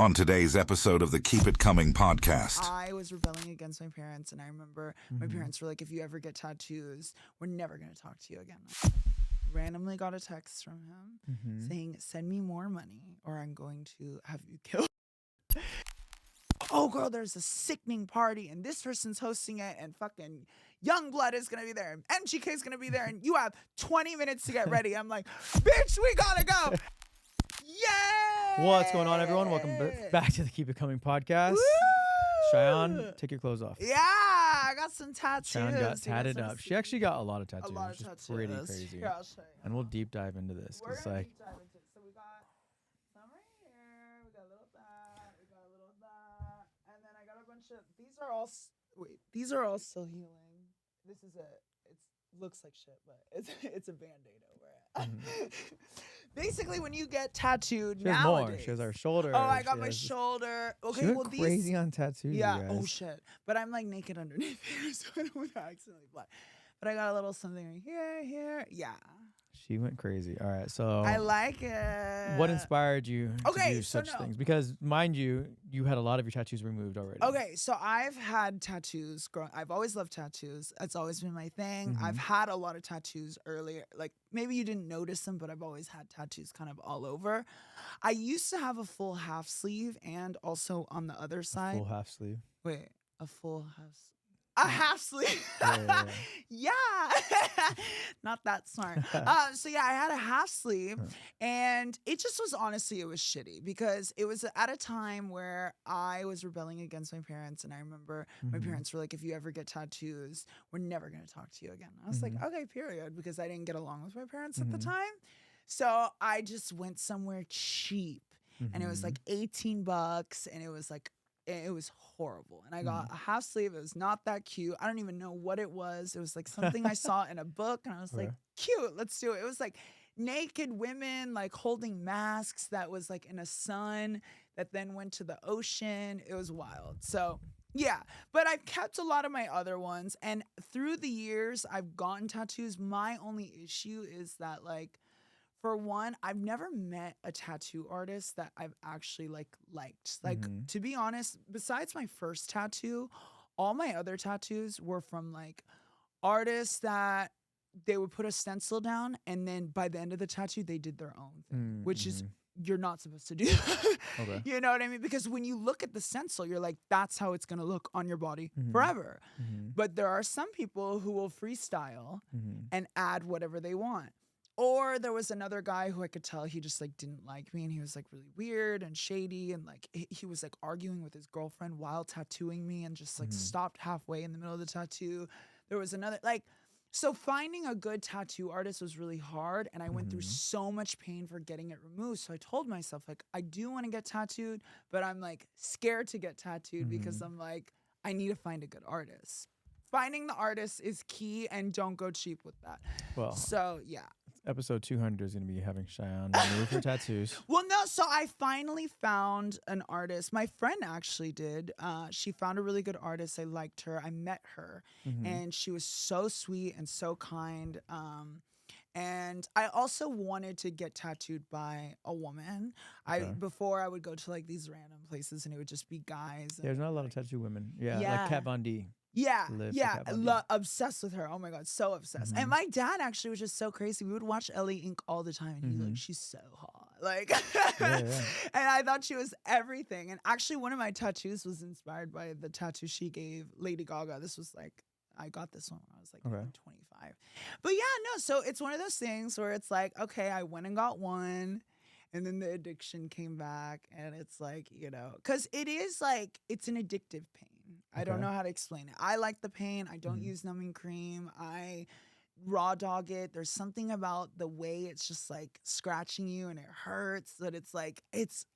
On today's episode of the Keep It Coming podcast. I was rebelling against my parents, and I remember my parents were like, if you ever get tattoos, we're never going to talk to you again. Randomly got a text from him saying, send me more money or I'm going to have you killed. Oh, girl, there's a sickening party, and this person's hosting it, and fucking Youngblood is going to be there, and MGK is going to be there, and you have 20 minutes to get ready. I'm like, bitch, we got to go. Yay! What's going on, everyone? Welcome back to the Keep It Coming podcast. Woo! Shayan, take your clothes off. Yeah, I got some tattoos. Shayan got tatted up. She actually got a lot of tattoos, A lot of which is tattoos. pretty crazy. Here, I'll show you. And we'll deep dive into this. We're Cause gonna like, deep dive into it. So we got some right here. We got a little of that. We got a little of that. And then I got a bunch of. These are all. These are all still healing. This is it looks like shit, but it's a Band-Aid over it. Basically, when you get tattooed she has nowadays. more. She has our shoulder. Oh, I got my shoulder. Okay, She went well crazy these. on tattoos. Yeah. You Oh guys. shit. But I'm like naked underneath here, so I don't want to accidentally fly. But I got a little something right here. Yeah. She went crazy. All right, so I like it. what inspired you to Okay, do so such no. things? Because mind you, you had a lot of your tattoos removed already. Okay, so I've had tattoos. I've always loved tattoos. It's always been my thing. I've had a lot of tattoos earlier. Like maybe you didn't notice them, but I've always had tattoos kind of all over. I used to have a full half sleeve and also on the other side. Full half sleeve. Wait, a full half a half sleeve. Yeah. Not that smart. So yeah, I had a half sleeve and it just was honestly, it was shitty because it was at a time where I was rebelling against my parents. And I remember my parents were like, if you ever get tattoos, we're never going to talk to you again. I was like, okay, period. Because I didn't get along with my parents at the time. So I just went somewhere cheap and it was like $18 and it was horrible. And I got a half sleeve. It was not that cute. I don't even know what it was. It was like something I saw in a book and I was like, cute, let's do it. It was like naked women like holding masks that was like in a sun that then went to the ocean. It was wild. So yeah, but I've kept a lot of my other ones. And through the years, I've gotten tattoos. My only issue is that like, for one, I've never met a tattoo artist that I've actually liked. Like, to be honest, besides my first tattoo, all my other tattoos were from like artists that they would put a stencil down and then by the end of the tattoo, they did their own thing, which is you're not supposed to do. Okay. You know what I mean? Because when you look at the stencil, you're like, that's how it's going to look on your body forever. But there are some people who will freestyle and add whatever they want. Or there was another guy who I could tell he just like didn't like me and he was like really weird and shady and like he was like arguing with his girlfriend while tattooing me and just like stopped halfway in the middle of the tattoo. There was another like, so finding a good tattoo artist was really hard and I went through so much pain for getting it removed. So I told myself like, I do want to get tattooed, but I'm like scared to get tattooed because I'm like, I need to find a good artist. Finding the artist is key and don't go cheap with that. Well, so yeah. Episode 200 is going to be having Shayan remove her tattoos. Well, no, so I finally found an artist. My friend actually did. She found a really good artist. I liked her. I met her, and she was so sweet and so kind. And I also wanted to get tattooed by a woman. Before I would go to like these random places, and it would just be guys. Yeah, there's not a lot of tattoo women. Yeah, Yeah. like Kat Von D. Yeah, Liv yeah, for Kat Von D. obsessed with her. Oh my god, so obsessed. And my dad actually was just so crazy. We would watch Ellie Inc. all the time, and he's like, "She's so hot," like. And I thought she was everything. And actually, one of my tattoos was inspired by the tattoo she gave Lady Gaga. This was like, I got this one when I was like 25. But yeah, no. So it's one of those things where it's like, okay, I went and got one. And then the addiction came back and it's like, you know, because it is like, it's an addictive pain. I don't know how to explain it. I like the pain. I don't use numbing cream. I raw dog it. There's something about the way it's just like scratching you and it hurts, that it's like,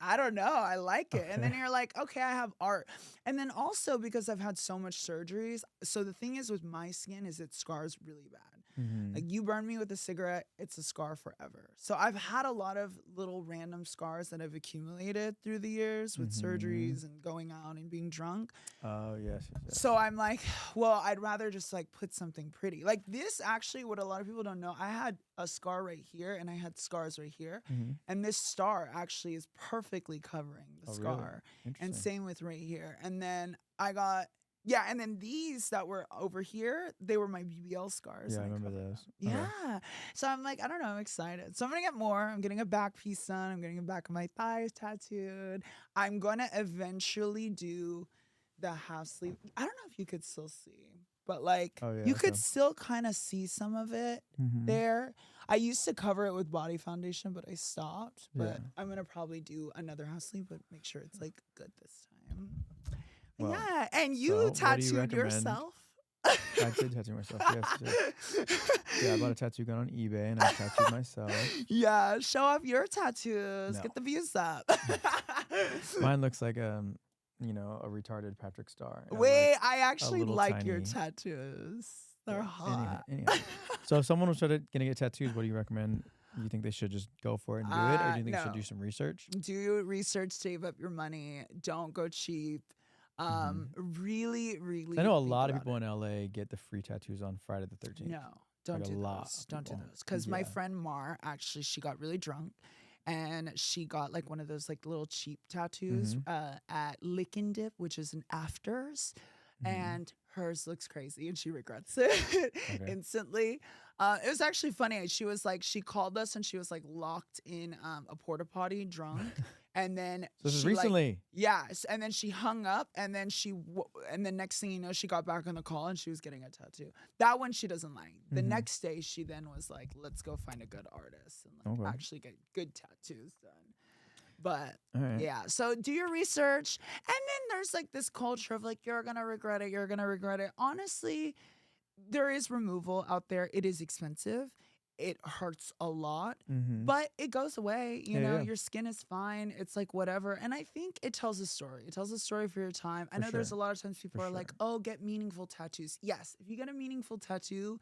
I don't know. I like it. And then you're like, okay, I have art. And then also because I've had so much surgeries. So the thing is with my skin is it scars really bad. Like you burn me with a cigarette, it's a scar forever. So I've had a lot of little random scars that I've accumulated through the years with surgeries and going out and being drunk. Oh, yes, yes, yes. So I'm like, well, I'd rather just like put something pretty. Like this actually, what a lot of people don't know, I had a scar right here and I had scars right here. And this star actually is perfectly covering the scar. Really? And same with right here. And then I got, yeah, and then these that were over here, they were my BBL scars. Yeah, I and remember covered those. them. Okay. Yeah. So I'm like, I don't know, I'm excited. So I'm going to get more. I'm getting a back piece done. I'm getting the back of my thighs tattooed. I'm going to eventually do the half sleeve. I don't know if you could still see, but like you could still kind of see some of it there. I used to cover it with body foundation, but I stopped. But I'm going to probably do another half sleeve, but make sure it's like good this time. Well, yeah, and you so what do you tattooed recommend? yourself? I did tattoo myself. Yes. Yeah, I bought a tattoo gun on eBay and I tattooed myself. Yeah, show off your tattoos. No. Get the views up. Mine looks like a retarded Patrick Star. Wait, I actually little like your tiny- tattoos. They're hot. Anyhow. So if someone was going to get tattoos, what do you recommend? You think they should just go for it and do it, or do you think they should no. do some research? Do research, save up your money. Don't go cheap. Really, really. I know a think lot of about people it. in LA get the free tattoos on Friday the 13th. No, don't Like a do lot those. of Don't do people. those. Because my Yeah. friend Mar, actually, she got really drunk. And she got like one of those like little cheap tattoos at Lick and Dip, which is an Afters. And hers looks crazy and she regrets it instantly. It was actually funny. She was like, she called us and she was like locked in a porta potty drunk. And then So this is she, like, recently. yes, and then she hung up, and then and the next thing you know, she got back on the call and she was getting a tattoo. That one she doesn't like. The next day, she then was like, "Let's go find a good artist and like actually get good tattoos done." But yeah, so do your research, and then there's like this culture of like you're gonna regret it. You're gonna regret it. Honestly, there is removal out there. It is expensive. It hurts a lot, but it goes away. You know, your skin is fine. It's like whatever. And I think it tells a story. It tells a story for your time. I know there's a lot of times people are like, oh, get meaningful tattoos. Yes, if you get a meaningful tattoo,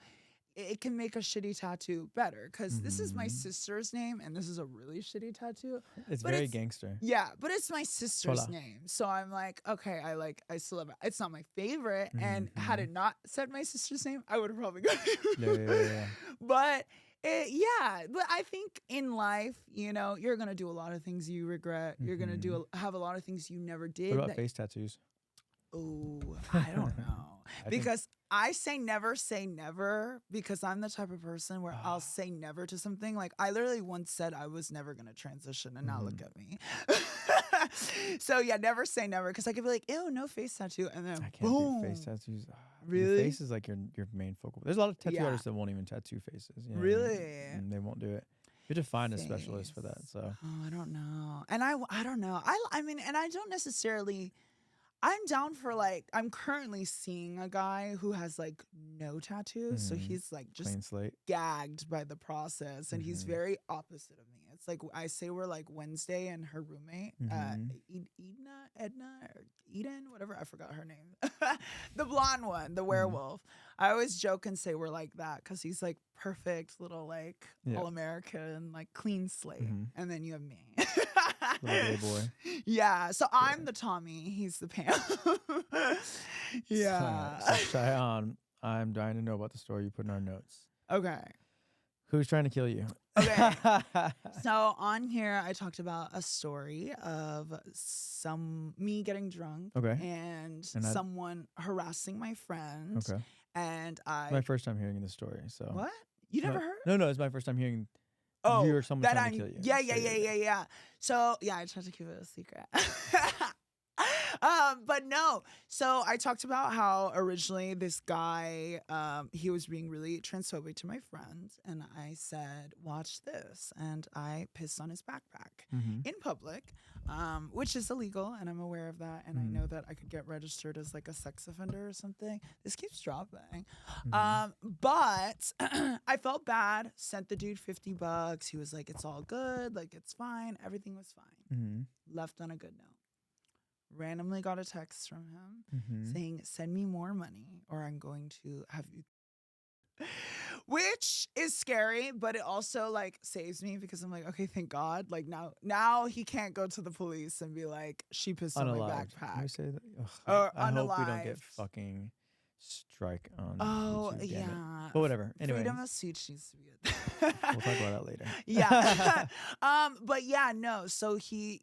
it can make a shitty tattoo better. Because this is my sister's name, and this is a really shitty tattoo. It's but very gangster. Yeah, but it's my sister's name. So I'm like, okay, I still love it. It's not my favorite. And had it not said my sister's name, I would have probably gone. Yeah. But but I think in life, you know, you're gonna do a lot of things you regret. You're gonna have a lot of things you never did. What about face tattoos? Oh, I don't know. Because I say never because I'm the type of person where I'll say never to something. Like I literally once said I was never gonna transition, and now look at me. So yeah, never say never, because I could be like, ew, no face tattoo, and then I can't boom. do face tattoos. Really? Your face is like your main focal. There's a lot of tattoo Yeah. artists that won't even tattoo faces. You know, Really? and they won't do it. You have to find a specialist for that. So Oh, I don't know. And I don't know. I mean, and I don't necessarily. I'm down for like, I'm currently seeing a guy who has like no tattoos. So he's like just clean slate. gagged by the process. And he's very opposite of me. It's like, I say we're like Wednesday and her roommate, Edna, or Eden, whatever. I forgot her name. The blonde one, the werewolf. I always joke and say we're like that because he's like perfect little like all-American, like clean slate. And then you have me. Little gay boy. Yeah, so I'm the Tommy, he's the Pam. Yeah. So Shayan, I'm dying to know about the story you put in our notes. Okay. Who's trying to kill you? Okay. So on here, I talked about a story of me getting drunk and someone harassing my friend. Okay. And It's my first time hearing this story. So What? You never heard? No, it's my first time hearing you or someone trying to kill you. Yeah. So yeah, I tried to keep it a secret. But no. So I talked about how originally this guy, he was being really transphobic to my friend, and I said, "Watch this," and I pissed on his backpack in public, which is illegal, and I'm aware of that, and I know that I could get registered as like a sex offender or something. This keeps dropping, but I felt bad. Sent the dude $50. He was like, "It's all good, like it's fine, everything was fine." Left on a good note. Randomly got a text from him saying, "Send me more money or I'm going to have you." Which is scary, but it also like saves me because I'm like, okay, thank God. Like now he can't go to the police and be like, she pissed on my Unalived. Can we backpack. say that? Ugh, Or I hope we don't get unalived. fucking strike on Oh, YouTube. Damn it. yeah. But whatever. Anyway, Freedom of speech needs to be good. we'll talk about that later. Yeah. But yeah, no. So he,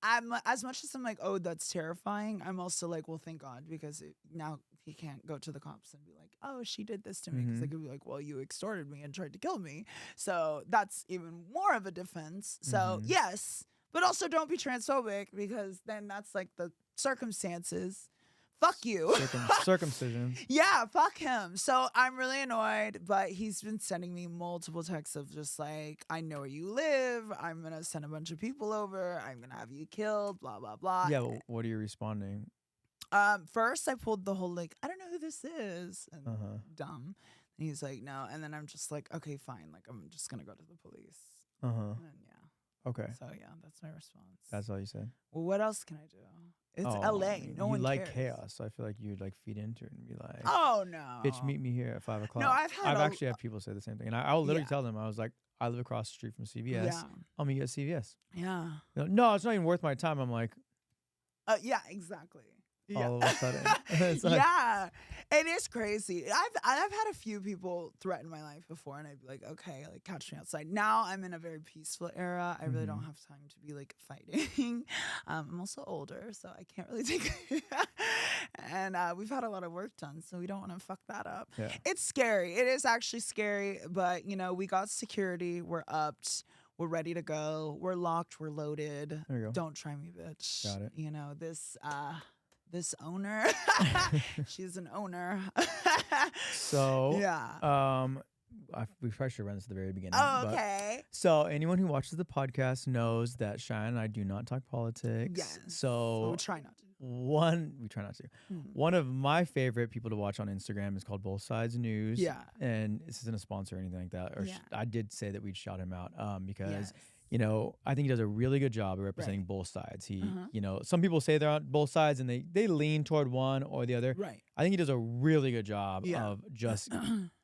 I'm as much as I'm like, oh, that's terrifying. I'm also like, well, thank God, because now he can't go to the cops and be like, oh, she did this to me, because they could be like, well, you extorted me and tried to kill me. So that's even more of a defense. So yes, but also don't be transphobic, because then that's like the circumstances. Fuck you. Circumcision. Yeah, fuck him. So I'm really annoyed, but he's been sending me multiple texts of just like, I know where you live. I'm going to send a bunch of people over. I'm going to have you killed, blah, blah, blah. Yeah, well, what are you responding? First I pulled the whole like, I don't know who this is. And dumb. And he's like, no. And then I'm just like, okay, fine. Like, I'm just going to go to the police. And then, yeah. Okay. So yeah, that's my response. That's all you said? Well, what else can I do? It's LA. I mean, No one like cares. chaos, so I feel like you'd like feed into it and be like, oh no, bitch, meet me here at 5 o'clock. No, I've actually had people say the same thing, and I'll literally tell them, I was like, I live across the street from CVS. Yeah. I'll meet you at CVS. Yeah. No, it's not even worth my time. I'm like, yeah, exactly. all of a sudden, it's like, yeah, it is crazy. I've had a few people threaten my life before, and I'd be like, okay, like catch me outside. Now I'm in a very peaceful era. I really don't have time to be like fighting. I'm also older, so I can't really take. And we've had a lot of work done, so we don't want to fuck that up. Yeah. It's scary. It is actually scary, but we got security. We're upped. We're ready to go. We're locked. We're loaded. There you go. Don't try me, bitch. Got it. This owner, she's an owner. So, yeah. We probably should run this at the very beginning. Oh, okay. So anyone who watches the podcast knows that Shayan and I do not talk politics. Yes. So we'll try not to. We try not to. One of my favorite people to watch on Instagram is called Both Sides News. Yeah. And this isn't a sponsor or anything like that. Or I did say that we'd shout him out because, Yes. I think he does a really good job of representing both sides. He, some people say they're on both sides and they lean toward one or the other. Right. I think he does a really good job of just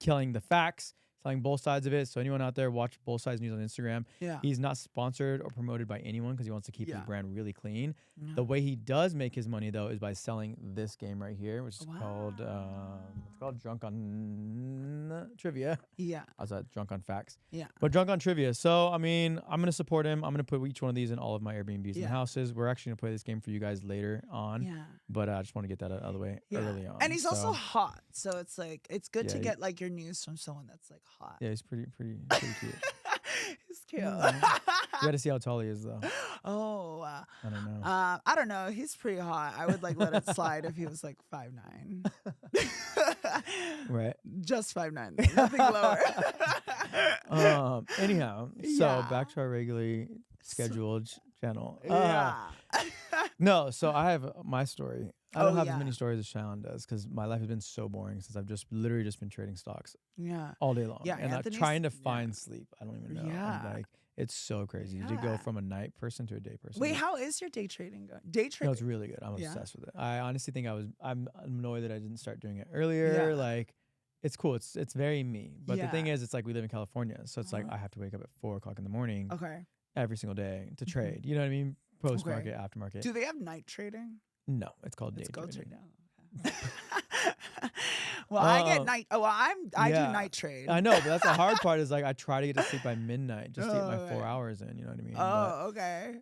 killing the facts, telling both sides of it. So anyone out there, watch Both Sides News on Instagram. Yeah. He's not sponsored or promoted by anyone because he wants to keep his brand really clean. Yeah. The way he does make his money, though, is by selling this game right here, which is called Drunk on Trivia. Yeah. I was Drunk on Facts. Yeah. But Drunk on Trivia. So, I mean, I'm going to support him. I'm going to put each one of these in all of my Airbnbs and houses. We're actually going to play this game for you guys later on. Yeah. But I just want to get that out of the way early on. And he's also hot. So it's like, it's good to get like your news from someone that's like hot. Yeah, he's pretty cute. He's cute. You got to see how tall he is, though. Oh. I don't know. I don't know. He's pretty hot. I would like let it slide if he was like 5'9". Right. Just 5'9". Nothing lower. Anyhow, so back to our regularly scheduled channel. No, so I have my story. I don't have as many stories as Shayan does because my life has been so boring since I've literally just been trading stocks all day long. Yeah, and I'm trying to find sleep. I don't even know. Yeah. Like, it's so crazy to go from a night person to a day person. Wait, how is your day trading going? Day trading? No, it's really good. I'm obsessed with it. I honestly think I'm annoyed that I didn't start doing it earlier. Yeah. Like, it's cool. It's very me. But the thing is, it's like we live in California. So it's like I have to wake up at 4 o'clock in the morning every single day to trade. You know what I mean? Post market, aftermarket. Do they have night trading? No, it's called day trading. Okay. Well, I get night. Oh, well, I do night trade. I know, but that's the hard part. Is like I try to get to sleep by midnight just to get my 4 hours in. You know what I mean? Okay.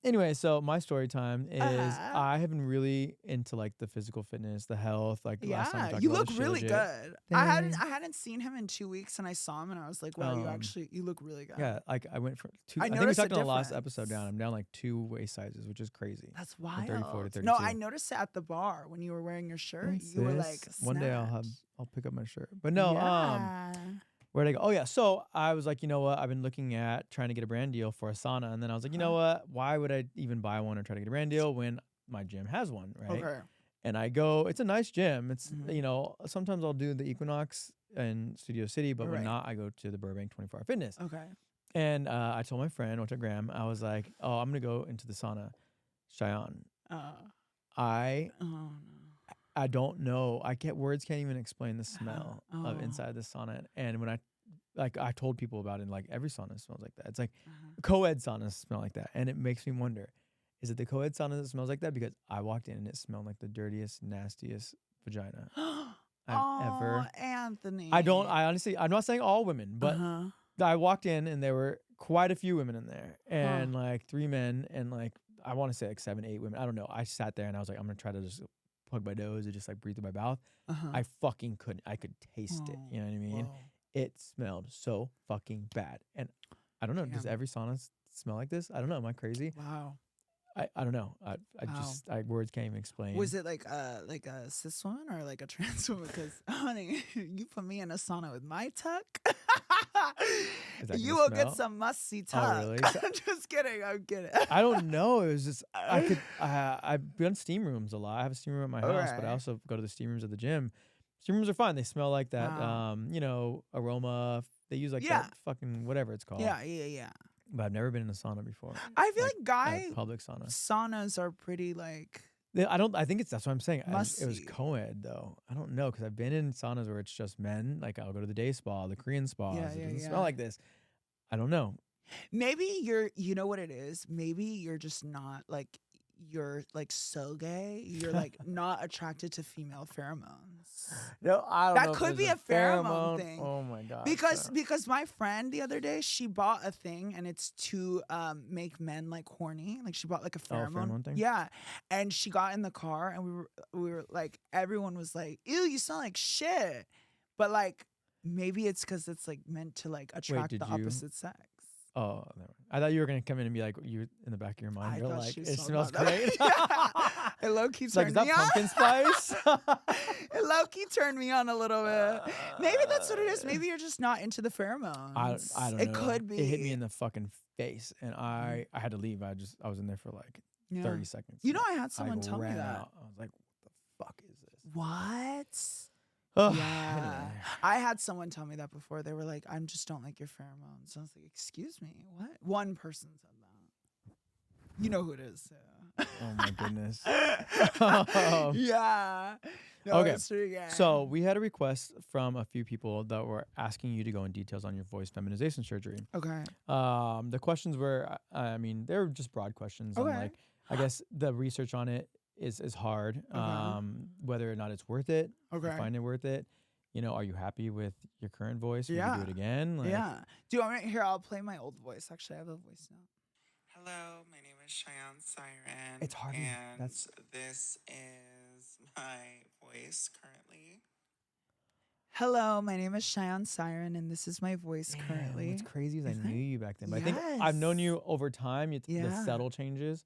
Anyway, so my story time is I have been really into like the physical fitness, the health. Like last time we talked you about look this really shit good. I hadn't seen him in 2 weeks, and I saw him, and I was like, wow, you look really good. Yeah, like I went from 2. I think we talked on the last episode down. I'm down like 2 waist sizes, which is crazy. That's wild. From 34 to 32. No, I noticed it at the bar when you were wearing your shirt. You were like, one day I'll pick up my shirt. But no, where'd I go? Oh yeah, so I was like, you know what? I've been looking at trying to get a brand deal for a sauna, and then I was like, you know what? Why would I even buy one or try to get a brand deal when my gym has one, right? Okay. And I go, it's a nice gym. It's sometimes I'll do the Equinox in Studio City, but when not, I go to the Burbank 24-hour Fitness. Okay. And I told my friend, went to Graham, I was like, oh, I'm gonna go into the sauna, Shayan. I don't know. Words can't even explain the smell of Oh. inside the sauna. And when I told people about it, and like every sauna smells like that. It's like Uh-huh. co-ed saunas smell like that. And it makes me wonder, is it the co-ed sauna that smells like that? Because I walked in and it smelled like the dirtiest, nastiest vagina I've ever. Anthony. I honestly, I'm not saying all women, but Uh-huh. I walked in and there were quite a few women in there and Huh. like 3 men and like, I want to say like 7, 8 women. I don't know. I sat there and I was like, I'm going to try to just plug my nose and just like breathe through my mouth. Uh-huh. I fucking couldn't. I could taste it. You know what I mean? Whoa. It smelled so fucking bad. And I don't know. Does Damn. every sauna smell like this? I don't know. Am I crazy? Wow. I don't know. Wow. Words can't even explain. Was it like a cis woman or like a trans woman? Because honey, you put me in a sauna with my tuck, Is that you gonna will smell? get some musty Oh, tuck. really? I'm just kidding. I'm kidding. I don't know. It was just I've been in steam rooms a lot. I have a steam room at my house, but I Alright. also go to the steam rooms at the gym. Steam rooms are fine. They smell like that Wow. aroma. They use like Yeah. that fucking whatever it's called. Yeah. But I've never been in a sauna before. I feel like guy Public sauna. saunas are pretty like I think that's what I'm saying. It was musty. co-ed though. I don't know because I've been in saunas where it's just men. Like I'll go to the day spa, the Korean spas. Yeah, It yeah, doesn't yeah. smell like this. I don't know. Maybe you know what it is? Maybe you're just not like you're like so gay. You're like not attracted to female pheromones. No, I don't That know if could there's be a pheromone thing. Oh my god. Because my friend the other day she bought a thing and it's to make men like horny. Like she bought like a pheromone. pheromone thing? Yeah. And she got in the car and we were like everyone was like, "Ew, you smell like shit." But like maybe it's cuz it's like meant to like attract did the you- opposite sex. Oh, never mind. I thought you were gonna come in and be like, you in the back of your mind, I you're thought like, she it smelled smells that. great. Yeah. It low-key It's like, turned is that me on. pumpkin spice? It low-key turned me on a little bit. Maybe that's what it is. Maybe you're just not into the pheromones. I don't It know. could be. It hit me in the fucking face, and I had to leave. I was in there for like Yeah. 30 seconds. You know, I had someone tell me ran that. out. I was like, what the fuck is this? What? Ugh, Yeah. anyway. I had someone tell me that before. They were like, I just don't like your pheromones. I was like, excuse me, what? One person said that. You know who it is. So. Oh my goodness. Yeah. No, Okay, it's true, yeah. So we had a request from a few people that were asking you to go in details on your voice feminization surgery. Okay. The questions were, I mean, they were just broad questions. Okay. And like, I guess the research on it is hard. Whether or not it's worth it. If you Okay. find it worth it. You know, are you happy with your current voice? Would you Yeah. do it again? Like, Yeah. Do you want me here? I'll play my old voice. Actually, I have a voice now. Hello, my name is Shayan Siren. It's hard. And That's- this is my voice currently. Hello, my name is Shayan Siren, and this is my voice Man, currently. what's crazy is I Isn't knew it? you back then, but I think I've known you over time. The Yeah. subtle changes.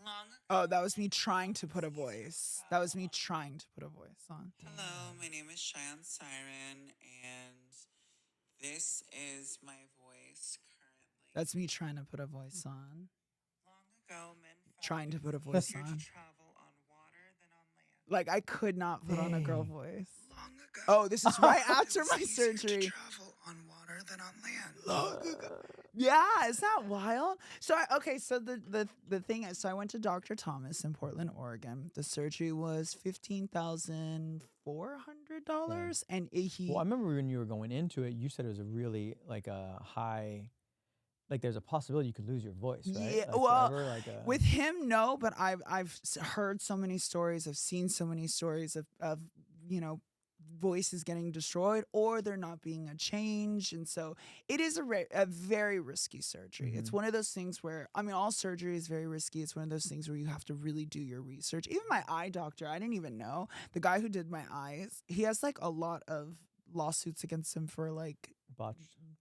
Long Oh, that was me trying to put a voice. That was me trying to put a voice on. Hello, my name is Shayan Siren, and this is my voice currently. That's me trying to put a voice on. Long ago, men felt Trying to it put a was voice easier on. to travel on water than on land. Like I could not put on a girl Dang. voice. Long ago, Oh, this is right after it was my easier to surgery. travel on water than on land. Yeah, is that wild? So so the thing is, so I went to Dr. Thomas in Portland, Oregon. The surgery was $15,400, and he. Well, I remember when you were going into it, you said it was a really like a high, like there's a possibility you could lose your voice, right? Yeah, Like, well, forever, like a, With him, no, but I've heard so many stories. I've seen so many stories of voices getting destroyed or there not being a change, and so it is a very risky surgery. It's Mhm. one of those things where all surgery is very risky. It's one of those things where you have to really do your research. Even my eye doctor, I didn't even know the guy who did my eyes. He has like a lot of lawsuits against him for like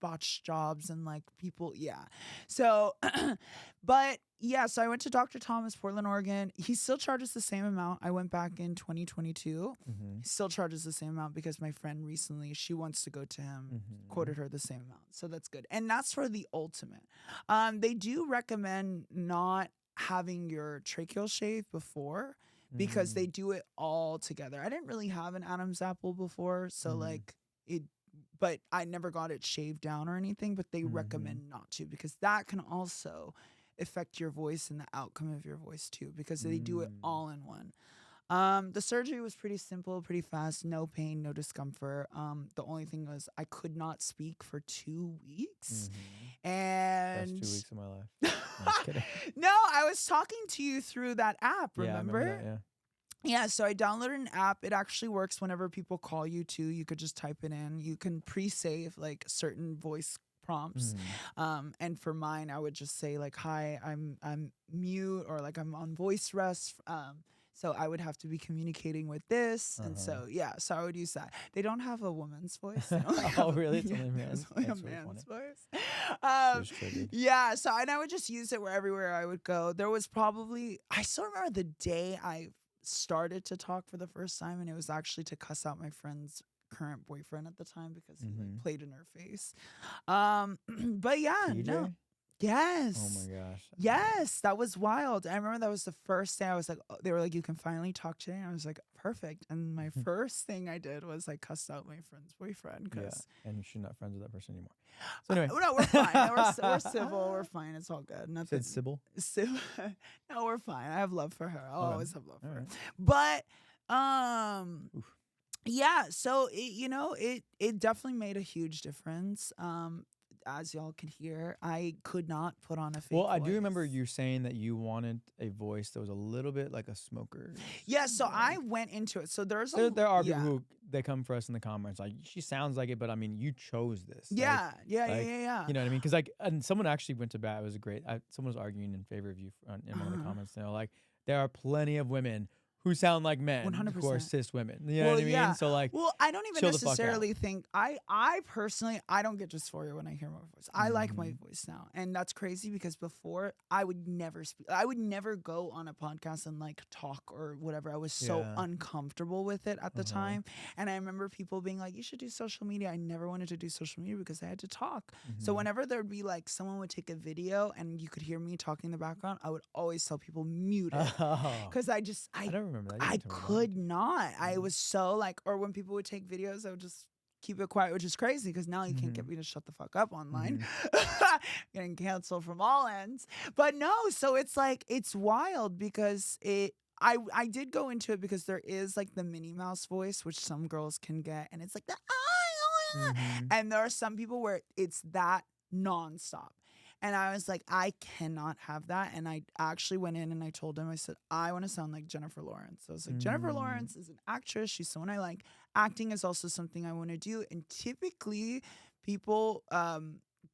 botched jobs and like people, yeah. So, but yeah, so I went to Dr. Thomas, Portland, Oregon. He still charges the same amount. I went back in 2022. Mhm. He still charges the same amount because my friend recently, she wants to go to him, Mhm. quoted her the same amount. So that's good. And that's for the ultimate. They do recommend not having your tracheal shaved before because they do it all together. I didn't really have an Adam's apple before, so Mhm. but I never got it shaved down or anything, but they recommend not to because that can also affect your voice and the outcome of your voice too because they do it all in one. The surgery was pretty simple, pretty fast, no pain, no discomfort. The only thing was I could not speak for 2 weeks. Best And 2 weeks of my life. No, just kidding. no, I was talking to you through that app, Yeah, I remember? remember that, yeah. Yeah, so I downloaded an app. It actually works whenever people call you too. You could just type it in. You can pre-save like certain voice prompts. And for mine, I would just say like, "Hi, I'm mute," or like I'm on voice rest. So I would have to be communicating with this, and so yeah, so I would use that. They don't have a woman's voice. They only have Oh, really? It's only it's man's? only a That's really man's funny. voice. She was triggered. Yeah, so and I would just use it everywhere I would go. There was probably I still remember the day I started to talk for the first time, and it was actually to cuss out my friend's current boyfriend at the time because he like played in her face. But yeah, TJ? no. Yes. Oh my gosh. Yes, that was wild. I remember that was the first day I was like, they were like, you can finally talk today. And I was like, perfect. And my first thing I did was I cussed out my friend's boyfriend. Yeah, Cause and you should not friends with that person anymore. So anyway. no, we're fine. We're civil. We're fine. It's all good. Nothing. Said Sybil? No, we're fine. I have love for her. I'll Okay. always have love for All her. right. But Oof. yeah, so it definitely made a huge difference. As y'all can hear, I could not put on a fake Well, I do remember voice. you saying that you wanted a voice that was a little bit like a smoker. Yeah, so I went into it. So there's There are people yeah. who they come for us in the comments like she sounds like it, but I mean you chose this. Yeah, yeah. You know what I mean? Because like, and someone actually went to bat. It was a great. Someone was arguing in favor of you in one of the comments. They were like, there are plenty of women who sound like men, who are 100%. cis women. You know what I mean? Yeah. So like, well, I don't even chill the fuck necessarily think I personally I don't get dysphoria when I hear my voice. I like my voice now, and that's crazy because before I would never speak. I would never go on a podcast and like talk or whatever. I was so Yeah. uncomfortable with it at the time, and I remember people being like, "You should do social media." I never wanted to do social media because I had to talk. So whenever there'd be like someone would take a video and you could hear me talking in the background, I would always tell people mute it because I don't remember that. You I can tell me that. could not. I was so like, or when people would take videos, I would just keep it quiet, which is crazy because now you can't get me to shut the fuck up online. Getting canceled from all ends. But no, so it's like, it's wild because I did go into it because there is like the Minnie Mouse voice, which some girls can get. And it's like, and there are some people where it's that nonstop. And I was like, I cannot have that. And I actually went in and I told him, I said, I want to sound like Jennifer Lawrence. So I was like, Jennifer Lawrence is an actress. She's someone I like. Acting is also something I want to do. And typically people,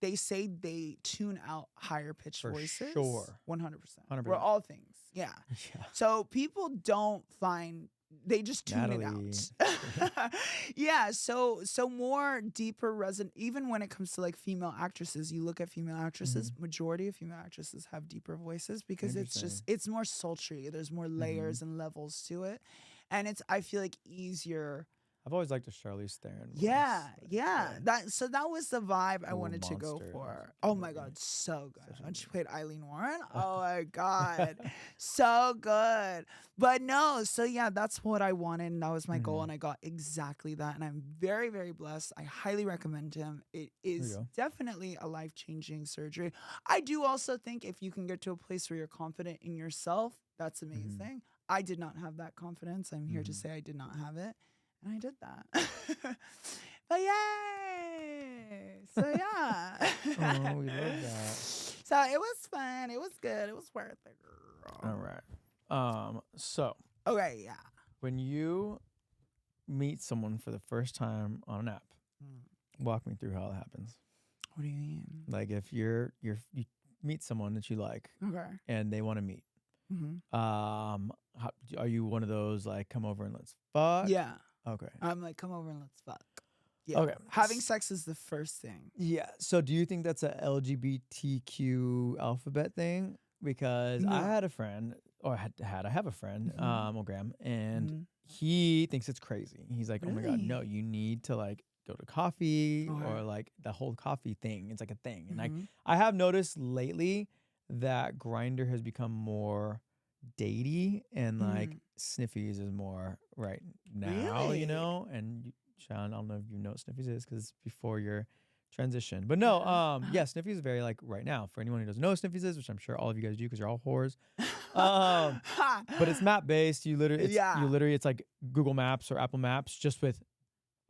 they say they tune out higher pitched For voices. sure. 100%. 100%. We're all things. Yeah. Yeah. So people don't find, they just tune Natalie. it out. Yeah, so more deeper resonant. Even when it comes to like female actresses, you look at female actresses. Majority of female actresses have deeper voices because it's more sultry. There's more layers and levels to it, and I feel like easier. I've always liked the Charlize Theron voice. Yeah, Like, yeah. That was the vibe I Little wanted to go monster. for. That's a Oh my good movie. god, so good. Such a When good she played Eileen Warren, oh my god, so good. But no, so yeah, that's what I wanted, and that was my goal, and I got exactly that, and I'm very, very blessed. I highly recommend him. It is go. definitely a life-changing surgery. I do also think if you can get to a place where you're confident in yourself, that's amazing. I did not have that confidence. I'm here to say I did not have it. And I did that. But yay! So yeah. Oh, we love that. So it was fun. It was good. It was worth it, girl. All right. So Okay, yeah. when you meet someone for the first time on an app, walk me through how it happens. What do you mean? Like if you meet someone that you like Okay. and they want to meet, Mm-hmm. are you one of those like come over and let's fuck? Yeah. Okay. I'm like, come over and let's fuck. Yeah. Okay. Having sex is the first thing. Yeah. So do you think that's a LGBTQ alphabet thing? Because No. I had a friend, or I have a friend, Graham, and Mhm. he thinks it's crazy. He's like, oh my God, Really? no, you need to like go to coffee Okay. or like the whole coffee thing. It's like a thing. And like, Mhm. I have noticed lately that Grinder has become more datey and like Sniffies is more right now, Really? you know? And Sean, I don't know if you know what Sniffies is because before your transition. But no, yeah, Sniffy is very like right now. For anyone who doesn't know what Sniffy's is, which I'm sure all of you guys do because you're all whores. But it's map based. You literally, it's like Google Maps or Apple Maps, just with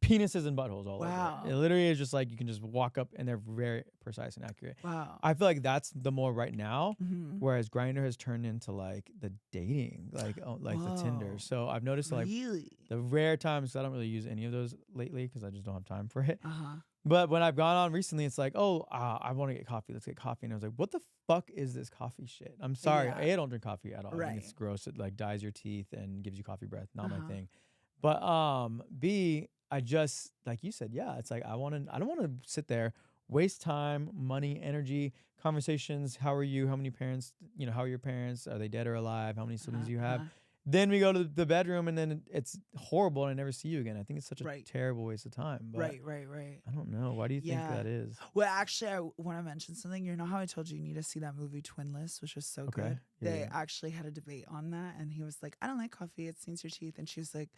penises and buttholes all over. It literally is just like you can just walk up and they're very precise and accurate. Wow. I feel like that's the more right now, whereas Grindr has turned into like the dating, like the Tinder. So I've noticed like the rare times, I don't really use any of those lately because I just don't have time for it. But when I've gone on recently, it's like, oh, I want to get coffee. Let's get coffee. And I was like, what the fuck is this coffee shit? I'm sorry. A, I don't drink coffee at all. I think it's gross. It like dyes your teeth and gives you coffee breath. Not my thing. But B, I just, like you said, yeah, it's like I don't want to sit there, waste time, money, energy, conversations. How are you? How many parents, how are your parents? Are they dead or alive? How many siblings do you have? Then we go to the bedroom and then it's horrible and I never see you again. I think it's such a terrible waste of time. But Right. I don't know. Why do you think that is? Well, actually, I want to mention something. You know how I told you need to see that movie Twinless, which was so good? They actually had a debate on that. And he was like, I don't like coffee. It stains your teeth. And she was like,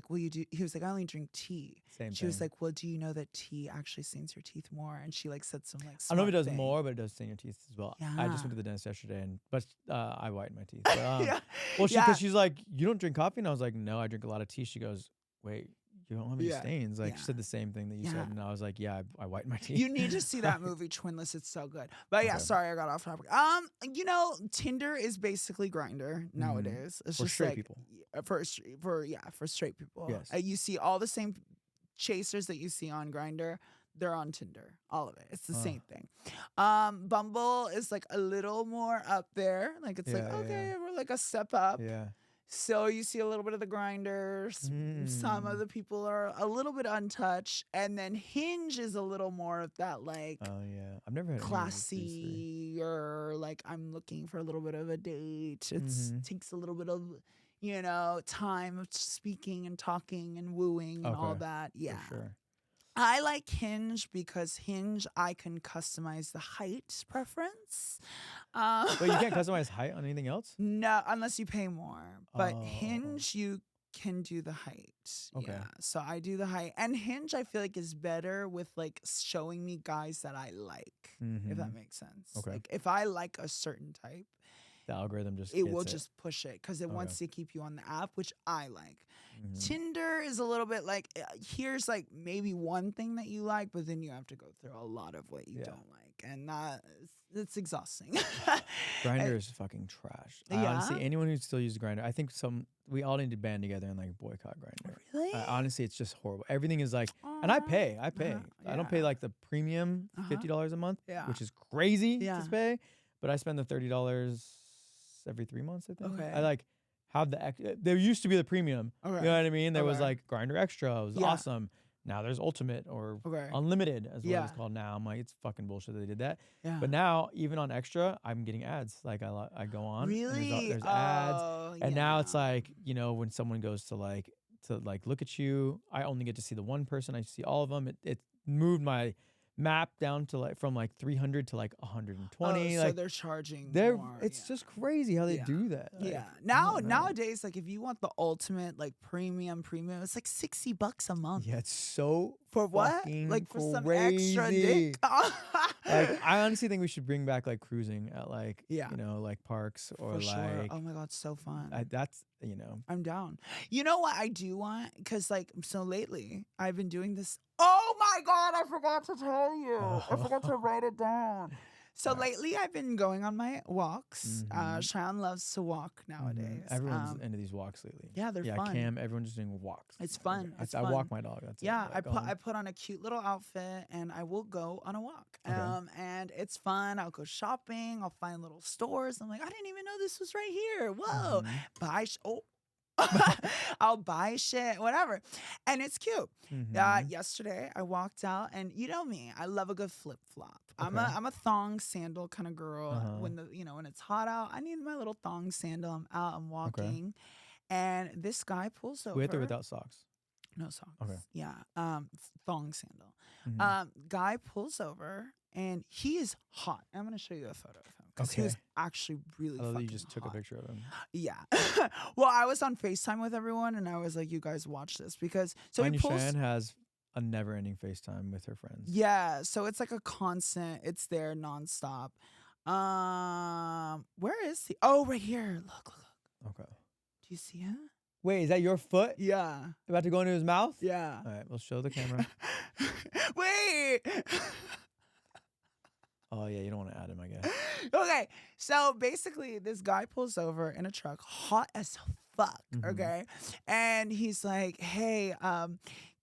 well, you do. He was like, I only drink tea. She was like, well, do you know that tea actually stains your teeth more? And she like said some like. I don't know if it does more, but it does stain your teeth as well. Yeah. I just went to the dentist yesterday, but I whitened my teeth. But, because she's like, you don't drink coffee, and I was like, no, I drink a lot of tea. She goes, wait, you don't have any stains. Like she said the same thing that you said, and I was like, yeah, I whitened my teeth. You need to see that movie Twinless. It's so good. But sorry, I got off topic. Tinder is basically Grindr nowadays. It's for just straight like people. For straight people. Yes. You see all the same chasers that you see on Grindr. They're on Tinder. All of it. It's the same thing. Bumble is like a little more up there. Like it's we're like a step up. Yeah. So you see a little bit of the grinders. Some of the people are a little bit untouched, and then Hinge is a little more of that like I've never had classy or like I'm looking for a little bit of a date. It takes a little bit of time of speaking and talking and wooing and all that. Yeah. For sure. I like Hinge because Hinge, I can customize the height preference. But you can't customize height on anything else? No, unless you pay more. But Hinge, you can do the height. Okay. Yeah. So I do the height. And Hinge, I feel like, is better with like showing me guys that I like, if that makes sense. Okay. Like if I like a certain type, the algorithm just just push it because it wants to keep you on the app, which I like. Tinder is a little bit like here's like maybe one thing that you like, but then you have to go through a lot of what you don't like, and it's exhausting. Grindr is fucking trash. Honestly, anyone who still uses Grindr, I think we all need to band together and like boycott Grindr. Really? Honestly, it's just horrible. Everything is like, and I pay. I don't pay like the premium $50 a month, which is crazy to pay, but I spend the $30 every 3 months. I think. Okay. I like have there used to be the premium. Okay. You know what I mean? There was like Grindr Extra. It was awesome. Now there's Ultimate or Unlimited as what it's called now. I'm like, it's fucking bullshit that they did that. Yeah. But now even on Extra, I'm getting ads. Like I go on. Really? And there's ads. And now it's like, when someone goes to look at you, I only get to see the one person. I see all of them. It moved my map down to like from like 300 to like 120. So like they're charging more. It's just crazy how they do that. Like, nowadays, like if you want the ultimate like premium, it's like $60 a month. Yeah, it's so for what? Like for some extra dick. Like I honestly think we should bring back like cruising at like like parks or for like sure. Oh my god, so fun. That's I'm down. You know what I do want? Because like so lately I've been doing this. Oh my god, I forgot to tell you. I forgot to write it down. So lately I've been going on my walks. Shayan loves to walk nowadays. Everyone's into these walks lately. Yeah, they're fun. Cam, everyone's just doing walks. It's fun. I walk my dog. That's it. I put on a cute little outfit and I will go on a walk. And it's fun. I'll go shopping. I'll find little stores. I'm like, I didn't even know this was right here. Whoa. I'll buy shit, whatever. And it's cute. Yesterday I walked out and you know me, I love a good flip flop. I'm a thong sandal kind of girl. When when it's hot out, I need my little thong sandal. I'm out, I'm walking. And this guy pulls over. With or without socks? No socks. Okay. Yeah. Thong sandal. Guy pulls over and he is hot. I'm gonna show you a photo of him. Because he was actually really fucking you just took hot. a picture of him. Yeah. Well, I was on FaceTime with everyone, and I was like, you guys watch this. Because... so he pulls... Shayan has a never-ending FaceTime with her friends. Yeah, so it's like a constant. It's there nonstop. Where is he? Oh, right here. Look. Okay. Do you see him? Wait, is that your foot Yeah. about to go into his mouth? Yeah. All right, we'll show the camera. Wait. Oh yeah, you don't want to add him, I guess. Okay, so basically, this guy pulls over in a truck, hot as fuck. Mhm. Okay, and he's like, "Hey,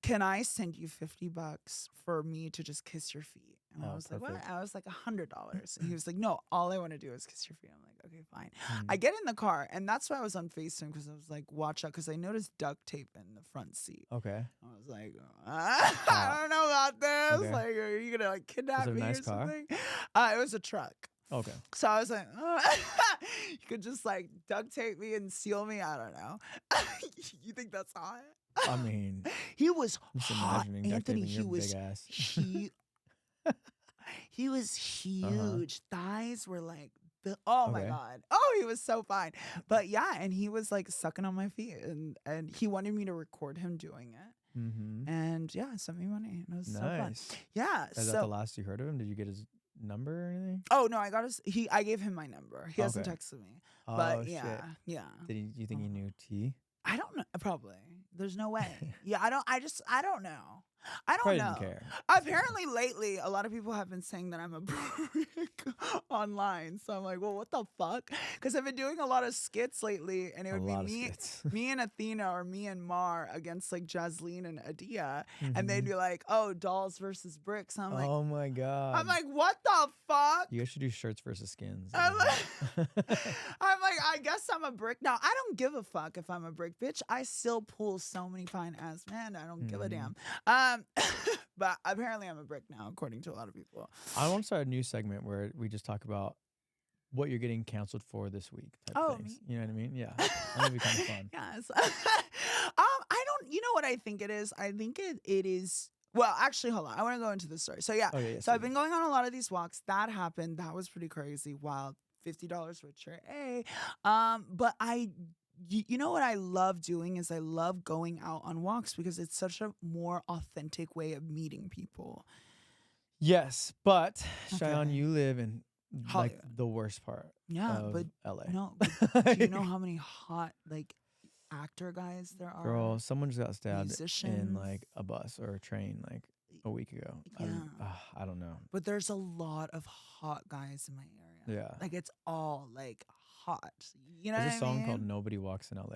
can I send you $50 for me to just kiss your feet?" And I Oh, was like, "What?" perfect. I was like, $100. And he was like, "No, all I want to do is kiss your feet." I'm like, "Okay, fine." Mhm. I get in the car, and that's why I was on FaceTime because I was like, "Watch out," because I noticed duct tape in the front seat. Okay. I was like, I don't know about this. Okay. Like, are you gonna like kidnap it a me nice or car? something? It was a truck. Okay. So I was like, you could just like duct tape me and seal me. I don't know. You think that's hot? I mean, He was I'm just hot, imagining duct Anthony. taping He your was big ass. he was huge. Thighs were like, oh my Okay. god. Oh, he was so fine. But yeah, and he was like sucking on my feet, and he wanted me to record him doing it. Mm-hmm. And yeah, sent me money. And it was so fun. Nice. Yeah. Is that So the last you heard of him? Did you get his number or anything? oh no, I gave him my number. He hasn't Okay. texted me. Oh But shit. yeah. Did he? You think he knew T? I don't know. Probably. There's no way. Yeah, I don't know. I don't Probably know. didn't care. Apparently, lately, a lot of people have been saying that I'm a brick online. So I'm like, well, what the fuck? Because I've been doing a lot of skits lately, and it A would lot of be skits. me and Athena or me and Mar against like Jasleen and Adia, and they'd Mhm. be like, oh, dolls versus bricks. I'm like, Oh my god. what the fuck? You guys should do shirts versus skins. I'm like, I guess I'm a brick. Now, I don't give a fuck if I'm a brick, bitch. I still pull so many fine ass men. I don't give a Mhm. damn. But apparently I'm a brick now, according to a lot of people. I want to start a new segment where we just talk about what you're getting canceled for this week type Oh, things. me? You know what I mean? Yeah. That'd be kind of fun. Yes. I don't, you know what I think it is? I think it is, well, actually, hold on. I want to go into the story. So yeah. Oh yeah. So I've been going on a lot of these walks. That happened. That was pretty crazy. Wild. $50 for a chair. Hey. But you know what I love doing is I love going out on walks because it's such a more authentic way of meeting people. Yes, but Shayan, Okay. you live in like Hollywood. the worst part Yeah, of but LA. no, but do you know how many hot like actor guys there are? Girl, someone just got stabbed in musicians. like a bus or a train like a week ago. Yeah. I don't know. But there's a lot of hot guys in my area. Yeah. Like it's all like hot. You know There's what a song I mean? called "Nobody Walks in LA."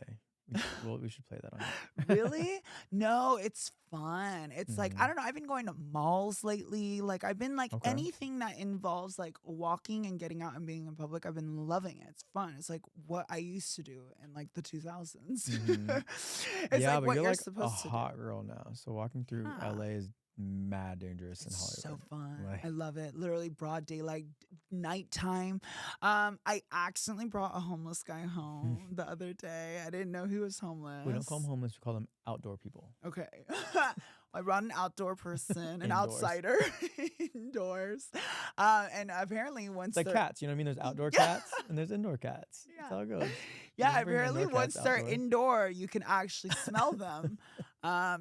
We should play that on. Really? No, it's fun. It's like, I Mhm. don't know. I've been going to malls lately. Like, I've been like Okay. anything that involves like walking and getting out and being in public. I've been loving it. It's fun. It's like what I used to do in like the 2000s. Mhm. It's Yeah, like but what you're you're like a supposed to hot do. girl now, so walking through Huh. LA is mad dangerous in It's Hollywood. so fun. Like- I love it. Literally broad daylight, nighttime. I accidentally brought a homeless guy home the other day. I didn't know he was homeless. We don't call them homeless; we call them outdoor people. Okay. I brought an outdoor person, an Indoors. outsider indoors. And apparently once It's like they're cats. You know what I mean? There's outdoor Yeah. cats and there's indoor cats. Yeah. That's how it goes. yeah, just bring apparently indoor once cats they're outdoors. indoor, you can actually smell them.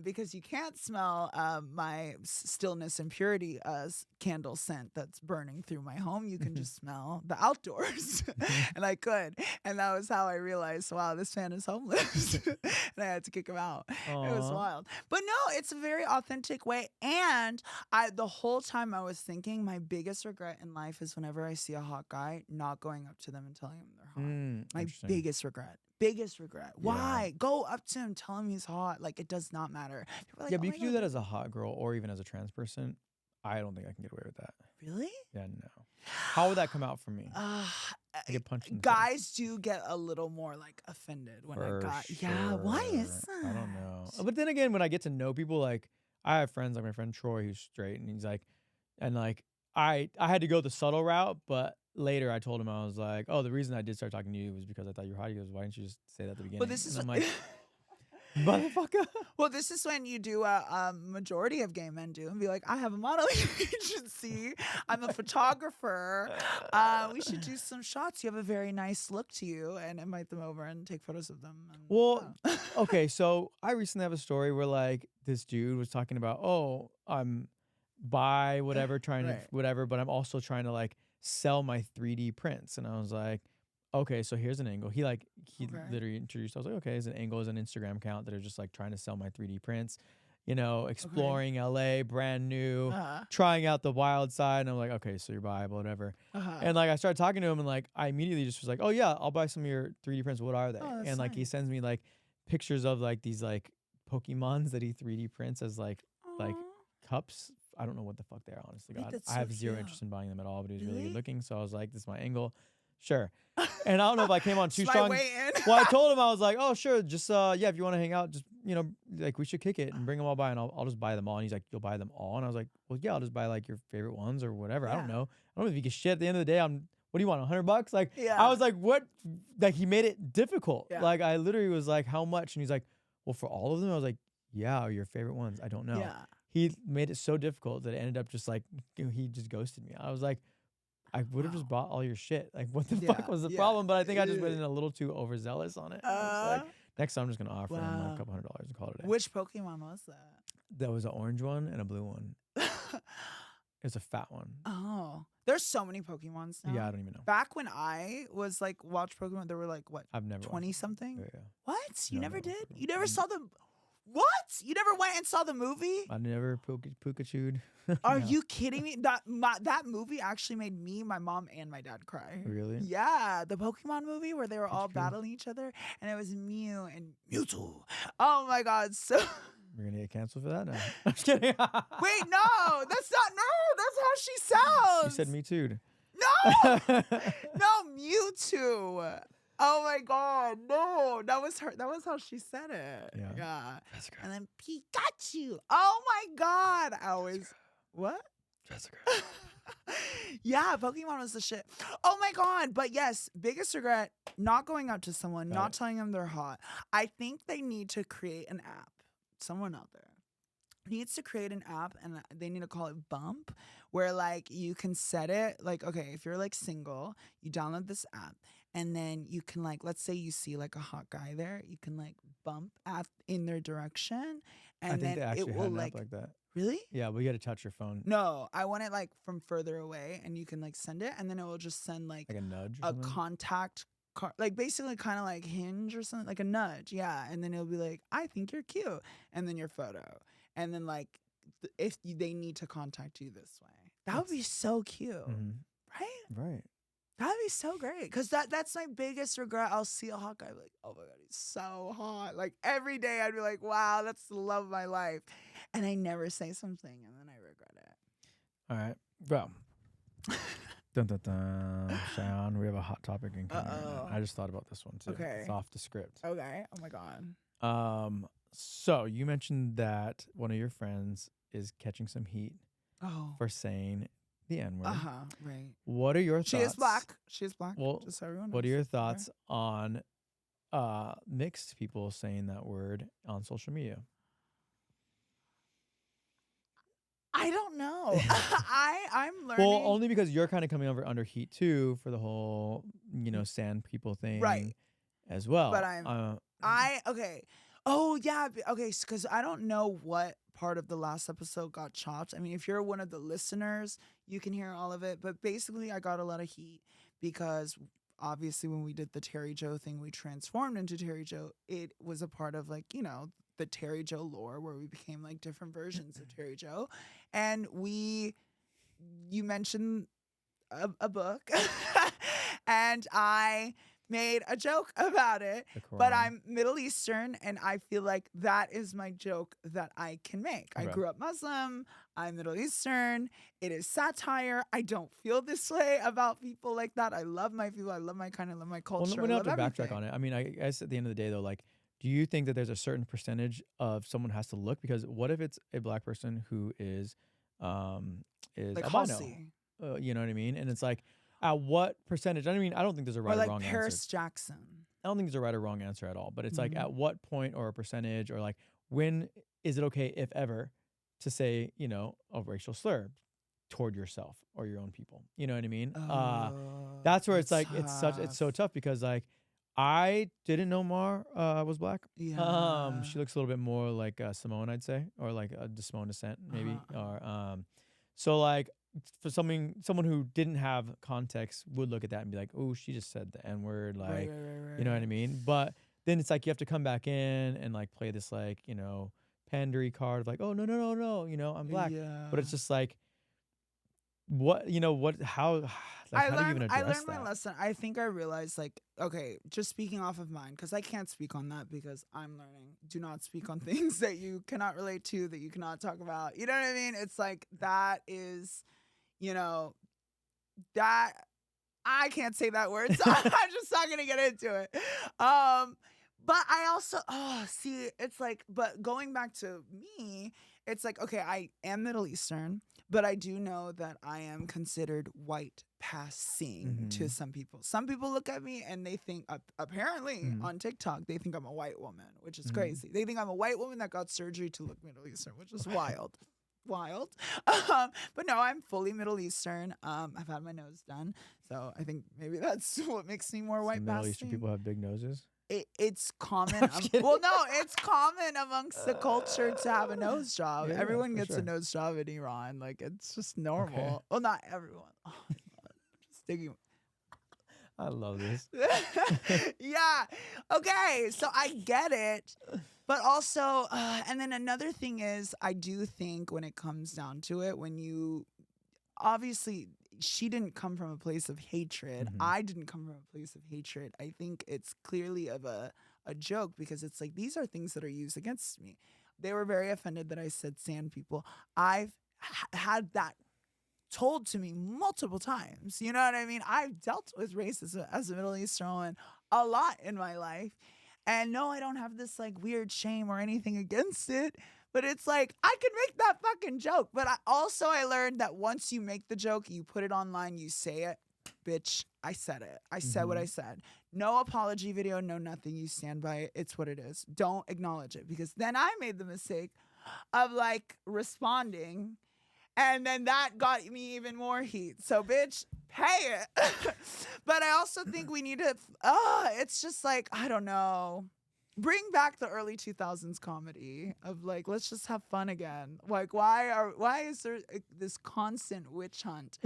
Because you can't smell my stillness and purity candle scent that's burning through my home. You can just smell the outdoors. And I could. And that was how I realized, wow, this man is homeless. And I had to kick him out. It was Aw. wild. But no, it's a very authentic way. And the whole time I was thinking my biggest regret in life is whenever I see a hot guy, not going up to them and telling them they're hot. My Interesting. biggest regret. Biggest regret. Why? Go up to him, tell him he's hot. Like, it does not matter. People are like, Yeah, but "Oh you my can do God, that as a hot girl or even as a trans person. I don't think I can get away with that. Really? Yeah, no. How would that come out from me? I get punched in the face. Guys do get a little more like offended when For a guy. Yeah, why is sure. that? I don't know. But then again, when I get to know people, like I have friends like my friend Troy who's straight, and he's like, and like I had to go the subtle route, but later I told him, I was like, oh, the reason I did start talking to you was because I thought you were hot. He goes, why didn't you just say that at the beginning? But this is and I'm what- like, Motherfucker. Well, this is when you do a majority of gay men do and be like, I have a modeling agency. I'm a photographer. We should do some shots. You have a very nice look to you, and invite them over and take photos of them. And, Well, okay, so I recently have a story where like this dude was talking about, oh, I'm bi whatever, trying to Right. whatever, but I'm also trying to like sell my 3D prints. And I was like, okay, so here's an angle. He Okay. literally introduced. I was like, okay, his angle is an Instagram account that are just like trying to sell my 3D prints, you know, exploring LA, brand new, trying out the wild side. And I'm like, okay, so you're bi, whatever. And like I started talking to him, and like I immediately just was like, oh yeah, I'll buy some of your 3D prints. What are they? Oh, that's And like he nice. sends me like pictures of like these like Pokemons that he 3D prints as like Aw. cups. I don't know what the fuck they are, honestly. Wait, God, that's I so have zero cute. interest in buying them at all. But he was really Really? good looking, so I was like, this is my angle. Sure. And I don't know if I came on too It's my strong. way in. Well, I told him, I was like, oh sure, just yeah, if you want to hang out, just you know, like we should kick it and bring them all by, and I'll just buy them all. And he's like, you'll buy them all? And I was like, well yeah, I'll just buy like your favorite ones or whatever. I don't Yeah. know. I don't know if you can shit. At the end of the day, what do you want, $100? Like Yeah. I was like, what? Like he made it difficult. Yeah. Like I literally was like, how much? And he's like, well, for all of them. I was like, yeah, your favorite ones. I don't know. Yeah. He made it so difficult that it ended up just like he just ghosted me. I was like, I would have just bought all your shit. Like, what the fuck Yeah, was the yeah. problem? But I think I just went in a little too overzealous on it. I was like, Uh, next time I'm just gonna offer him like wow. a couple $100 and call it a day. Which Pokemon was that? There was an orange one and a blue one. It was a fat one. Oh, there's so many Pokemons now. Yeah, I don't even know. Back when I was like watch Pokemon, there were like what, I've never watched 20 it. something? Yeah, yeah. What? You No, never never did? watched Pokemon. You never saw the what? You never went and saw the movie? I never Pikachu'd. Are No. you kidding me? That movie actually made me, my mom, and my dad cry. Really? Yeah, the Pokemon movie where they were all Pikachu. battling each other, and it was Mew and Mewtwo. Oh my God! So We're gonna get canceled for that now. I'm just kidding. wait, no, that's not. No, that's how she sounds. You said me too. No, no, Mewtwo. Oh my God, no, that was her. That was how she said it. Yeah. Yeah. Jessica. And then Pikachu. Oh my God, I always what? Jessica. Yeah, Pokemon was the shit. Oh my God. But yes, biggest regret, not going out to someone, Got not it. telling them they're hot. I think they need to create an app. Someone out there needs to create an app, and they need to call it Bump, where like you can set it like, okay, if you're like single, you download this app, and then you can like, let's say you see like a hot guy there, you can like bump in their direction, and I think then they actually it had will an like, app like that. really? Yeah, but you got to touch your phone. No, I want it like from further away, and you can like send it, and then it will just send like Like a nudge. Or a something? contact card, like basically kind of like Hinge or something, like a nudge, yeah. And then it'll be like, I think you're cute, and then your photo, and then like they need to contact you this way, that would be so cute, Mhm. right? Right. That'd be so great, because that's my biggest regret. I'll see a hot guy, I'll be like, oh my God, he's so hot. Like every day I'd be like, wow, that's the love of my life, and I never say something, and then I regret it. All right. Well. Dun, dun, dun. Shayan, we have a hot topic in common. right now. Uh-oh. I just thought about this one too. Okay. It's off the script. Okay. Oh my God. So you mentioned that one of your friends is catching some heat Oh. for saying the N-word. Right. What are your thoughts? She is black. She is black. Well, just so everyone what are knows. your thoughts on mixed people saying that word on social media? I don't know. I'm learning. Well, only because you're kind of coming over under heat too for the whole, sand people thing, Right. as well. But okay. Oh yeah. Okay. Because I don't know what part of the last episode got chopped. I mean, if you're one of the listeners, you can hear all of it. But basically, I got a lot of heat because obviously when we did the Terry Joe thing, we transformed into Terry Joe. It was a part of like, the Terry Joe lore where we became like different versions of Terry Joe. And you mentioned a book and I made a joke about it, The but Quran. I'm Middle Eastern and I feel like that is my joke that I can make. I Okay. grew up Muslim. I'm Middle Eastern. It is satire. I don't feel this way about people like that. I love my people. I love my kind. I love my culture. Well, we don't I have to love backtrack everything. on it. I mean, I guess at the end of the day, though, like, do you think that there's a certain percentage of someone has to look? Because what if it's a black person who is Like albino? Halsey. You know what I mean? And it's like, at what percentage? I mean, I don't think there's a right Or or like wrong Paris answer. Jackson. I don't think there's a right or wrong answer at all, but it's like Mhm. at what point or a percentage or like when is it okay, if ever, to say, you know, a racial slur toward yourself or your own people? You know what I mean? Oh, That's where it's that's like it's so tough. tough because like I didn't know Mar was black. Yeah. She looks a little bit more like Samoan, I'd say, or like a Samoan descent, maybe, or so like for someone who didn't have context would look at that and be like, oh, she just said the N word, Right, like, right, right, you know what I right. mean? But then it's like you have to come back in and like play this like, you know, pandery card of like, oh no, you know, I'm black. But it's Yeah. just like what, you know, what, how, like how do you even I address learned my that? lesson. I think I realized like, okay, just speaking off of mine, because I can't speak on that because I'm learning. Do not speak on things that you cannot relate to, that you cannot talk about. You know what I mean? It's like that is, you know, that I can't say that word, so I'm just not gonna get into it. But I also, oh, see, it's like, but going back to me, it's like, okay, I am Middle Eastern, but I do know that I am considered white passing to Mhm. some people. Some people look at me and they think, apparently Mhm. on TikTok, they think I'm a white woman, which is Mhm. crazy. They think I'm a white woman that got surgery to look Middle Eastern, which is wild. Wild. But no, I'm fully Middle Eastern. I've had my nose done. So I think maybe that's what makes me more Some white Middle Eastern passing. people have big noses. It's common. I'm just kidding. Well, no, it's common amongst the culture to have a nose job. Yeah, Everyone for gets a sure. nose job in Iran. Like it's just Okay. normal. Well, not everyone. Oh, God. Just thinking. I love this. Yeah. Okay. So I get it. But also, and then another thing is, I do think when it comes down to it, when you obviously she didn't come from a place of hatred. Mhm. I didn't come from a place of hatred. I think it's clearly of a joke because it's like these are things that are used against me. They were very offended that I said sand people. I've had that told to me multiple times. You know what I mean? I've dealt with racism as a Middle Eastern a lot in my life. And no, I don't have this like weird shame or anything against it. But it's like I could make that fucking joke. But I learned that once you make the joke, you put it online, you say it, bitch, I said it. I said what I Mhm. said. No apology video, no nothing. You stand by it. It's what it is. Don't acknowledge it because then I made the mistake of like responding and then that got me even more heat. So, bitch, pay it. But I also think we need to, it's just like, I don't know. Bring back the early 2000s comedy of like, let's just have fun again. Like, why is there this constant witch hunt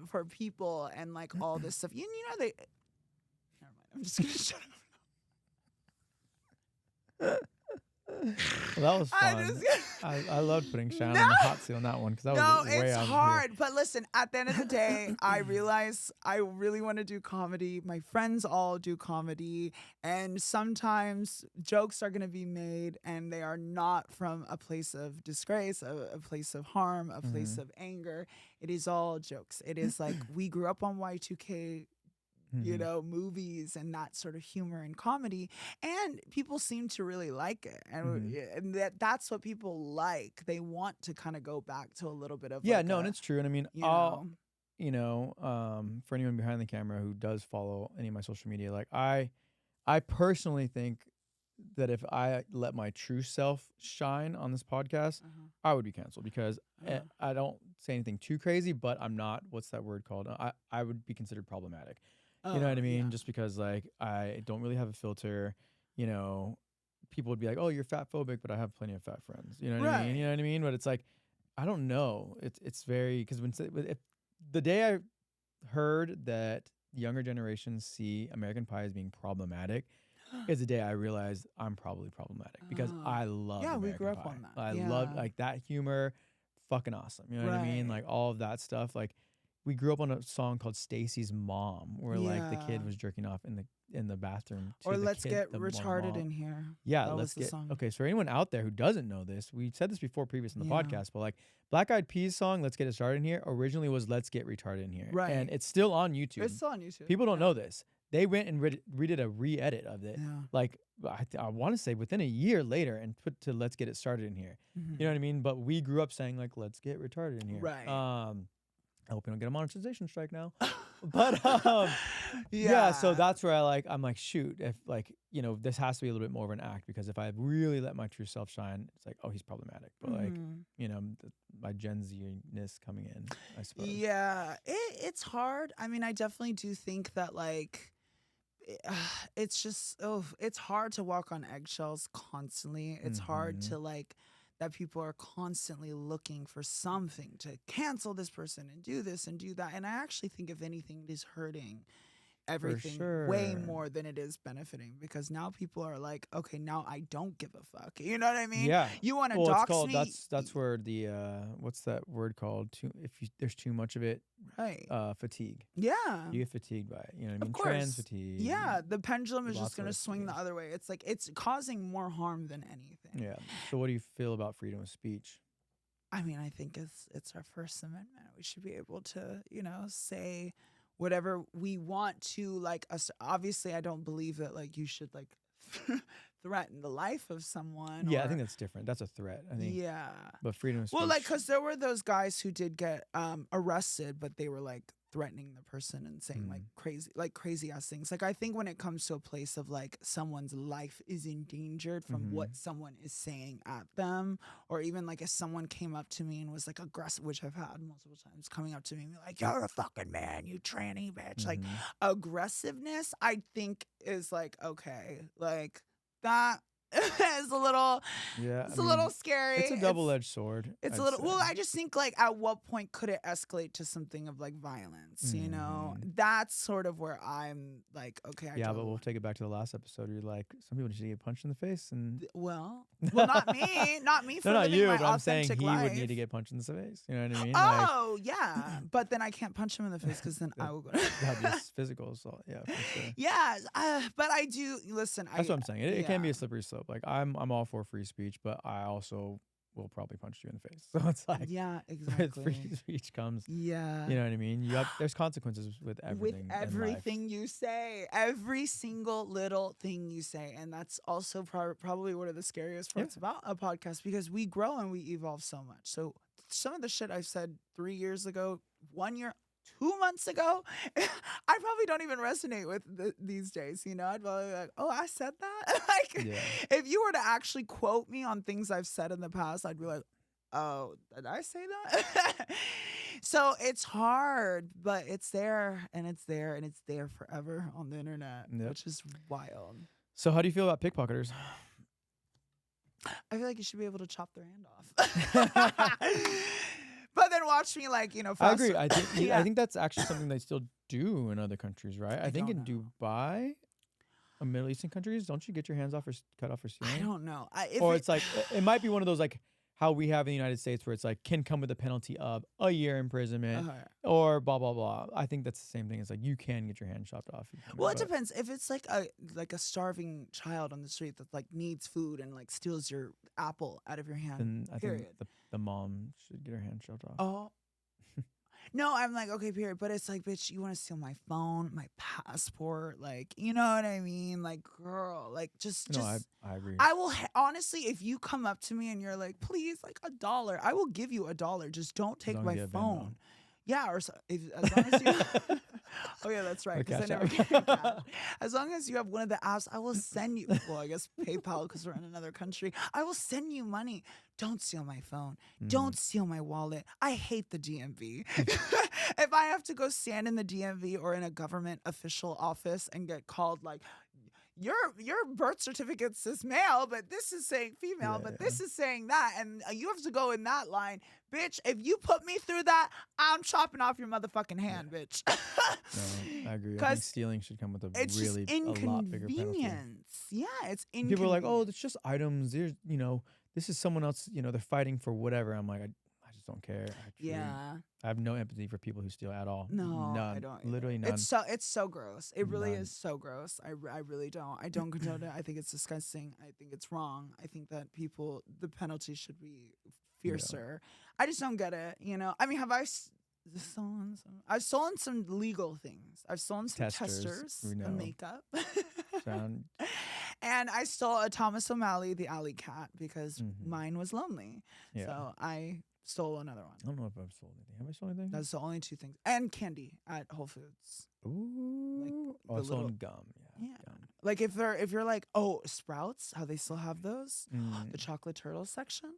for people and like all this stuff? You know, never mind. I'm just going to shut up. Well, that was I fun. just I loved putting Shayan no. on the hot seat on that one because that No, was way it's out of here. hard. But listen, at the end of the day, I realize I really want to do comedy. My friends all do comedy. And sometimes jokes are going to be made and they are not from a place of disgrace, a place of harm, a place Mhm. of anger. It is all jokes. It is like we grew up on Y2K, you Mhm. know, movies and that sort of humor and comedy, and people seem to really like it, Mhm. and that's what people like. They want to kind of go back to a little bit of Yeah, like no, and a, it's true. And I mean, you know, for anyone behind the camera who does follow any of my social media, like I personally think that if I let my true self shine on this podcast, uh-huh, I would be canceled because uh-huh. I don't say anything too crazy, but I'm not, what's that word called? I would be considered problematic. You know Oh what I yeah, mean? Just because like I don't really have a filter, you know, people would be like, "Oh, you're fat phobic," but I have plenty of fat friends. You know what I mean? You right. know what I mean? But it's like I don't know. It's very because if the day I heard that younger generations see American Pie as being problematic is the day I realized I'm probably problematic because Oh. I loved Yeah, we grew American up Pie. on that. I loved Yeah, like that humor, fucking awesome. You know what I mean? right. Like all of that stuff. Like we grew up on a song called Stacy's Mom, where like the Yeah. kid was jerking off in the bathroom Or to the let's kid, get the retarded mom. in here. Yeah, That let's was the get song. okay. So for anyone out there who doesn't know this, we said this before previous in the Yeah. podcast, but like Black Eyed Peas song "Let's Get It Started in Here" originally was "Let's Get Retarded in Here," Right. and it's still on YouTube. It's still on YouTube. People don't Yeah. know this. They went and redid a re-edit of it, Yeah. like I want to say within a year later, and put to "Let's Get It Started in Here." Mhm. You know what I mean? But we grew up saying like "Let's get retarded in here." Right. I hope we don't get a monetization strike now. But yeah, so that's where I'm like, shoot, if like, you know, this has to be a little bit more of an act, because if I really let my true self shine, it's like, oh, he's problematic. But like, you know, my Gen Z-ness coming in, I suppose. Yeah, it's hard. I mean, I definitely do think that like it's just it's hard to walk on eggshells constantly. It's hard to like that people are constantly looking for something to cancel this person and do this and do that. And I actually think if anything, it is hurting everything way more than it is benefiting, because now people are like, okay, now I don't give a fuck. You know what I mean? Yeah. You want to dox me? That's where the what's that word called? There's too much of it, right? Fatigue. Yeah. You get fatigued by it. You know what I mean? Of course. Trans fatigue. Yeah, the pendulum is just going to of swing the things. other way. It's like it's causing more harm than anything. Yeah. So what do you feel about freedom of speech? I mean, I think it's our First Amendment. We should be able to, you know, say whatever we want to. Like, us. Obviously, I don't believe that like you should like threaten the life of someone. Yeah, or, I think that's different. That's a threat. I think. Yeah. But freedom of speech. Well, like, because there were those guys who did get arrested, but they were like threatening the person and saying like crazy ass things. Like, I think when it comes to a place of like someone's life is endangered from what someone is saying at them, or even like if someone came up to me and was like aggressive, which I've had multiple times, coming up to me and be like, "You're a fucking man, you tranny bitch." Like, aggressiveness, I think is like, okay, like that is a little, it's a little scary. It's a double-edged sword. It's a little, well, I just think like at what point could it escalate to something of like violence, you know? That's sort of where I'm like, okay, but we'll take it back to the last episode where you're like, some people need to get punched in the face, and well, not me for not living you, my but I'm saying authentic he life. would need to get punched in the face. You know what I mean? Oh, yeah. But then I can't punch him in the face because then I will go. That'd be physical assault. Yeah, for sure. Yeah, but I do, listen. That's what I'm saying. It can be a slippery slope. Like, I'm all for free speech, but I also will probably punch you in the face. So it's like, yeah, exactly. With free speech comes, yeah, you know what I mean? There's consequences with everything. With everything you say, every single little thing you say, and that's also probably one of the scariest parts about a podcast, because we grow and we evolve so much. So some of the shit I said 3 years ago, 1 year, 2 months ago, I probably don't even resonate with these days. You know, I'd probably be like, oh, I said that. Like, if you were to actually quote me on things I've said in the past, I'd be like, oh, did I say that? So it's hard, but it's there and it's there and it's there forever on the internet, which is wild. So how do you feel about pickpocketers? I feel like you should be able to chop their hand off. But then watch me, like, you know, I agree. I think that's actually something they still do in other countries, right? I think in Dubai, or Middle Eastern countries, don't you get your hands off or cut off or stealing? I don't know. It's like, it might be one of those like how we have in the United States where it's like can come with a penalty of a year imprisonment or blah, blah, blah. I think that's the same thing. It's like you can get your hand chopped off. Well, it depends. If it's like a starving child on the street that like needs food and like steals your apple out of your hand, then I think the mom should get her hand chopped off. Oh. No, I'm like, okay, period. But it's like, bitch, you want to steal my phone, my passport, like, you know what I mean? Like, girl, like, I agree. I will honestly, if you come up to me and you're like, please, like $1, I will give you $1. Just don't take my phone. Yeah, or so, as long as you. Oh yeah, that's right. Because I never get cash. As long as you have one of the apps, I will send you. Well, I guess PayPal because we're in another country. I will send you money. Don't steal my phone. Don't steal my wallet. I hate the DMV. If I have to go stand in the DMV or in a government official office and get called like, your birth certificate says male, but this is saying female, but this is saying that, and you have to go in that line. Bitch, if you put me through that, I'm chopping off your motherfucking hand, bitch. No, I agree. I think stealing should come with a lot bigger penalty. Yeah, it's inconvenience. People are like, oh, it's just items. There's, you know, this is someone else, you know, they're fighting for whatever. I'm like, I just don't care. I have no empathy for people who steal at all. No, none. I don't. Literally none. It's so gross. It really is so gross. I really don't. I don't condone it. I think it's disgusting. I think it's wrong. I think that the penalty should be fiercer. I just don't get it. You know, I mean, I've stolen some legal things. I've stolen some testers of makeup. And I stole a Thomas O'Malley, the alley cat, because mine was lonely. Yeah. So I stole another one. I don't know if I've sold anything. Have I sold anything? That's the only 2 things. And candy at Whole Foods. Ooh. the I've little- sold gum. Yeah. Yeah. Gum. Like if you're like, oh, Sprouts, how they still have those? Mm. The chocolate turtle section?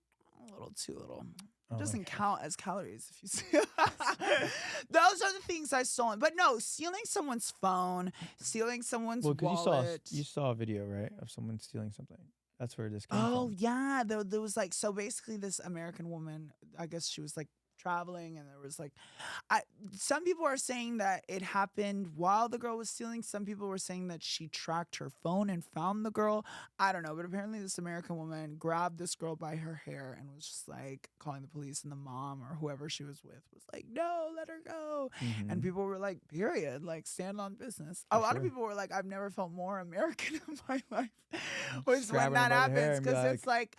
A little too little. Oh, Doesn't okay. count as calories if you see. Those are the things I've stolen. But no, stealing someone's phone, stealing someone's Well, because wallet. you saw a video, right, of someone stealing something. That's where this came Oh from. yeah, there was like, so basically this American woman, I guess she was like traveling, and there was like, some people are saying that it happened while the girl was stealing. Some people were saying that she tracked her phone and found the girl. I don't know, but apparently this American woman grabbed this girl by her hair and was just like calling the police, and the mom or whoever she was with was like, no, let her go. Mhm. And people were like, period, like stand on business. A For lot of sure. people were like, I've never felt more American in my life. Was grab when her that by the hair happens, and be because it's like,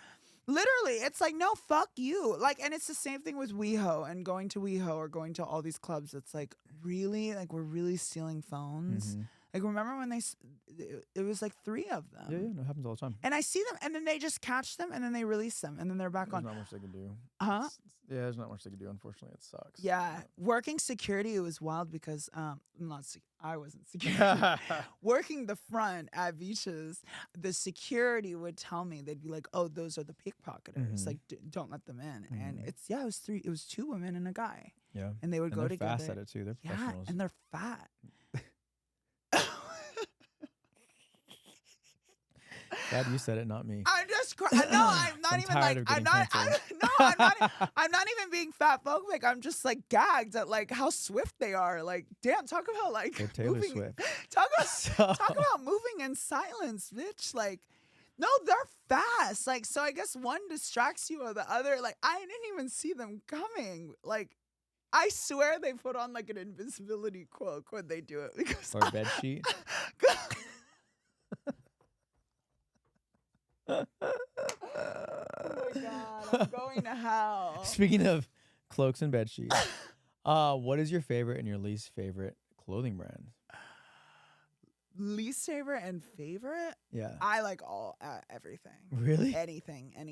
literally, it's like, no, fuck you. Like, and it's the same thing with WeHo and going to WeHo or going to all these clubs. It's like, really? Like, we're really stealing phones? Mhm. Like, remember when it was like 3 of them? Yeah, no, it happens all the time. And I see them, and then they just catch them, and then they release them, and then they're back There's on. not much they can do. Huh? Yeah, there's not much they can do. Unfortunately, it sucks. Yeah. Working security, it was wild because I wasn't security. Working the front at beaches, the security would tell me, they'd be like, oh, those are the pickpocketers. Mhm. Like, don't let them in. And Mhm. it was 2 women and a guy. Yeah. And they would And go they're together. fast at it too. They're Yeah, professionals. and they're fat. Glad you said it, not me. I'm just no, I'm not I'm even tired like of I'm getting not canceled. no, I'm not even being fat phobic. I'm just like gagged at like how swift they are. Like, damn, talk about like They're Taylor moving, Swift. Talk about So- talk about moving in silence, bitch. Like, no, they're fast. Like, so I guess one distracts you or the other. Like, I didn't even see them coming. Like, I swear they put on like an invisibility cloak when they do it because Or a bed sheet. Oh my god, I'm going to hell. Speaking of cloaks and bed sheets, what is your favorite and your least favorite clothing brand? Least favorite and favorite? Yeah. I like all everything. Really? Anything and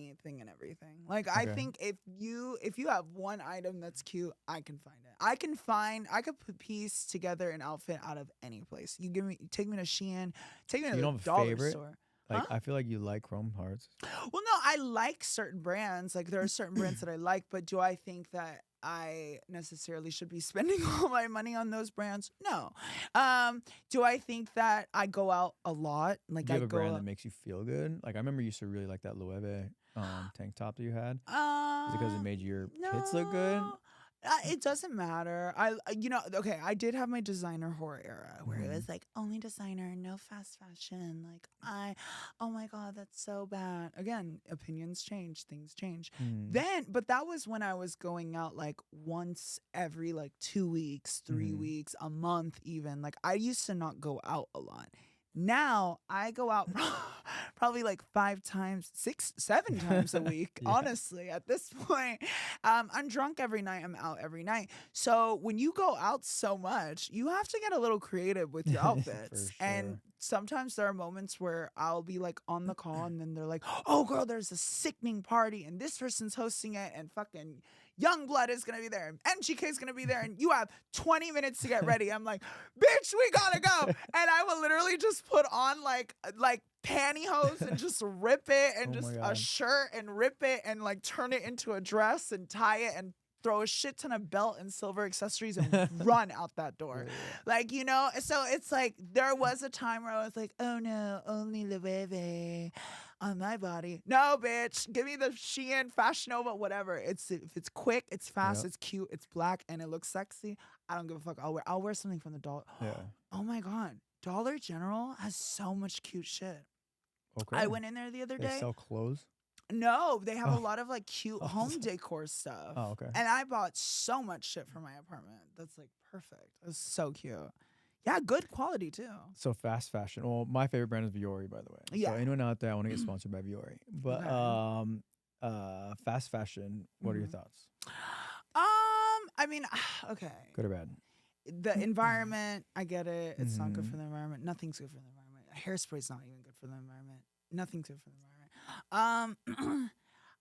everything. Like, I Okay. think if you have one item that's cute, I can find it. I could piece together an outfit out of any place. Take me to Shein, take me to You the don't have a dollar favorite? store. Like, Huh? I feel like you like chrome hearts. Well, no, I like certain brands. Like, there are certain brands that I like, but do I think that I necessarily should be spending all my money on those brands? No. Do I think that I go out a lot? Like, Do you I have a go brand out, that makes you feel good? Like, I remember you used to really like that Loewe tank top that you had. Is it because it made your tits look good? No. It doesn't matter. Okay, I did have my designer horror era where it was like only designer, no fast fashion. Like, oh my God, that's so bad. Again, opinions change, things change. But that was when I was going out like once every like 2 weeks, 3 weeks, a month even. Like, I used to not go out a lot. Now I go out probably like 5 times, 6, 7 times a week. Yeah. Honestly, at this point, I'm drunk every night. I'm out every night. So when you go out so much, you have to get a little creative with your outfits. For And sure. sometimes there are moments where I'll be like on the call, and then they're like, "Oh, girl, there's a sickening party, and this person's hosting it, and fucking Youngblood is gonna be there, and MGK is gonna be there, and you have 20 minutes to get ready." I'm like, "Bitch, we gotta go!" And I will literally just put on like pantyhose and just rip it, and Oh just my a God. shirt and rip it, and like turn it into a dress and tie it and throw a shit ton of belt and silver accessories and run out that door. Like, so it's like there was a time where I was like, oh no, only Loewe on my body. No, bitch, give me the Shein, Fashion Nova, whatever. If it's quick, it's fast, Yep. it's cute, it's black, and it looks sexy, I don't give a fuck. I'll wear something from the dollar. Yeah. Oh my God, Dollar General has so much cute shit. Okay. I went in there the other They day. sell clothes. No, they have Oh. a lot of like cute Oh. home decor stuff. Oh, okay. And I bought so much shit for my apartment. That's like perfect. It was so cute. Yeah, good quality too. So fast fashion. Well, my favorite brand is Viore, by the way. Yeah. So anyone out there, I want to get sponsored by Viore. But fast fashion. What are your thoughts? I mean, okay. Good or bad? The environment, I get it. It's not good Mhm. for the environment. Nothing's good for the environment. Hairspray's not even good for the environment. Nothing's good for the environment.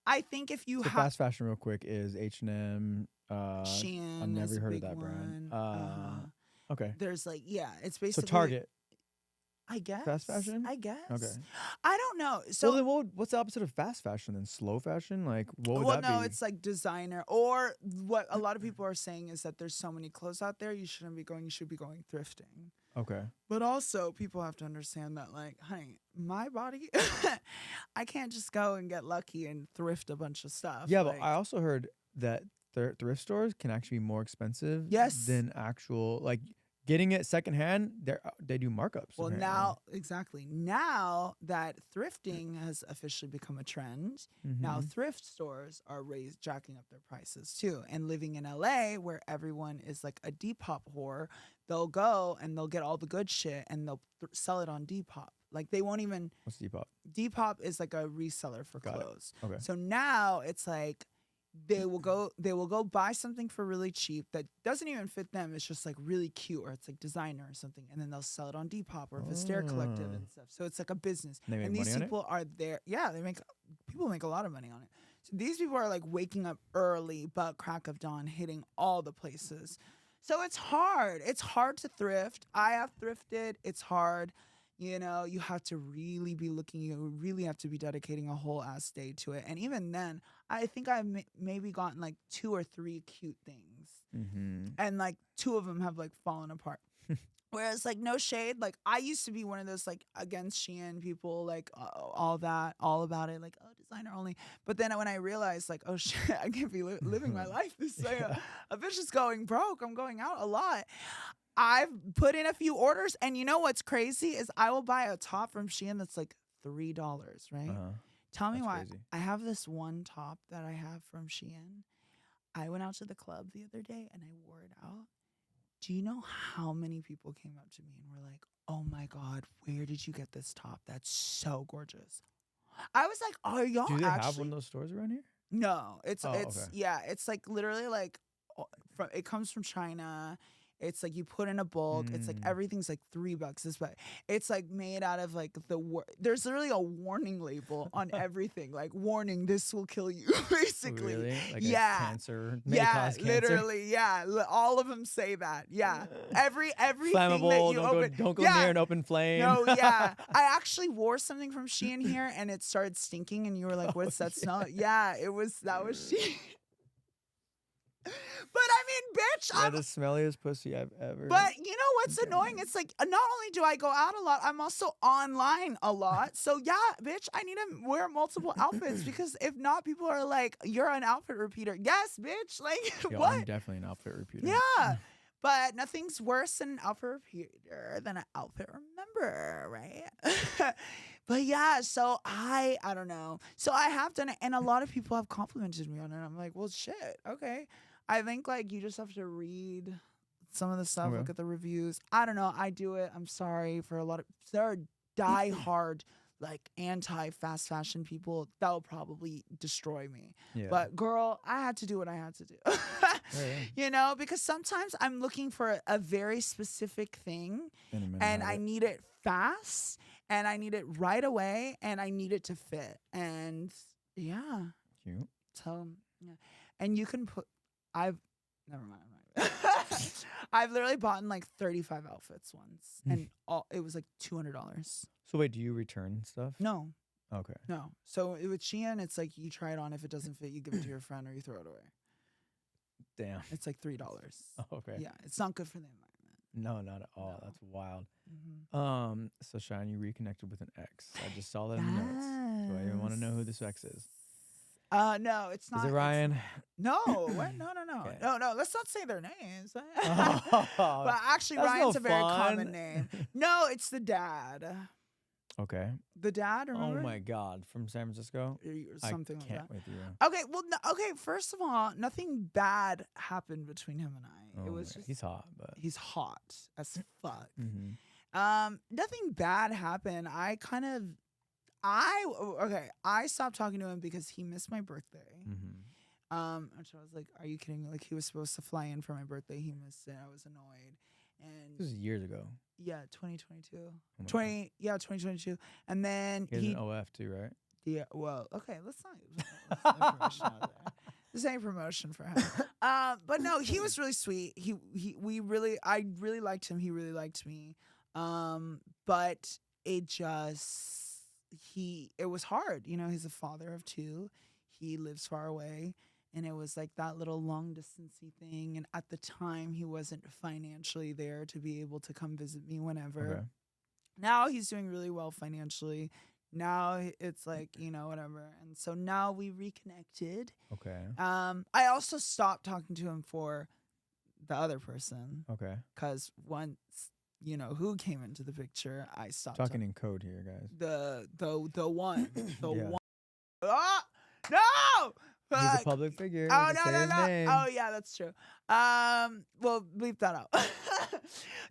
I think if you So have fast fashion, real quick, is H&M. Shein, I've never is a heard of big that brand. one. Okay. There's like, yeah, it's So basically Target, I guess. fast fashion. I guess. Okay. I don't know. Well, So then what's the opposite of fast fashion? Then slow fashion? Like, what would well, that no, be? it's like designer. Or what a lot of people are saying is that there's so many clothes out there, you shouldn't be going. You should be going thrifting. Okay. But also, people have to understand that, like, honey, my body, I can't just go and get lucky and thrift a bunch of stuff. Yeah, like, but I also heard that thrift stores can actually be more expensive Yes. than actual, like, getting it secondhand. They do markups. well, apparently. now, exactly. Now that thrifting has officially become a trend, now Mhm. thrift stores are jacking up their prices too. And living in LA, where everyone is like a Depop whore, they'll go and they'll get all the good shit and they'll sell it on Depop. Like they won't even. What's Depop? Depop is like a reseller for Got it. clothes. Okay. So now it's like they will go buy something for really cheap that doesn't even fit them. It's just like really cute, or it's like designer or something, and then they'll sell it on Depop or Vestiaire Collective and stuff. So it's like a business. They make And these money on it? people are there. Yeah, people make a lot of money on it. So these people are like waking up early, but crack of dawn, hitting all the places. So it's hard. It's hard to thrift. I have thrifted. It's hard. You know, you have to really be looking. You really have to be dedicating a whole ass day to it. And even then, I think I've maybe gotten like 2 or 3 cute things, Mm-hmm. and like 2 of them have like fallen apart. Whereas like no shade, like I used to be one of those like against Shein people, like all about it, like designer only. But then when I realized like, oh shit, I can't be living my life this way. A bitch is going broke. I'm going out a lot. I've put in a few orders, and you know what's crazy is I will buy a top from Shein that's like $3, right? Uh-huh. Tell me That's why. crazy. I have this one top that I have from Shein. I went out to the club the other day and I wore it out. Do you know how many people came up to me and were like, "Oh my God, where did you get this top? That's so gorgeous." I was like, "Are y'all Do they actually?" have one of those stores around here? No, it's Oh, it's okay. yeah, it's like literally like it comes from China. It's like you put in a bulk. It's like everything's like $3 this way. It's like made out of like there's literally a warning label on everything. Like warning, this will kill you, basically. Really? Like Yeah. a cancer? May Yeah, cause cancer? literally. Yeah, all of them say that. Yeah, everything that Flammable. you Don't open. go yeah. near an open flame. No, yeah. I actually wore something from Shein here, and it started stinking, and you were like, "What's that smell?" Yeah, that was Shein. But I mean, bitch, Yeah, the smelliest pussy I've ever. But you know what's annoying? It's like not only do I go out a lot, I'm also online a lot. So yeah, bitch, I need to wear multiple outfits because if not, people are like, "You're an outfit repeater." Yes, bitch. Like Yo, what? I'm definitely an outfit repeater. Yeah. But nothing's worse than an outfit repeater than an outfit remember, right? But yeah, so I don't know. So I have done it, and a lot of people have complimented me on it. I'm like, well, shit, okay. I think like you just have to read some of the stuff, Okay. look at the reviews. I don't know. I do it. I'm sorry for a lot of there are diehard like anti-fast fashion people that will probably destroy me. Yeah. But girl, I had to do what I had to do. Yeah. You know, because sometimes I'm looking for a very specific thing and I need it fast and I need it right away and I need it to fit. And yeah. Cute. So yeah. And you can put never mind. I've literally bought like 35 outfits once and it was like $200. So wait, do you return stuff? No. Okay. No. So with Shein, it's like you try it on. If it doesn't fit, you give it to your friend or you throw it away. Damn. It's like $3. Oh, okay. Yeah, it's not good for the environment. No, not at all. No. That's wild. Mm-hmm. So Shayan, you reconnected with an ex. I just saw that in the notes. Do I even want to know who this ex is? No, it's not. Is it Ryan? No, what? No. Okay. No. Let's not say their names. Oh, But actually, that's Ryan's no a very fun. common name. No, it's the dad. Okay. The dad, remember? Oh my God, from San Francisco? Or something I like can't that. with you. Okay, well, okay. First of all, nothing bad happened between him and I. It Oh was my- just he's hot, but he's hot as fuck. Mhm. Nothing bad happened. I stopped talking to him because he missed my birthday. Mhm. And so I was like, "Are you kidding me?" Like he was supposed to fly in for my birthday. He missed it. I was annoyed. And This is years ago. yeah, 2022. Oh my God. 2022. And then He has an OF too, right? Yeah. Well, okay. Let's not information out there. This ain't promotion for him. But no, he was really sweet. I really liked him. He really liked me. But it was hard. You know, he's a father of two. He lives far away. And it was like that little long distancey thing. And at the time, he wasn't financially there to be able to come visit me whenever. Okay. Now he's doing really well financially. Now it's like, you know, whatever. And so now we reconnected. Okay. I also stopped talking to him for the other person Okay. because once, you know, who came into the picture, I stopped Talking in code here, guys. the one. The Yeah. one. Ah! No! He's a Fuck. public figure. Oh We can no say no his no! name. Oh yeah, that's true. Well, bleep that out.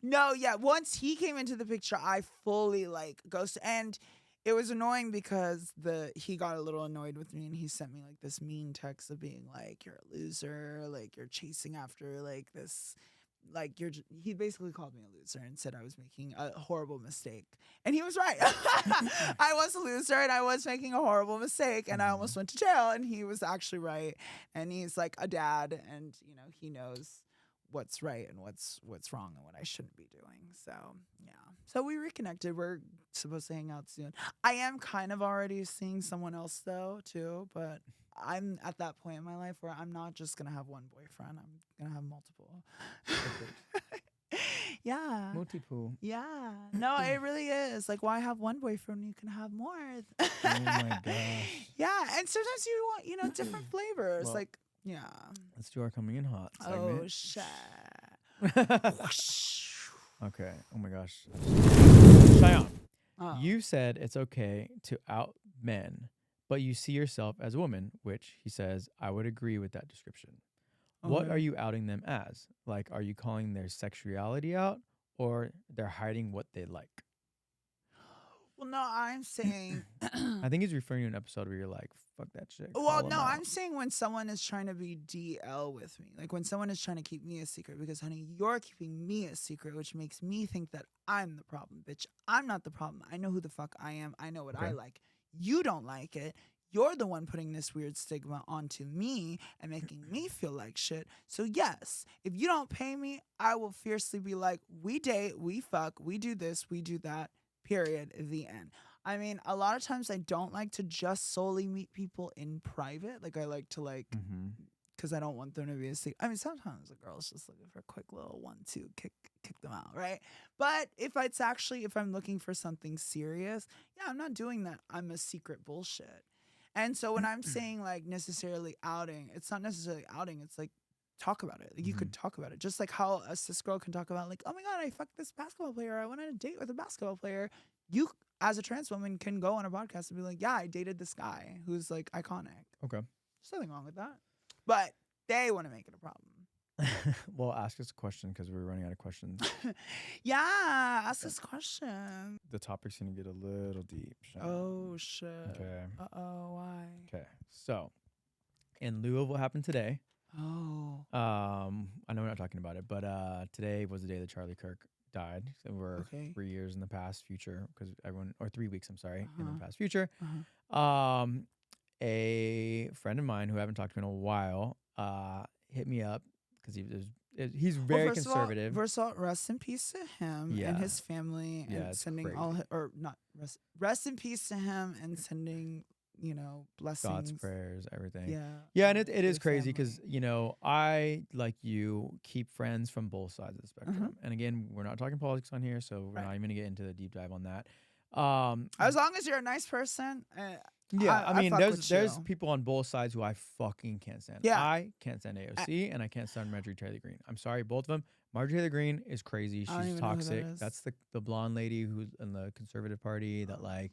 No, yeah. Once he came into the picture, I fully like ghosted, and it was annoying because he got a little annoyed with me, and he sent me like this mean text of being like, "You're a loser. Like you're chasing after like this." Like he basically called me a loser and said I was making a horrible mistake. And he was right. I was a loser and I was making a horrible mistake and I almost went to jail, and he was actually right. And he's like a dad, and you know, he knows what's right and what's wrong and what I shouldn't be doing. So yeah. So we reconnected. We're supposed to hang out soon. I am kind of already seeing someone else though too, but I'm at that point in my life where I'm not just gonna have one boyfriend. I'm gonna have multiple. Yeah. Multiple. Yeah. No, it really is. Like, why have one boyfriend when you can have more? Oh my gosh. Yeah. And sometimes you want, you know, different flavors. Well, like, yeah. Let's do our coming in hot Oh, segment. shit. Okay. Oh my gosh. Shayan, Oh. you said it's okay to out men, but you see yourself as a woman, which he says, I would agree with that description. What Okay. are you outing them as? Like, are you calling their sexuality out, or they're hiding what they like? Well, no, I'm saying. I think he's referring to an episode where you're like, fuck that shit. Well, call 'em no, out. I'm saying when someone is trying to be DL with me, like when someone is trying to keep me a secret, because honey, you're keeping me a secret, which makes me think that I'm the problem, bitch. I'm not the problem. I know who the fuck I am. I know what I Okay. like. You don't like it. You're the one putting this weird stigma onto me and making me feel like shit. So yes, if you don't pay me, I will fiercely be like, we date, we fuck, we do this, we do that, period, the end. I mean, a lot of times I don't like to just solely meet people in private. Like I like to Mhm. because I don't want them to be a secret. I mean, sometimes a girl's just looking for a quick little 1-2, kick them out, right? But if I'm looking for something serious, yeah, I'm not doing that. I'm a secret bullshit. And so when I'm saying like necessarily outing, it's not necessarily outing. It's like talk about it. Like you could talk about it. Just like how a cis girl can talk about like, oh my God, I fucked this basketball player. I went on a date with a basketball player. You as a trans woman can go on a podcast and be like, yeah, I dated this guy who's like iconic. Okay. There's nothing wrong with that. But they want to make it a problem. Well, ask us a question because we're running out of questions. Yeah, ask this question. The topic's going to get a little deep. Shayan. Oh shit. Okay. Uh-oh, why? Okay. So, in lieu of what happened today, Oh. I know we're not talking about it, but today was the day that Charlie Kirk died. So we're Okay. 3 years in the past future because or 3 weeks, I'm sorry, in Uh-huh. the past future. Uh-huh. A friend of mine who I haven't talked to in a while hit me up because he's very conservative. First of all, rest in peace to him Yeah. and his family, Yeah, and it's sending crazy. all, or not rest in peace to him, and sending, you know, blessings. God's prayers, everything. Yeah. Yeah, and it to is the crazy because, family. you know, I, like you, keep friends from both sides of the spectrum. And again, we're not talking politics on here, so we're Right. not even going to get into the deep dive on that. As long as you're a nice person. Yeah, I mean, fuck there's with you. people on both sides who I fucking can't stand. Yeah. I can't stand AOC, and I can't stand Marjorie Taylor Greene. I'm sorry, both of them. Marjorie Taylor Greene is crazy. I don't She's even know who that toxic. is. That's the blonde lady who's in the conservative party that, like,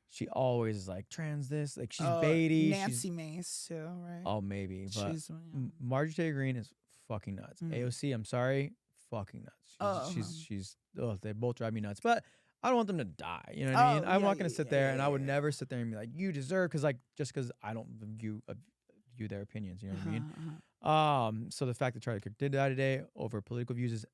she always is like, trans this. Like, she's baity. Nancy Mace too, right? Oh, maybe. But She's one, Marjorie Taylor Greene is fucking nuts. Mm. AOC, I'm sorry, fucking nuts. Oh. They both drive me nuts. But I don't want them to die. You know what I mean? I'm not gonna sit there, and I would never sit there and be like, you deserve, because just because I don't view their opinions. You know what I mean? So the fact that Charlie Kirk did die today over political views is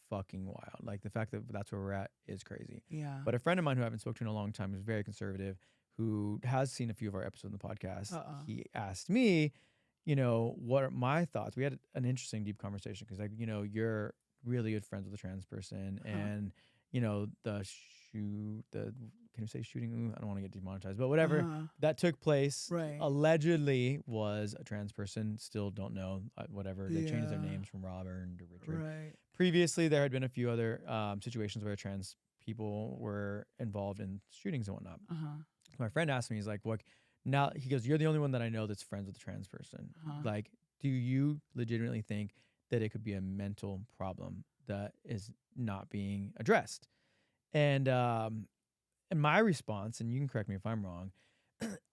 fucking wild. Like, the fact that that's where we're at is crazy. Yeah. But a friend of mine who I haven't spoken to in a long time, who's very conservative, who has seen a few of our episodes of the podcast, he asked me, what are my thoughts? We had an interesting, deep conversation because, like, you're really good friends with a trans person, and can you say shooting? Ooh, I don't want to get demonetized, but whatever that took place allegedly was a trans person. Still don't know. Whatever, they changed their names from Robert to Richard. Right. Previously, there had been a few other situations where trans people were involved in shootings and whatnot. My friend asked me, he's like, "What?" Now he goes, "You're the only one that I know that's friends with a trans person. Like, do you legitimately think that it could be a mental problem that is not being addressed?" And my response, and you can correct me if I'm wrong,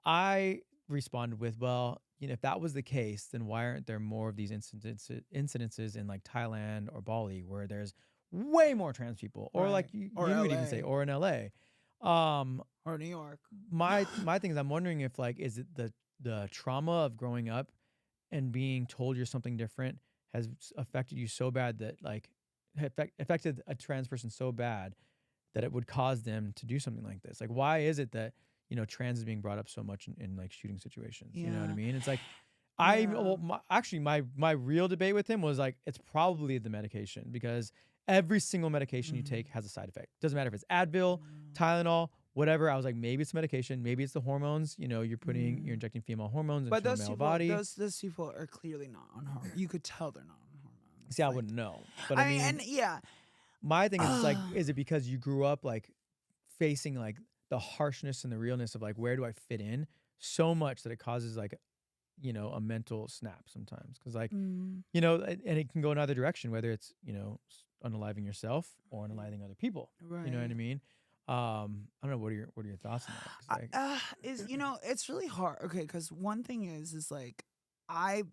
I responded with, "Well, if that was the case, then why aren't there more of these incidences in like Thailand or Bali where there's way more trans people, or like you would even say, or in LA, or New York." My thing is, I'm wondering if, like, is it the trauma of growing up and being told you're something different has affected you so bad that, like, affected a trans person so bad that it would cause them to do something like this? Like, why is it that trans is being brought up so much in like shooting situations? You know what I mean? It's like, my real debate with him was like, it's probably the medication, because every single medication you take has a side effect. Doesn't matter if it's Advil, Tylenol, whatever. I was like, maybe it's medication, maybe it's the hormones. You're injecting female hormones into a male body. Those people are clearly not on hormones. You could tell they're not on hormones. See, I wouldn't know, but I mean, my thing is like, is it because you grew up like facing like the harshness and the realness of like, where do I fit in so much that it causes like, a mental snap sometimes? Because like, and it can go in either direction, whether it's, unaliving yourself or unaliving other people. Right. You know what I mean? I don't know. What are your thoughts on that? 'Cause, like, it's really hard. Okay, because one thing is like, I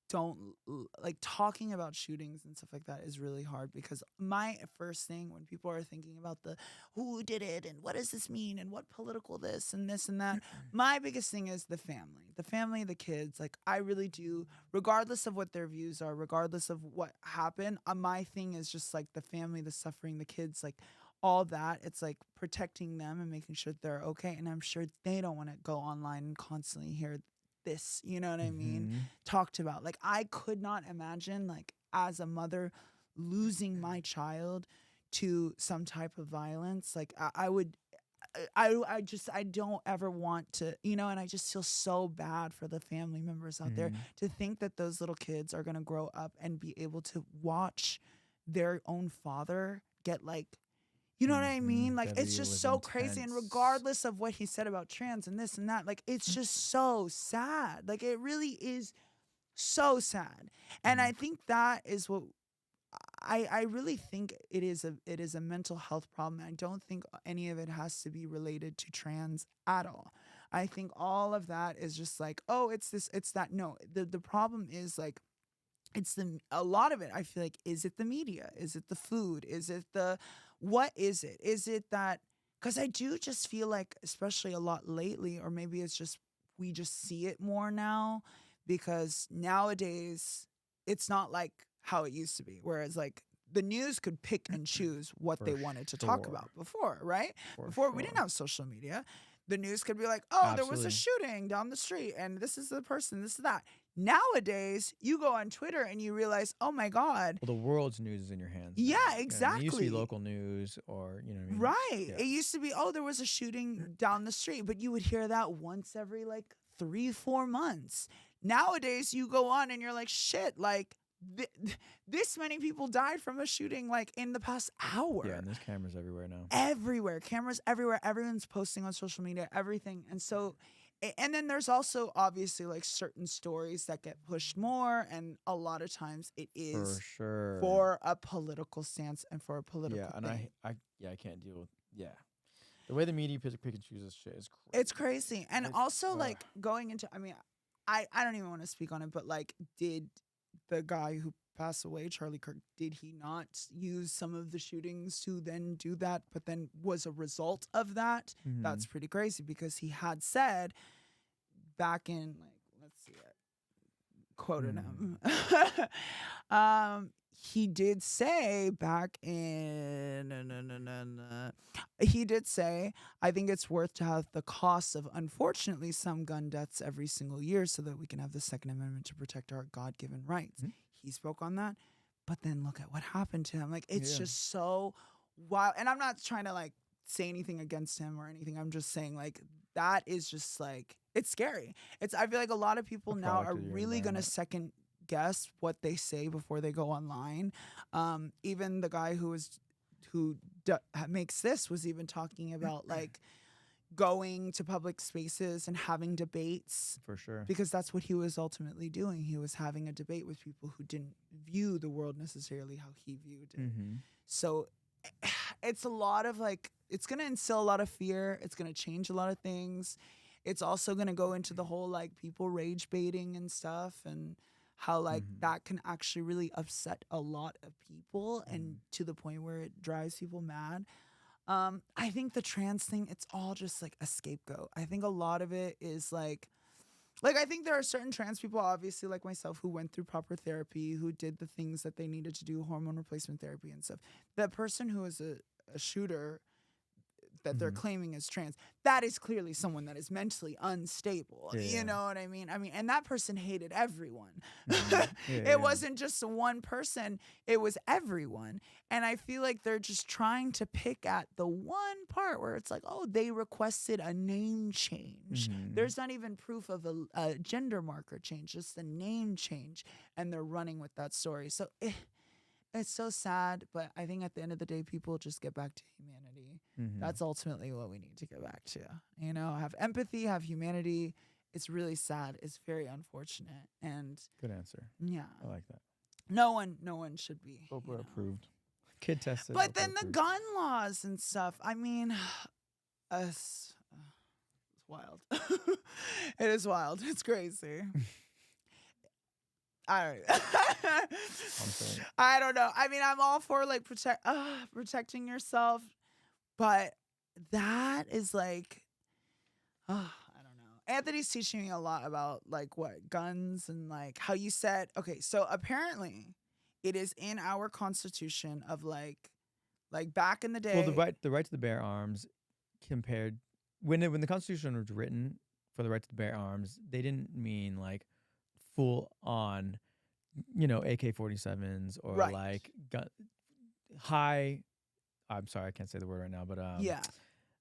don't like talking about shootings and stuff like that is really hard, because my first thing when people are thinking about the who did it and what does this mean and what political this and that, my biggest thing is the family, the kids. Like, I really do, regardless of what their views are, regardless of what happened, my thing is just like the family, the suffering, the kids, like all that. It's like protecting them and making sure they're okay. And I'm sure they don't want to go online and constantly hear this, you know what I mean, talked about. Like, I could not imagine, like, as a mother, losing my child to some type of violence. Like, I don't ever want to, and I just feel so bad for the family members out there, to think that those little kids are going to grow up and be able to watch their own father get, like, you know what I mean? Like, it's just so crazy. And regardless of what he said about trans and this and that, like, it's just so sad. Like, it really is so sad. And I think that is what I really think it is a mental health problem. I don't think any of it has to be related to trans at all. I think all of that is just like, oh, it's this, it's that. No, the problem is like, a lot of it, I feel like, is it the media? Is it the food? Is it what is it? Is it that, because I do just feel like, especially a lot lately, or maybe it's just, we just see it more now, because nowadays it's not like how it used to be, whereas like the news could pick and choose what they wanted to talk about before, right? Before we didn't have social media. The news could be like, oh, there was a shooting down the street and this is the person, this is that. Nowadays, you go on Twitter and you realize, oh my God. Well, the world's news is in your hands. Yeah, now. exactly. It used to be local news, or, you know what I mean? Right. Yeah. It used to be, oh, there was a shooting down the street, but you would hear that once every like 3-4 months. Nowadays, you go on and you're like, shit, like, this many people died from a shooting like in the past hour. Yeah, and there's cameras everywhere now. Everywhere. Cameras everywhere. Everyone's posting on social media, everything. And so, and then there's also obviously like certain stories that get pushed more. And a lot of times it is for sure for a political stance and for a political and thing. I can't deal with, the way the media pick and chooses shit is crazy. It's crazy. And also like going into, I mean, I don't even want to speak on it, but like, did the guy who passed away, Charlie Kirk, did he not use some of the shootings to then do that, but then was a result of that? That's pretty crazy, because he had said back in, like, let's see it, quoted him. he did say back in, he did say, I think it's worth to have the cost of, unfortunately, some gun deaths every single year so that we can have the Second Amendment to protect our God-given rights. Mhm. He spoke on that, but then look at what happened to him. Like, it's Yeah. just so wild. And I'm not trying to like say anything against him or anything. I'm just saying like that is just like, it's scary. I feel like a lot of people A now are product of your really going to environment. second guess what they say before they go online. Even the guy who makes this was even talking about like going to public spaces and having debates, For sure. because that's what he was ultimately doing. He was having a debate with people who didn't view the world necessarily how he viewed it. Mm-hmm. So it's a lot of like, it's going to instill a lot of fear. It's going to change a lot of things. It's also going to go into the whole like people rage baiting and stuff, and how like that can actually really upset a lot of people and to the point where it drives people mad. I think the trans thing, it's all just like a scapegoat. I think a lot of it is like I think there are certain trans people, obviously like myself, who went through proper therapy, who did the things that they needed to do, hormone replacement therapy and stuff. That person who is a shooter that they're claiming is trans, that is clearly someone that is mentally unstable. Yeah. You know what I mean? And that person hated everyone. Yeah, It wasn't just one person, it was everyone. And I feel like they're just trying to pick at the one part where it's like, oh, they requested a name change. There's not even proof of a gender marker change, just a name change. And they're running with that story. So it's so sad, but I think at the end of the day, people just get back to humanity. That's ultimately what we need to get back to. You know, have empathy, have humanity. It's really sad. It's very unfortunate. And Good answer. yeah, I like that. no one should be. Oprah you know. approved. Kid tested. But Oprah then the approved. gun laws and stuff, I mean, it's wild. It is wild. It's crazy. I sorry. I don't know. I mean, I'm all for like protecting yourself, but that is like, I don't know. Anthony's teaching me a lot about like what guns and like how you said. Okay, so apparently, it is in our Constitution of like back in the day. Well, the right to the bear arms compared when the Constitution was written for the right to the bear arms, they didn't mean like full on, AK-47s or Right. like high. I'm sorry, I can't say the word right now, but Yeah.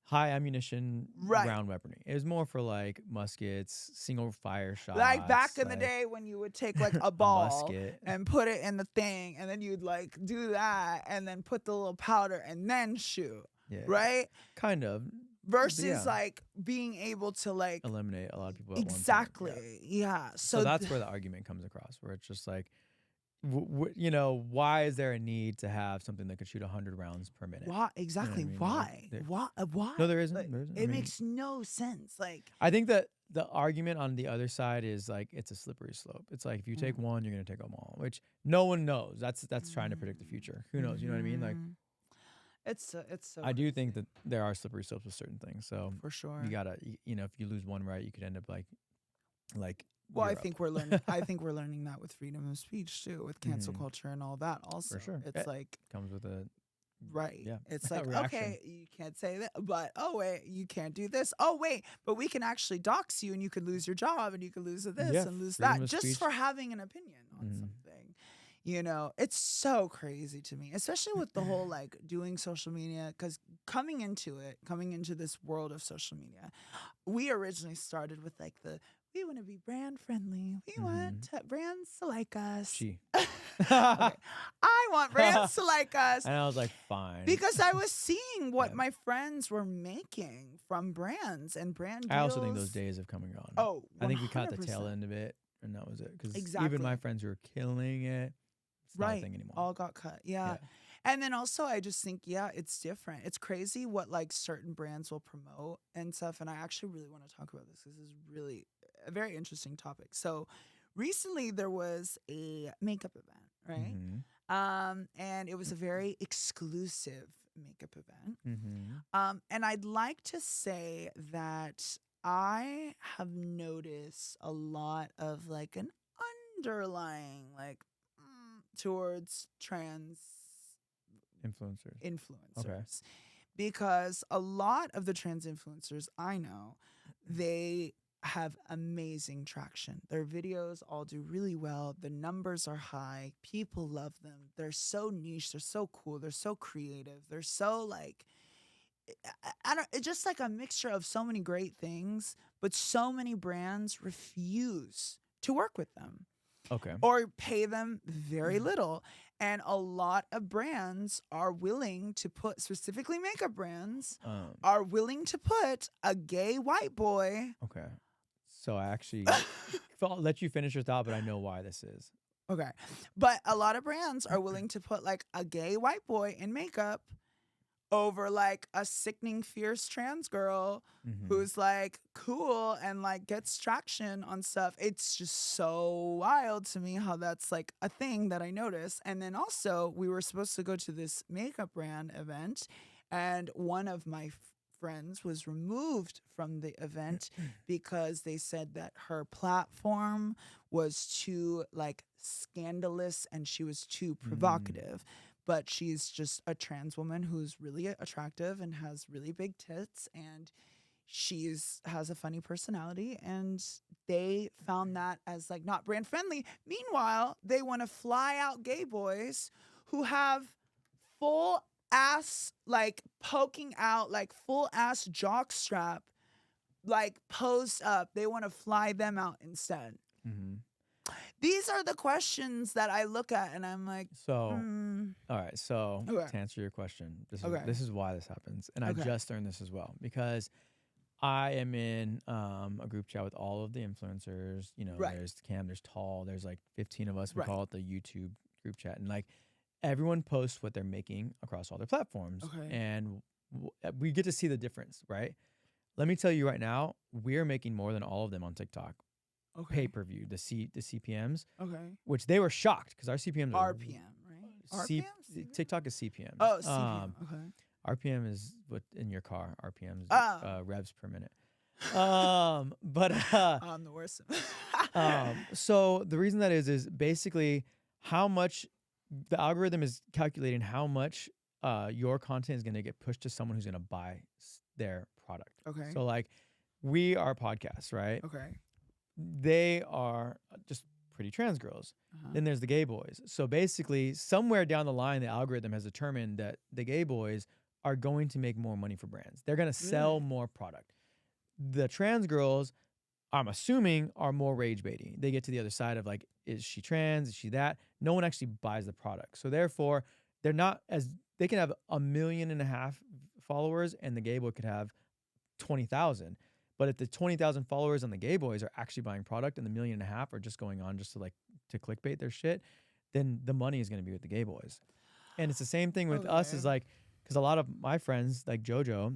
high ammunition Right. round weaponry. It was more for like muskets, single fire shots. Like back in the like day when you would take like a ball musket. and put it in the thing, and then you'd like do that and then put the little powder and then shoot. Yeah, Right? kind of Versus yeah. like being able to like eliminate a lot of people at exactly. one time. Yeah. Yeah. So that's where the argument comes across, where it's just like, why is there a need to have something that could shoot 100 rounds per minute? why exactly? I mean? Why? Why? No, there isn't. Like, There isn't. it makes no sense. Like I think that the argument on the other side is like it's a slippery slope. It's like if you take one, you're gonna take them all, which no one knows. That's trying to predict the future. Who knows? You know what I mean? Like it's so I do think that there are slippery slopes with certain things. So for sure. you gotta, if you lose one right, you could end up like. Well, I Europe. think we're learning. I think we're learning that with freedom of speech too, with cancel culture and all that. Also, sure. it's like comes with a right. Yeah. It's like reaction. okay, you can't say that, but oh wait, you can't do this. Oh wait, but we can actually dox you, and you could lose your job, and you could lose this Yeah, and lose freedom that of just speech. for having an opinion on something. It's so crazy to me, especially with the whole like doing social media, because coming into this world of social media, we originally started with like we want to be brand friendly. We want brands to like us. Okay. I want brands to like us. And I was like, fine. Because I was seeing what my friends were making from brands and brand deals. I also think those days have come and gone. Oh, I think we caught the tail 100%. end of it, and that was it. Because Exactly. even my friends who were killing it, it's not a thing anymore. All got cut. Yeah. And then also I just think, it's different. It's crazy what like certain brands will promote and stuff. And I actually really want to talk about this. This is really a very interesting topic. So recently there was a makeup event, right? And it was a very exclusive makeup event. And I'd like to say that I have noticed a lot of like an underlying like towards trans Influencers. influencers because a lot of the trans influencers I know, they have amazing traction. Their videos all do really well. The numbers are high. People love them. They're so niche. They're so cool. They're so creative. They're so like I don't it's just like a mixture of so many great things, but so many brands refuse to work with them Okay. or pay them very little. And a lot of brands are willing to put, specifically makeup brands, are willing to put a gay white boy. Okay. So I actually I'll let you finish your thought, but I know why this is. Okay. But a lot of brands are willing to put like a gay white boy in makeup over like a sickening, fierce trans girl who's like cool and like gets traction on stuff. It's just so wild to me how that's like a thing that I noticed. And then also, we were supposed to go to this makeup brand event, and one of my friends was removed from the event because they said that her platform was too like scandalous and she was too provocative. But she's just a trans woman who's really attractive and has really big tits, and has a funny personality, and they found that as like not brand friendly. Meanwhile, they want to fly out gay boys who have full ass like poking out, like full ass jock strap, like posed up. They want to fly them out instead. These are the questions that I look at and I'm like, So, all right. So Okay. to answer your question, Okay. this is why this happens. And I Okay. just learned this as well because I am in a group chat with all of the influencers. You know, Right. there's Cam, there's Tall, there's like 15 of us. We Right. call it the YouTube group chat. And like everyone posts what they're making across all their platforms. Okay. And we get to see the difference, right? Let me tell you right now, we're making more than all of them on TikTok. okay, Pay-per-view, the CPMs, okay, which they were shocked because our CPMs are RPM, right? C- RPM? TikTok is CPM. Oh, CPM. Okay. RPM is what in your car. RPM is Oh. revs per minute. But I'm the worst. so the reason that is basically how much the algorithm is calculating how much your content is going to get pushed to someone who's going to buy their product. Okay. So like we are podcasts, right? Okay. They are just pretty trans girls. Then there's the gay boys. So basically, somewhere down the line, the algorithm has determined that the gay boys are going to make more money for brands. They're going to sell more product. The trans girls, I'm assuming, are more rage baiting. They get to the other side of like, is she trans? Is she that? No one actually buys the product. So therefore, they're not as, they can have 1.5 million followers and the gay boy could have 20,000. But if the 20,000 followers on the gay boys are actually buying product and the 1.5 million are just going on just to clickbait their shit, then the money is going to be with the gay boys. And it's the same thing with us is like, because a lot of my friends like JoJo,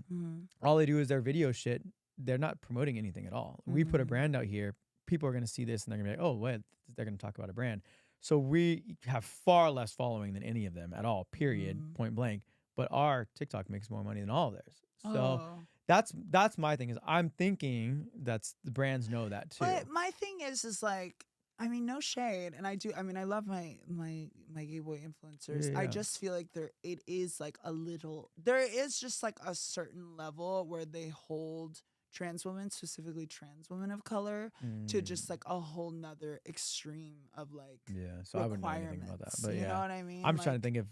all they do is their video shit. They're not promoting anything at all. We put a brand out here. People are going to see this and they're going to be like, oh, wait, they're going to talk about a brand. So we have far less following than any of them at all, period, point blank. But our TikTok makes more money than all of theirs. So that's my thing is I'm thinking that's the brands know that too. But my thing is like, I mean, no shade, and I love my gay boy influencers. Yeah. I just feel like there is just like a certain level where they hold trans women, specifically trans women of color, to just like a whole nother extreme of like so I wouldn't know anything about that. But you yeah, know what I mean? I'm just trying to think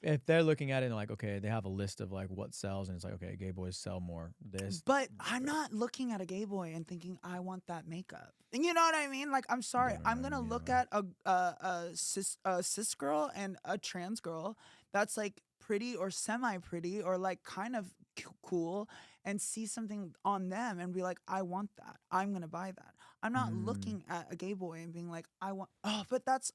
if they're looking at it and like, okay, they have a list of like what sells, and it's like, okay, gay boys sell more this. But I'm not looking at a gay boy and thinking I want that makeup. And you know what I mean? Like, I'm sorry, I'm gonna look at a cis girl and a trans girl that's like pretty or semi pretty or like kind of cool and see something on them and be like, I want that. I'm gonna buy that. I'm not looking at a gay boy and being like, but that's.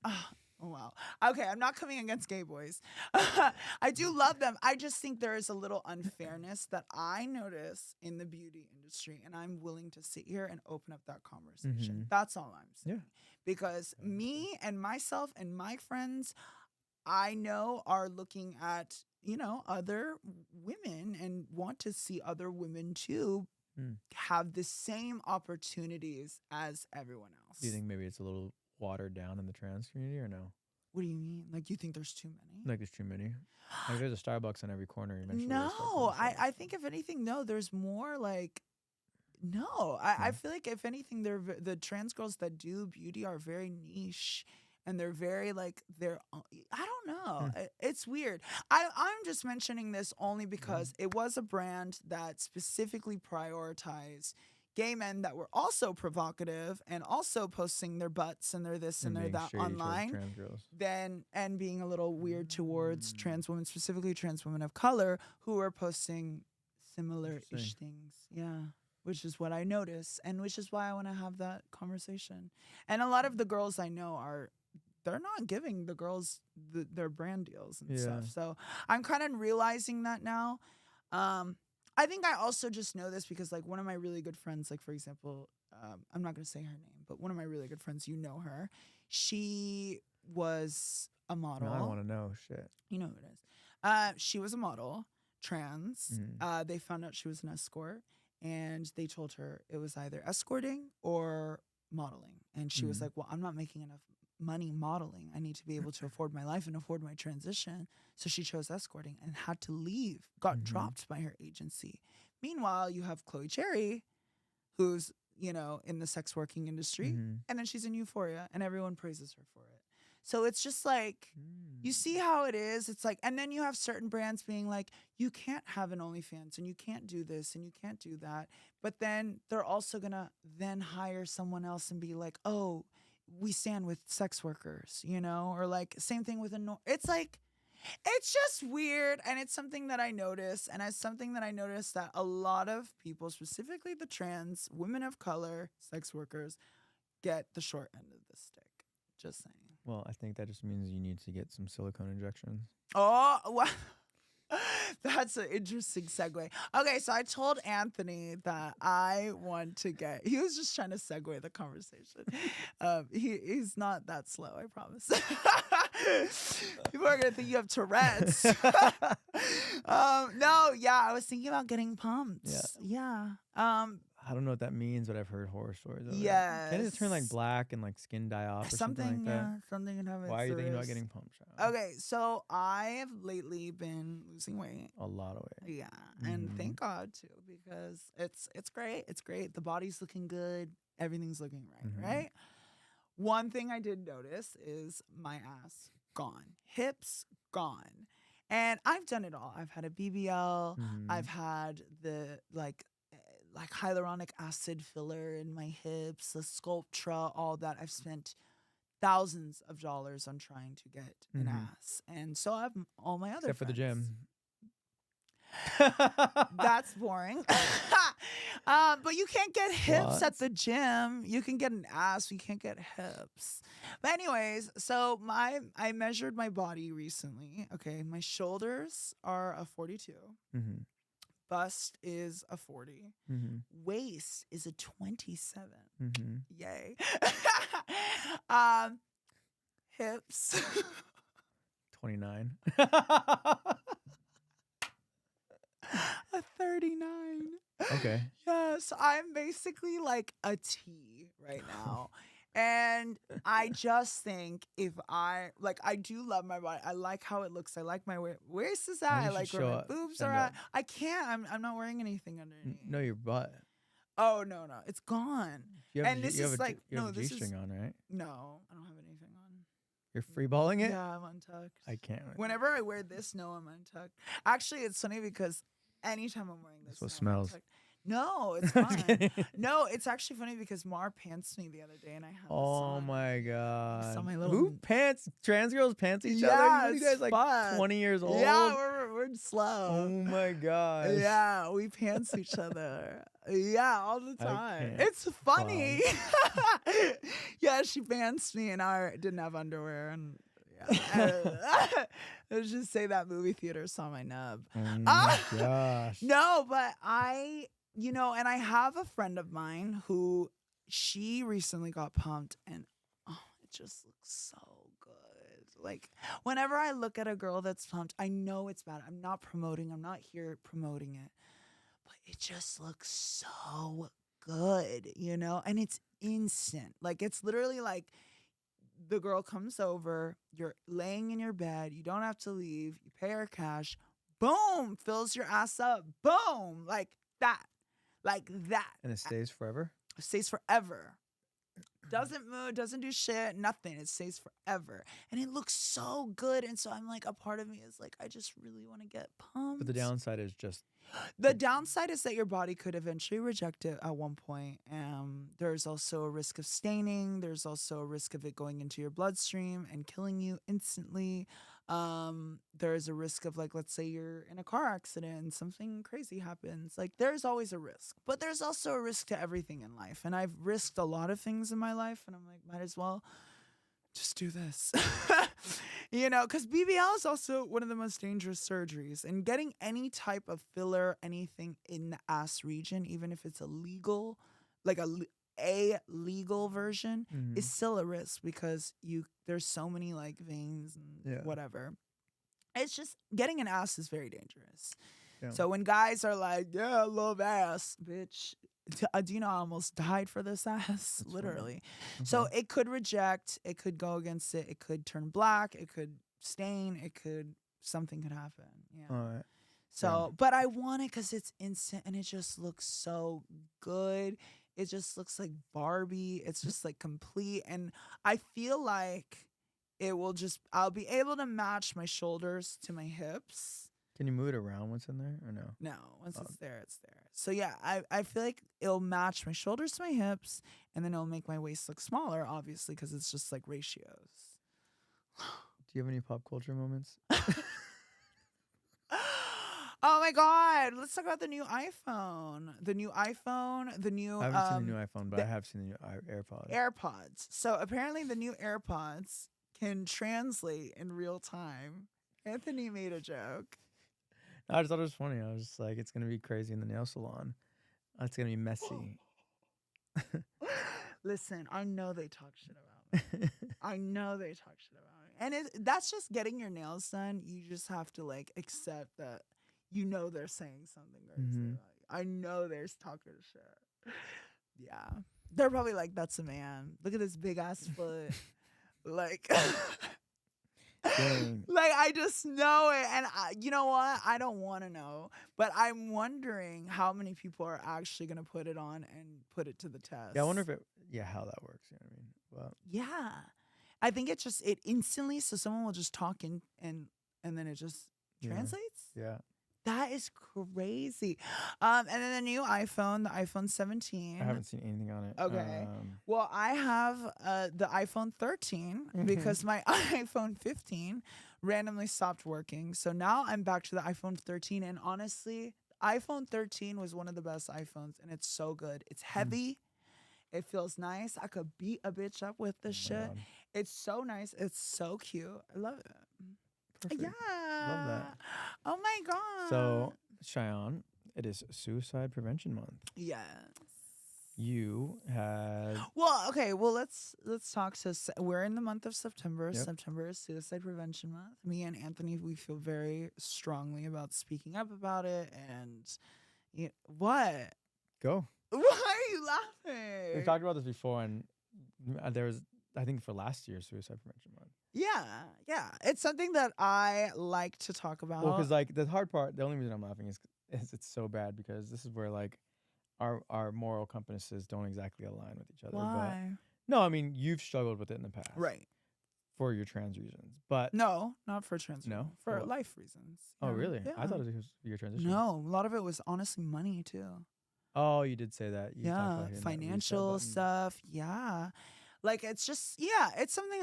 Oh, wow. Okay, I'm not coming against gay boys. I do love them. I just think there is a little unfairness that I notice in the beauty industry, and I'm willing to sit here and open up that conversation. That's all I'm saying. Yeah. Because me and myself and my friends, I know, are looking at, other women and want to see other women too have the same opportunities as everyone else. Do you think maybe it's a little watered down in the trans community or no? What do you mean? Like, you think there's too many? Like there's too many. Like there's a Starbucks on every corner. Eventually No, I think if anything, no, there's more like, no, I feel like if anything, the trans girls that do beauty are very niche. And they're very like I don't know. It's weird. I'm just mentioning this only because it was a brand that specifically prioritized gay men that were also provocative and also posting their butts and their this and their being that shady towards online. trans girls. And being a little weird towards trans women, specifically trans women of color, who are posting similar-ish things. Yeah. Which is what I notice, and which is why I want to have that conversation. And a lot of the girls I know they're not giving the girls their brand deals and stuff. So I'm kind of realizing that now. I think I also just know this because, like, one of my really good friends, like, for example, I'm not going to say her name, but one of my really good friends, you know her. She was a model. No, I want to know. Shit. You know who it is. She was a model, trans. They found out she was an escort, and they told her it was either escorting or modeling. And she was like, well, I'm not making enough money modeling. I need to be able to afford my life and afford my transition. So she chose escorting and had to leave, got dropped by her agency. Meanwhile, you have Chloe Cherry, who's, you know, in the sex working industry, and then she's in Euphoria and everyone praises her for it. So it's just like, you see how it is. It's like, and then you have certain brands being like, you can't have an OnlyFans and you can't do this and you can't do that. But then they're also going to then hire someone else and be like, oh, we stand with sex workers, you know, or like same thing with it's like, it's just weird. And it's something that I notice. And it's something that I noticed that a lot of people, specifically the trans women of color, sex workers, get the short end of the stick. Just saying. Well, I think that just means you need to get some silicone injections. Oh, wow. That's an interesting segue. Okay, so I told Anthony that I want to get. He was just trying to segue the conversation. He's not that slow, I promise. People are gonna think you have Tourette's. No, yeah, I was thinking about getting pumped. Yeah. I don't know what that means, but I've heard horror stories of it. Yes. Can it turn like black and like skin die off or something like that? Something can happen. Why are you thinking about getting pumped, Shayan? Okay, so I have lately been losing weight. A lot of weight. Yeah, and thank God too, because it's great. It's great. The body's looking good. Everything's looking right, right? One thing I did notice is my ass gone, hips gone, and I've done it all. I've had a BBL. I've had the like hyaluronic acid filler in my hips, the Sculptra, all that. I've spent thousands of dollars on trying to get an ass, and so I've all my other except for the gym. That's boring. But you can't get hips at the gym. You can get an ass, you can't get hips. But anyways, so I measured my body recently. Okay, my shoulders are a 42. Bust is a 40. Waist is a 27. Yay. Hips. 29. A 39. Okay. Yeah, so I'm basically like a T right now. And I just think if I do love my body. I like how it looks. I like my waist is at. I like where my boobs are at. I can't. I'm not wearing anything underneath. No, your butt. Oh no, it's gone. This is like no, this is G-string on, right? No, I don't have anything on. You're freeballing it? Yeah, I'm untucked. I can't. Whenever I wear this, no, I'm untucked. Actually, it's funny because anytime I'm wearing this, that's what smells. Untucked. No, it's fine. No, it's actually funny because Mar pantsed me the other day and I had oh my god. saw my little... Who pants? Trans girls pants each other? Yeah, You guys like fun. 20 years old? Yeah, we're slow. Oh my gosh. Yeah, we pants each other. Yeah, all the time. can't. It's funny. Yeah, she pantsed me and I didn't have underwear and let's just say that movie theater saw my nub. Oh my gosh. No, but and I have a friend of mine who she recently got pumped and it just looks so good. Like whenever I look at a girl that's pumped, I know it's bad. I'm not here promoting it. But it just looks so good, and it's instant. Like it's literally like the girl comes over, you're laying in your bed, you don't have to leave, you pay her cash, boom, fills your ass up, boom, like that, like that. And it stays forever? It stays forever. Doesn't move, doesn't do shit, nothing. It stays forever. And it looks so good. And so I'm like, a part of me is like, I just really want to get pumped. But the downside is just The downside is that your body could eventually reject it at one point. There's also a risk of staining. There's also a risk of it going into your bloodstream and killing you instantly. There's a risk of, like, let's say you're in a car accident and something crazy happens. Like, there's always a risk. But there's also a risk to everything in life. And I've risked a lot of things in my life. And I'm like, might as well just do this. Because BBL is also one of the most dangerous surgeries. And getting any type of filler, anything in the ass region, even if it's illegal, like a legal version, is still a risk because there's so many like veins and whatever. It's just getting an ass is very dangerous. Yeah. So when guys are like, yeah, I love ass, bitch. Do you know I almost died for this ass? That's literally. Okay. So it could reject, it could go against it, it could turn black, it could stain, something could happen. Yeah. All right. So, but I want it because it's instant and it just looks so good. It just looks like Barbie. It's just like complete. And I feel like I'll be able to match my shoulders to my hips. Can you move it around once in there or no? No, once it's there, it's there. So yeah, I feel like it'll match my shoulders to my hips, and then it'll make my waist look smaller, obviously, because it's just like ratios. Do you have any pop culture moments? Oh my God, let's talk about the new iPhone. I haven't seen the new iPhone, but I have seen the new AirPods. AirPods. So apparently the new AirPods can translate in real time. Anthony made a joke. I just thought it was funny. I was just like, it's going to be crazy in the nail salon. It's going to be messy. Listen, I know they talk shit about me. I know they talk shit about me. And that's just getting your nails done. You just have to like accept that they're saying something crazy about you. I know they're talking shit. Yeah. They're probably like, that's a man. Look at this big ass foot. Like... Dang. Like, I just know it. And you know what? I don't want to know. But I'm wondering how many people are actually going to put it on and put it to the test. Yeah, I wonder how that works. You know what I mean? Well, yeah. I think it instantly, so someone will just talk and then it just translates. Yeah. That is crazy. And then the new iPhone, the iPhone 17. I haven't seen anything on it. Okay. Well, I have the iPhone 13 because my iPhone 15 randomly stopped working. So now I'm back to the iPhone 13. And honestly, iPhone 13 was one of the best iPhones. And it's so good. It's heavy. It feels nice. I could beat a bitch up with this shit. God. It's so nice. It's so cute. I love it. Perfect. Yeah. Love that. Oh my God. So, Shayan, it is Suicide Prevention Month. Yes. You had... Well, okay. Well, let's talk. So we're in the month of September. Yep. September is Suicide Prevention Month. Me and Anthony, we feel very strongly about speaking up about it. And what? Go. Why are you laughing? We've talked about this before, and there was, I think, for last year's Suicide Prevention Month. Yeah. It's something that I like to talk about. Well, because like the hard part, the only reason I'm laughing is it's so bad because this is where like our moral compasses don't exactly align with each other. Why? But, no, I mean you've struggled with it in the past, right? For your trans reasons, but no, not for trans. No, for life reasons. Oh, really? Yeah. I thought it was your transition. No, a lot of it was honestly money too. Oh, you did say that. You talked about financial stuff. Yeah. Like, it's just, it's something,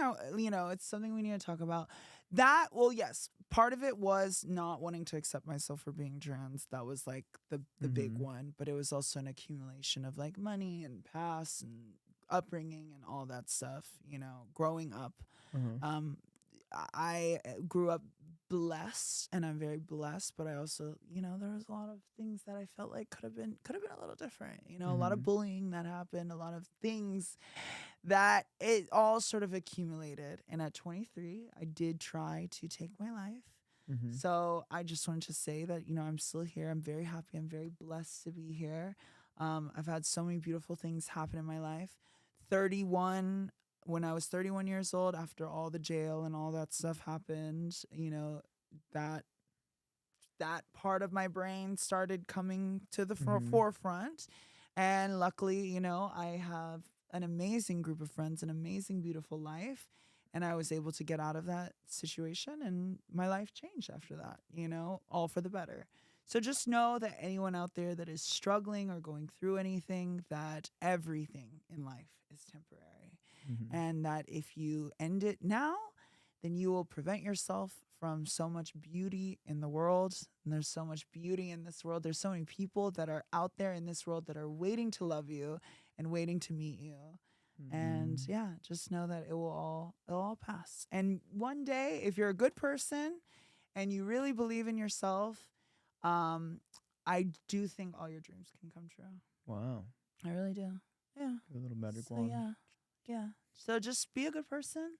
it's something we need to talk about. That, well, yes, part of it was not wanting to accept myself for being trans. That was, like, the big one. But it was also an accumulation of, like, money and past and upbringing and all that stuff, growing up. I grew up blessed, and I'm very blessed, but I also, there was a lot of things that I felt like could have been a little different, a lot of bullying that happened, a lot of things that it all sort of accumulated. And at 23, I did try to take my life. So I just wanted to say that, I'm still here. I'm very happy. I'm very blessed to be here. I've had so many beautiful things happen in my life. 31 when I was 31 years old, after all the jail and all that stuff happened, that part of my brain started coming to the forefront. And luckily, I have an amazing group of friends, an amazing, beautiful life. And I was able to get out of that situation, and my life changed after that, all for the better. So just know that anyone out there that is struggling or going through anything, that everything in life is temporary. And that if you end it now, then you will prevent yourself from so much beauty in the world. And there's so much beauty in this world. There's so many people that are out there in this world that are waiting to love you and waiting to meet you. And yeah, just know that it'll all pass. And one day, if you're a good person and you really believe in yourself, I do think all your dreams can come true. Wow. I really do. Yeah. A little magic So, wand. yeah. So just be a good person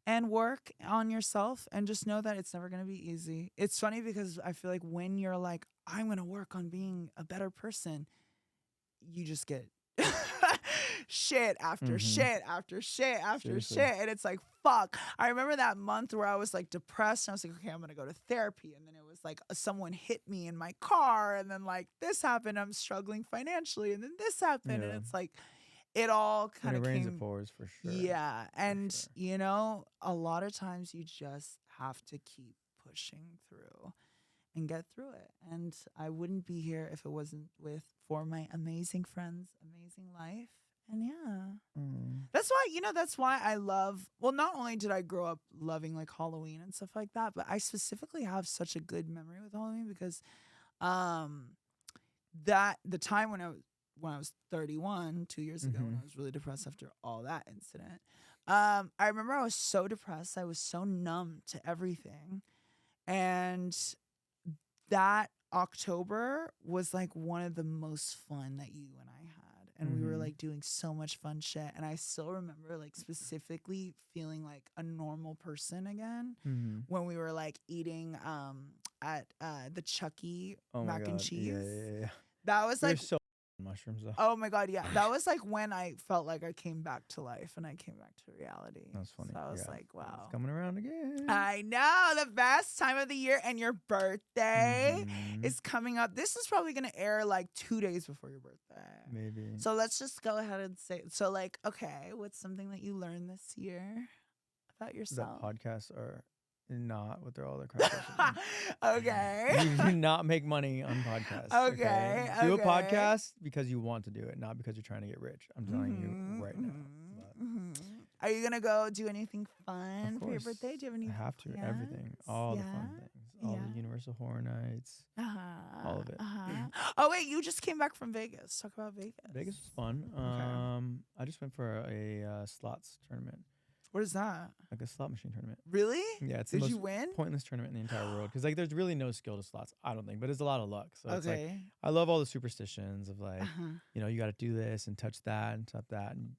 and work on yourself, and just know that it's never going to be easy. It's funny because I feel like when you're like, I'm going to work on being a better person, you just get shit after shit after shit after shit. And it's like, fuck. I remember that month where I was like depressed, and I was like, okay, I'm going to go to therapy. And then it was like someone hit me in my car, and then like this happened. I'm struggling financially, and then this happened. And it's like, it all kind of rains, came. it pours, for sure. Yeah. And, sure. A lot of times you just have to keep pushing through and get through it. And I wouldn't be here if it wasn't for my amazing friends, amazing life. And that's why I love, well, not only did I grow up loving like Halloween and stuff like that, but I specifically have such a good memory with Halloween because that the time when I was 31, 2 years ago, when I was really depressed after all that incident, I remember I was so depressed. I was so numb to everything. And that October was like one of the most fun that you and I had. And we were like doing so much fun shit. And I still remember like specifically feeling like a normal person again when we were like eating at the Chucky mac and cheese. Yeah. That was like so mushrooms though. Oh my God, yeah. That was like when I felt like I came back to life and I came back to reality. That's funny. So I was like, wow. It's coming around again. I know, the best time of the year, and your birthday is coming up. This is probably going to air like 2 days before your birthday. Maybe. So let's just go ahead and say, so like, okay, what's something that you learned this year about yourself? That podcasts are not what they're all the crap. Okay. You do not make money on podcasts. Okay. Do a podcast because you want to do it, not because you're trying to get rich. I'm telling you right now. Are you gonna go do anything fun for your birthday? Do you have any? I have to. plans? Everything. All the fun things. All the Universal Horror Nights. All of it. Oh wait, you just came back from Vegas. Talk about Vegas. Vegas was fun. I just went for a slots tournament. What is that? Like a slot machine tournament. Really? Yeah, it's Did the you most win? pointless tournament in the entire world because like there's really no skill to slots. I don't think, but it's a lot of luck. So it's like I love all the superstitions of like you got to do this and touch that and tap that, and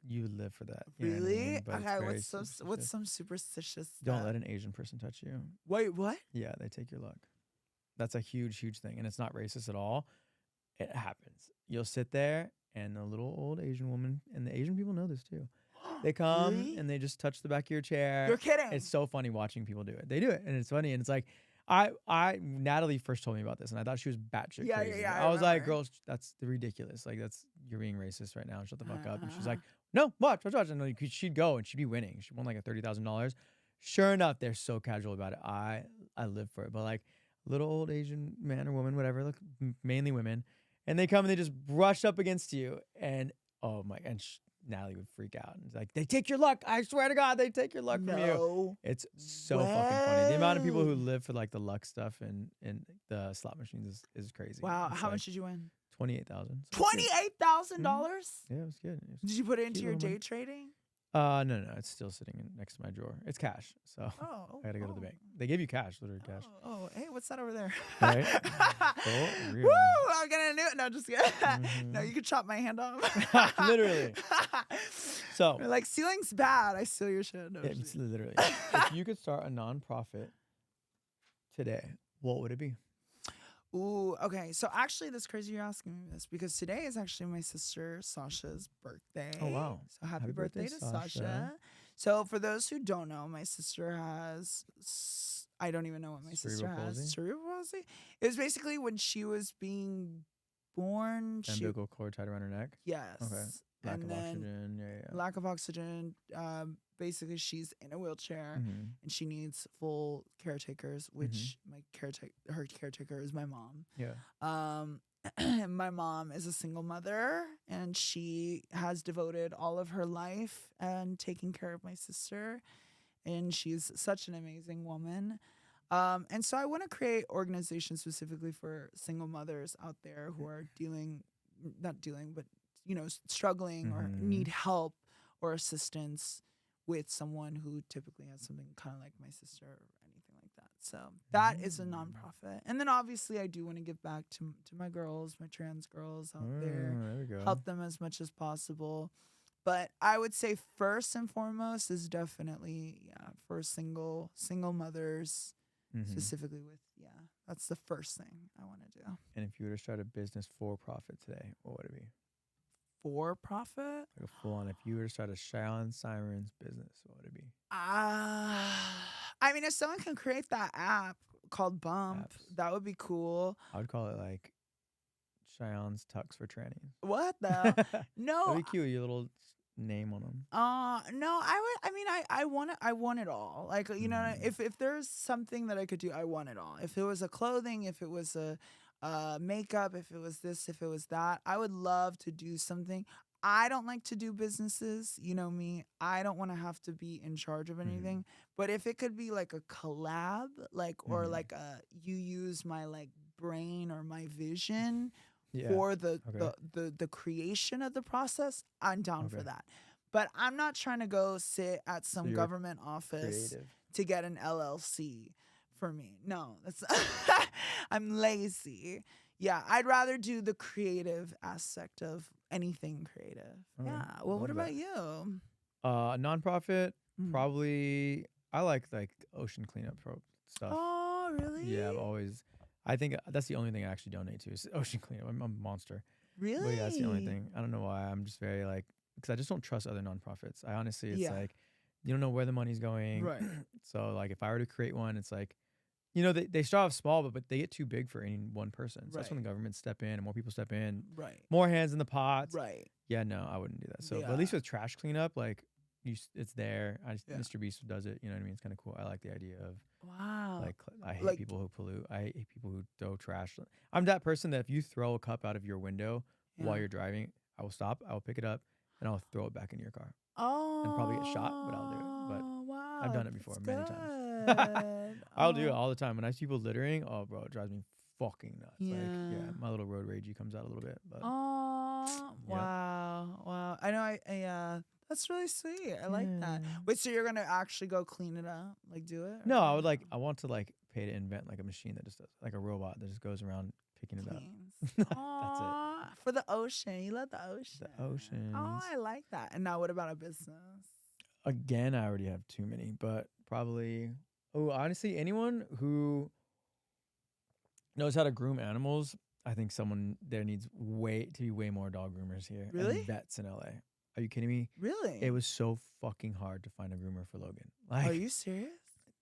you live for that. Really? But Okay. What's some superstitious? Don't let an Asian person touch you. Wait, what? Yeah, they take your luck. That's a huge thing, and it's not racist at all. It happens. You'll sit there, and a little old Asian woman, and the Asian people know this too. They come Really? and they just touch the back of your chair. You're kidding. It's so funny watching people do it. They do it, and it's funny. And it's like, Natalie first told me about this, and I thought she was batshit crazy. Yeah, I was like, girl, that's ridiculous. Like you're being racist right now. Shut the fuck up. And she's like, no, watch. And like, she'd go and she'd be winning. She won like a $30,000. Sure enough, they're so casual about it. I live for it. But like little old Asian man or woman, whatever, like mainly women, and they come and they just brush up against you, and oh my, and Natalie would freak out and like, they take your luck. I swear to God, they take your luck from you. It's so fucking funny. The amount of people who live for like the luck stuff and the slot machines is crazy. Wow. It's How like much did you win? $28,000. $28,000? Yeah, it was good. Did you put it into your little day money. trading? No, it's still sitting next to my drawer. It's cash, so I gotta go to the bank. They give you cash, literally cash. Oh, hey, what's that over there? Right? Woo! I'm gonna do it. No, just kidding. No, you could chop my hand off. Literally. So You're like, stealing's bad. I steal your shit. No, it's literally. If you could start a nonprofit today, what would it be? Ooh, okay. So actually, that's crazy you're asking me this because today is actually my sister Sasha's birthday. Oh, wow. So happy Happy birthday, birthday, to Sasha. Sasha. So for those who don't know, my sister has I don't even know what my sister Cerebral has. palsy? Cerebral palsy. It was basically when she was being born. Umbilical cord tied around her neck. Yes. Okay. Lack And of then oxygen. Yeah. lack of oxygen. Basically, she's in a wheelchair Mm-hmm. and she needs full caretakers, which her caretaker is my mom. Yeah. My mom is a single mother and she has devoted all of her life and taking care of my sister. And she's such an amazing woman. And so I want to create organizations specifically for single mothers out there who are not dealing, but struggling or need help or assistance with someone who typically has something kind of like my sister or anything like that. So that is a nonprofit. And then obviously I do want to give back to my girls, my trans girls out there, There we go. help them as much as possible. But I would say first and foremost is definitely for single mothers, specifically with that's the first thing I want to do. And if you were to start a business for profit today, what would it be? For profit? Like a full on. If you were to start a Shayan Sirens business, what would it be? I mean, if someone can create that app called Bump, that would be cool. I would call it like Shayan's Tux for trannies. What the? No. That'd be cute. Your little name on them. No, I want it all. Like, you know, if there's something that I could do, I want it all. If it was a clothing, if it was a makeup, if it was this, if it was that, I would love to do something. I don't like to do businesses, you know me. I don't want to have to be in charge of anything. But if it could be like a collab, or like you use my like brain or my vision for the creation of the process, I'm down for that. But I'm not trying to go sit at some government office to get an LLC for me. No, that's I'm lazy. Yeah, I'd rather do the creative aspect of anything creative. Yeah. Well, what about you? Nonprofit, probably. I like ocean cleanup stuff. Oh, really? Yeah, I think that's the only thing I actually donate to is ocean cleanup. I'm a monster. Really? But yeah, that's the only thing. I don't know why. I'm just very because I just don't trust other nonprofits. I honestly, it's like, you don't know where the money's going. Right. So like if I were to create one, it's like, you know, they start off small, but they get too big for any one person. So that's when the government step in and more people step in. Right. More hands in the pot. Right. Yeah, no, I wouldn't do that. So but at least with trash cleanup, like it's there. Mr. Beast does it. You know what I mean? It's kind of cool. I like the idea of wow. I hate people who pollute. I hate people who throw trash. I'm that person that if you throw a cup out of your window while you're driving, I will stop. I will pick it up and I'll throw it back in your car. Oh. And probably get shot, but I'll do it. But wow, I've done it before many times. I'll do it all the time. When I see people littering, oh bro, it drives me fucking nuts. Yeah. My little road ragey comes out a little bit. But wow. I know that's really sweet. I like that. Wait, so you're gonna actually go clean it up? Like do it? No, I want to pay to invent like a machine that just does like a robot that just goes around picking it up. That's it. For the ocean. You love the ocean. The ocean. Oh, I like that. And now what about a business? Again, I already have too many, but probably honestly, anyone who knows how to groom animals, I think someone there needs to be way more dog groomers here. Really? And vets in LA. Are you kidding me? Really? It was so fucking hard to find a groomer for Logan. Are you serious?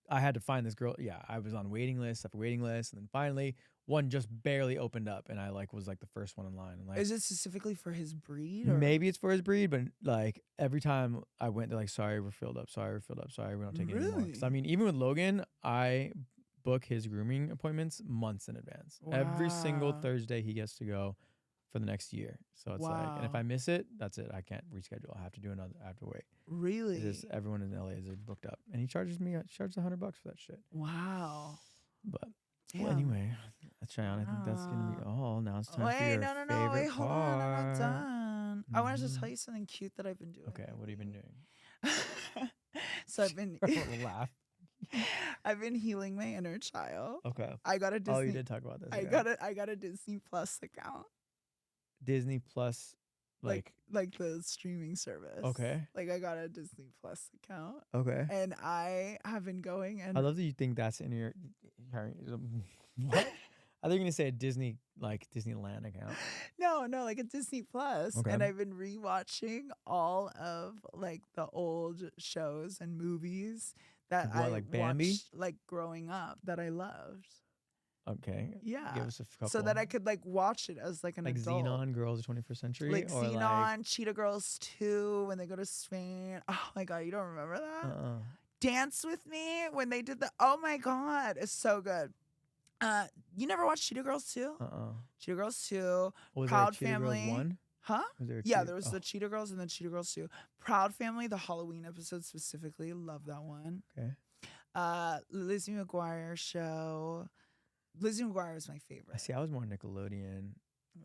I had to find this girl. Yeah, I was on waiting list after waiting list, and then finally one just barely opened up, and I was the first one in line. And is it specifically for his breed? Or? Maybe it's for his breed, but every time I went, they're like, "Sorry, we're filled up. Sorry, we're filled up. Sorry, we don't take it anymore." Because I mean, even with Logan, I book his grooming appointments months in advance. Wow. Every single Thursday, he gets to go for the next year. So it's and if I miss it, that's it. I can't reschedule. I have to do another. I have to wait. Really? Just everyone in LA is booked up, and he charges $100 for that shit. Wow. But well, anyway, Shayan, I think that's gonna be all. Now it's time for your favorite Wait, hold on, I'm not part. done. I wanted to tell you something cute that I've been doing. Okay, what have you been doing? So I've been laugh. I've been healing my inner child. Okay. I got a Disney. Oh, you did talk about this. I got a Disney Plus account. Disney Plus, like the streaming service. Okay. Like I got a Disney Plus account. Okay. And I have been going and I love that you think that's in your what? I think you're gonna say a Disney, like Disneyland account. No, like a Disney Plus. Okay. And I've been rewatching all of like the old shows and movies that What, I like Bambi? watched like growing up that I loved. Okay. Yeah. Give us a couple. So that I could like watch it as like an like adult. Xenon Girls of 21st Century, Like or Xenon, Cheetah Girls 2 when they go to Spain. Oh my god, you don't remember that? like Dance with Me when they did the oh my god, it's so good. You never watched Cheetah Girls 2? Cheetah Girls 2, Was Proud there a Cheetah Family. Girls 1? Huh? Was there a Yeah, Cheetah- there was oh, the Cheetah Girls and then Cheetah Girls 2. Proud Family, the Halloween episode specifically, love that one. Okay. Lizzie McGuire show. Lizzie McGuire is my favorite. See, I was more Nickelodeon.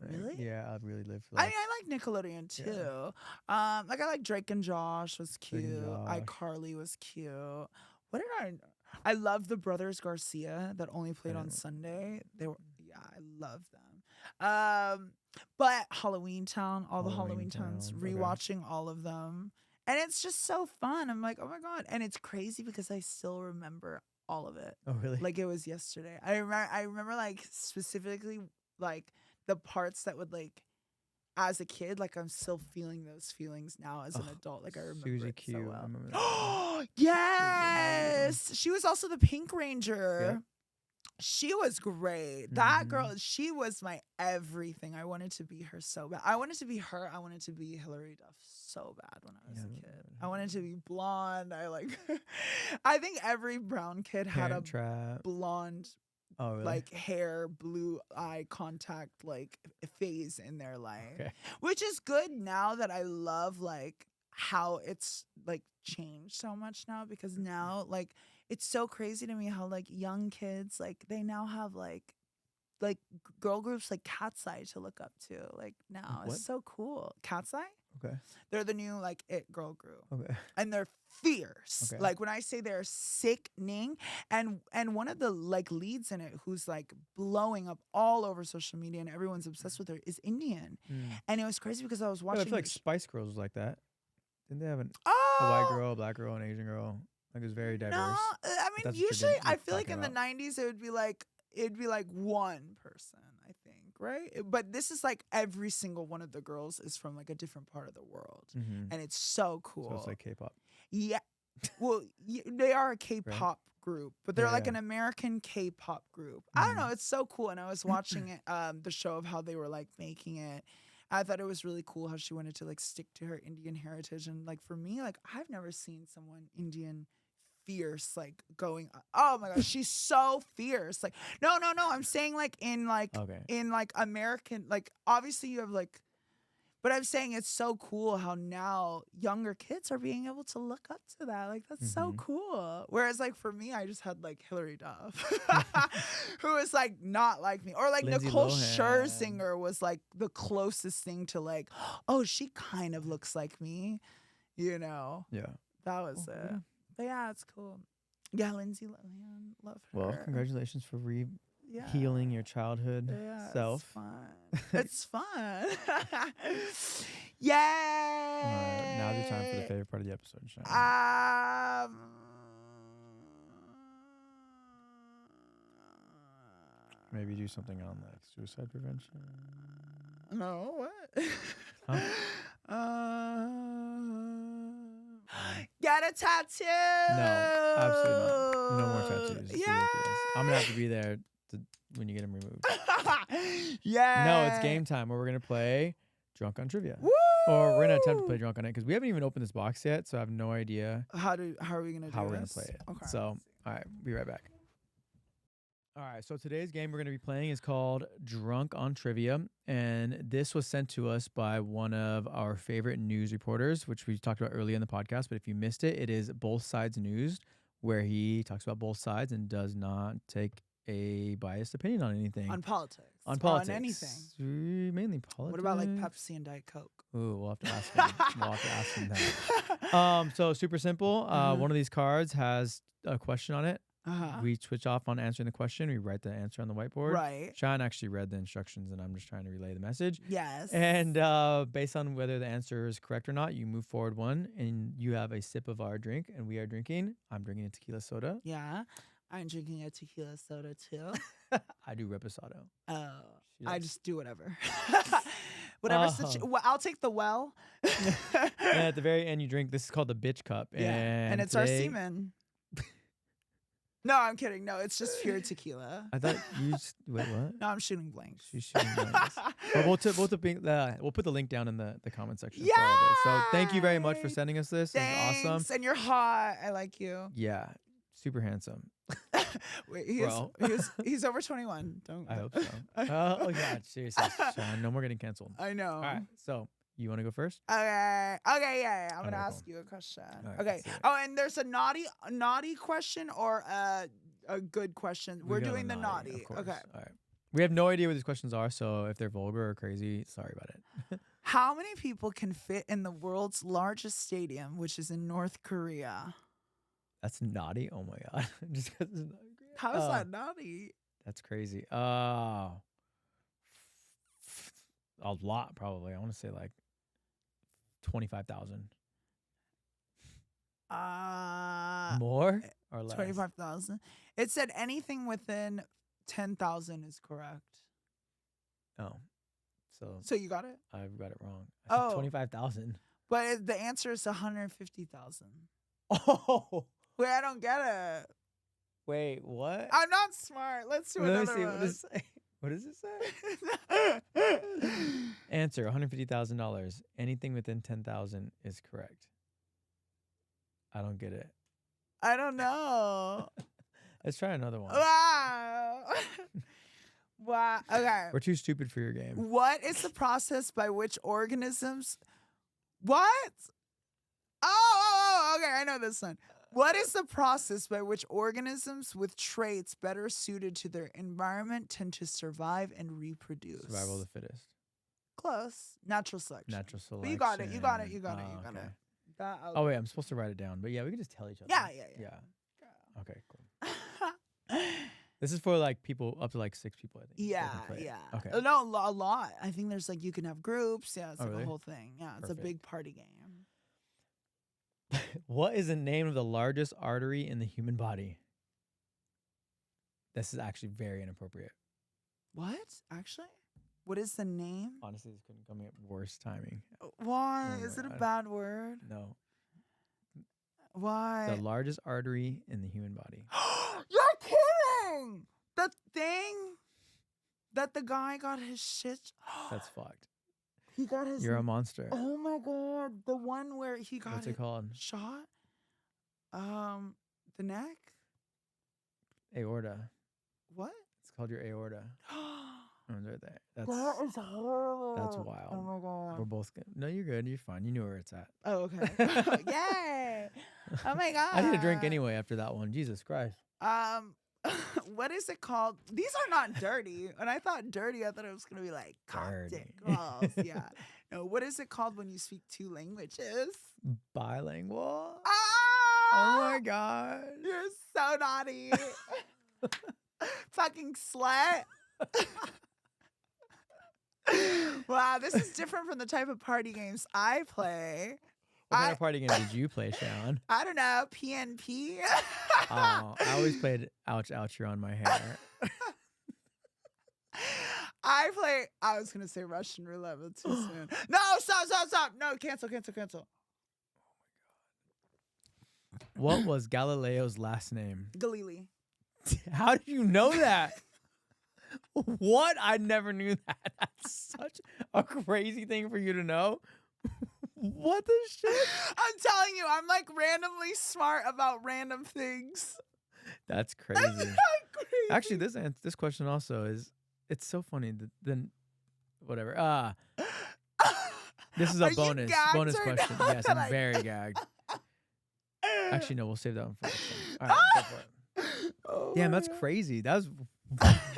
Like, Really? yeah, I really lived for I like. mean, I like Nickelodeon too. Yeah. Like I like Drake and Josh was Drake and cute. Josh. iCarly was cute. What did I love the Brothers Garcia that only played on don't- Sunday. They were I love them. But Halloween Town, all the Halloween Towns, Town, okay. rewatching all of them. And it's just so fun. I'm like, oh my God. And it's crazy because I still remember all of it. Oh really? Like it was yesterday. I remember like specifically like the parts that would like as a kid, like I'm still feeling those feelings now as an adult. Like I remember Susie it Q. so I well. remember that. Yes, she was also the Pink Ranger. Yep. She was great. That Mhm. girl, she was my everything. I wanted to be her so bad. I wanted to be her. I wanted to be Hilary Duff so bad when I was a Yeah, kid. I wanted to be blonde. I like I think every brown kid had Parent a Trap. blonde Oh really? like hair, blue eye contact, like phase in their life, Okay. which is good now that I love like how it's like changed so much now because now like it's so crazy to me how like young kids like they now have like girl groups like Cat's Eye to look up to like now What? it's so cool. Cat's Eye, Okay. they're the new like it girl group Okay. and they're fierce. Okay. Like when I say they're sickening, and one of the like leads in it who's like blowing up all over social media and everyone's obsessed with her is Indian. And it was crazy because I was Yeah, I watching. feel like this- Spice Girls was like that. Didn't they have a oh, white girl, a black girl, an Asian girl? Like it was very diverse. No, I That's mean what you're usually I feel like talking in the '90s it'd be like one person, I think, right? But this is like every single one of the girls is from like a different part of the world, Mm-hmm. and it's so cool. So it's like K-pop. Yeah. Well, they are a K-pop group, but they're Yeah, like yeah. an American K-pop group. I don't Mhm. know. It's so cool. And I was watching it, the show of how they were like making it. I thought it was really cool how she wanted to like stick to her Indian heritage. And like for me, like I've never seen someone Indian fierce like going. Oh my gosh, she's so fierce. Like no. I'm saying like in like Okay. in like American, like obviously you have like, but I'm saying it's so cool how now younger kids are being able to look up to that. Like that's so Mhm. cool. Whereas like for me, I just had like Hilary Duff, who was like not like me, or like Lindsay Nicole Lohan. Scherzinger was like the closest thing to like, oh, she kind of looks like me, you know. Yeah. That was it. yeah. But yeah, it's cool. Yeah, Lindsay Lohan, love her. Well, congratulations for Yeah. healing your childhood Yeah, self. It's fun. It's fun. Yay! Now's your time for the favorite part of the episode, Shayan. Maybe do something on like suicide prevention. No, what? Huh? Get a tattoo. No, absolutely not. No more tattoos. It's Yeah. ridiculous. I'm gonna have to be there when you get them removed. Yeah. No, it's game time where we're gonna play Drunk on Trivia. Woo! Or we're gonna attempt to play Drunk on it because we haven't even opened this box yet, so I have no idea How are we gonna do how we're gonna this? play it. Okay. So, all right, be right back. All right, so today's game we're going to be playing is called Drunk on Trivia, and this was sent to us by one of our favorite news reporters, which we talked about earlier in the podcast, but if you missed it, it is Both Sides News, where he talks about both sides and does not take a biased opinion on anything. on politics. On or politics. On anything. Mainly politics. What about like Pepsi and Diet Coke? Ooh, we'll have to ask him. We'll have to ask him that. So super simple. One of these cards has a question on it. Uh-huh. We switch off on answering the question. We write the answer on the whiteboard. Right. Shayan actually read the instructions, and I'm just trying to relay the message. Yes. And based on whether the answer is correct or not, you move forward one, and you have a sip of our drink, and we are drinking. I'm drinking a tequila soda. yeah. I'm drinking a tequila soda too. I do reposado. Oh, She I does. just do whatever. Whatever. Oh. I'll take the well. And at the very end, you drink. This is called the bitch cup. Yeah, and it's our today- semen. No, I'm kidding. No, it's just pure tequila. I thought you just, wait, what? No, I'm shooting blanks. She's shooting blanks. Well, we'll put the link down in the comment section for all this. So thank you very much for Yay! sending us this. Thanks. It's awesome. And you're hot. I like you. Yeah, super handsome. Wait, Bro. he's over 21. Don't. I hope so. Oh God, seriously, Sean, no more getting canceled. I know. All right, so you want to go first? Okay. Yeah. I'm gonna Okay, ask cool. you a question. All right, Okay. let's see it. Oh, and there's a naughty question or a good question. We're go doing the of naughty. course. Okay. All right. We have no idea what these questions are, so if they're vulgar or crazy, sorry about it. How many people can fit in the world's largest stadium, which is in North Korea? That's naughty. Oh my God. Just because it's not great. How is that naughty? That's crazy. A lot, probably. I want to say like 25,000. More or less? 25,000. It said anything within 10,000 is correct. Oh, So you got it? I've got it wrong. I said Oh. 25,000. But the answer is 150,000. Oh, Wait, I don't get it. wait, what? I'm not smart. Let's do Let me another see. one. What does it say? What does it say? Answer: $150,000. Anything within 10,000 is correct. I don't get it. I don't know. Let's try another one. Wow. Wow. Okay. We're too stupid for your game. What is the process by which organisms? What? Oh, okay. I know this one. What is the process by which organisms with traits better suited to their environment tend to survive and reproduce? Survival of the fittest. Close. Natural selection. Natural selection. But you got it. You got it. You got it. Oh, You got okay. it. That, Oh wait, I'm supposed to write it down. But yeah, we can just tell each other. Yeah. Yeah. Okay, cool. This is for like people up to like 6 people, I think. They Yeah, can play it. yeah. Okay. No, a lot. I think there's like you can have groups. Yeah, it's Oh, like really? a whole thing. Yeah, it's a Perfect. big party game. What is the name of the largest artery in the human body? This is actually very inappropriate. What? Actually? What is the name? Honestly, this couldn't come at worse timing. Why? Oh Is my it a God. bad word? No. Why? The largest artery in the human body. You're kidding! The thing that the guy got his shit. That's fucked. He got his. You're a monster. Oh my god! The one where he got What's it called? shot. The neck. Aorta. What? It's called your aorta. Oh, it's right there. That's That is horrible. that's wild. Oh my god. We're both good. No, you're good. You're fine. You knew where it's at. Oh, okay. Yay! Oh my god. I need a drink anyway after that one. Jesus Christ. What is it called? These are not dirty. When I thought dirty, I thought it was gonna be like Coptic. Dirty. Gross. Yeah. No, what is it called when you speak 2 languages? Bilingual. Ah! Oh my God. You're so naughty. Fucking slut. Wow, this is different from the type of party games I play. What kind of party game did you play, Shayan? I don't know, PNP. Oh, I always played ouch ouch, you're on my hair. I was gonna say Russian roulette, but too soon. No, stop. No, cancel. What was Galileo's last name? Galili. How did you know that? What? I never knew that. That's such a crazy thing for you to know. What the shit? I'm telling you, I'm like randomly smart about random things. That's crazy. That's not crazy. Actually, this question also is, it's so funny that then whatever. This is Are a you bonus gagged right question. now? Yes, I'm Like- very gagged. Actually, no, we'll save that one for next time. All right, go for it. Oh Damn, my that's God. crazy. That was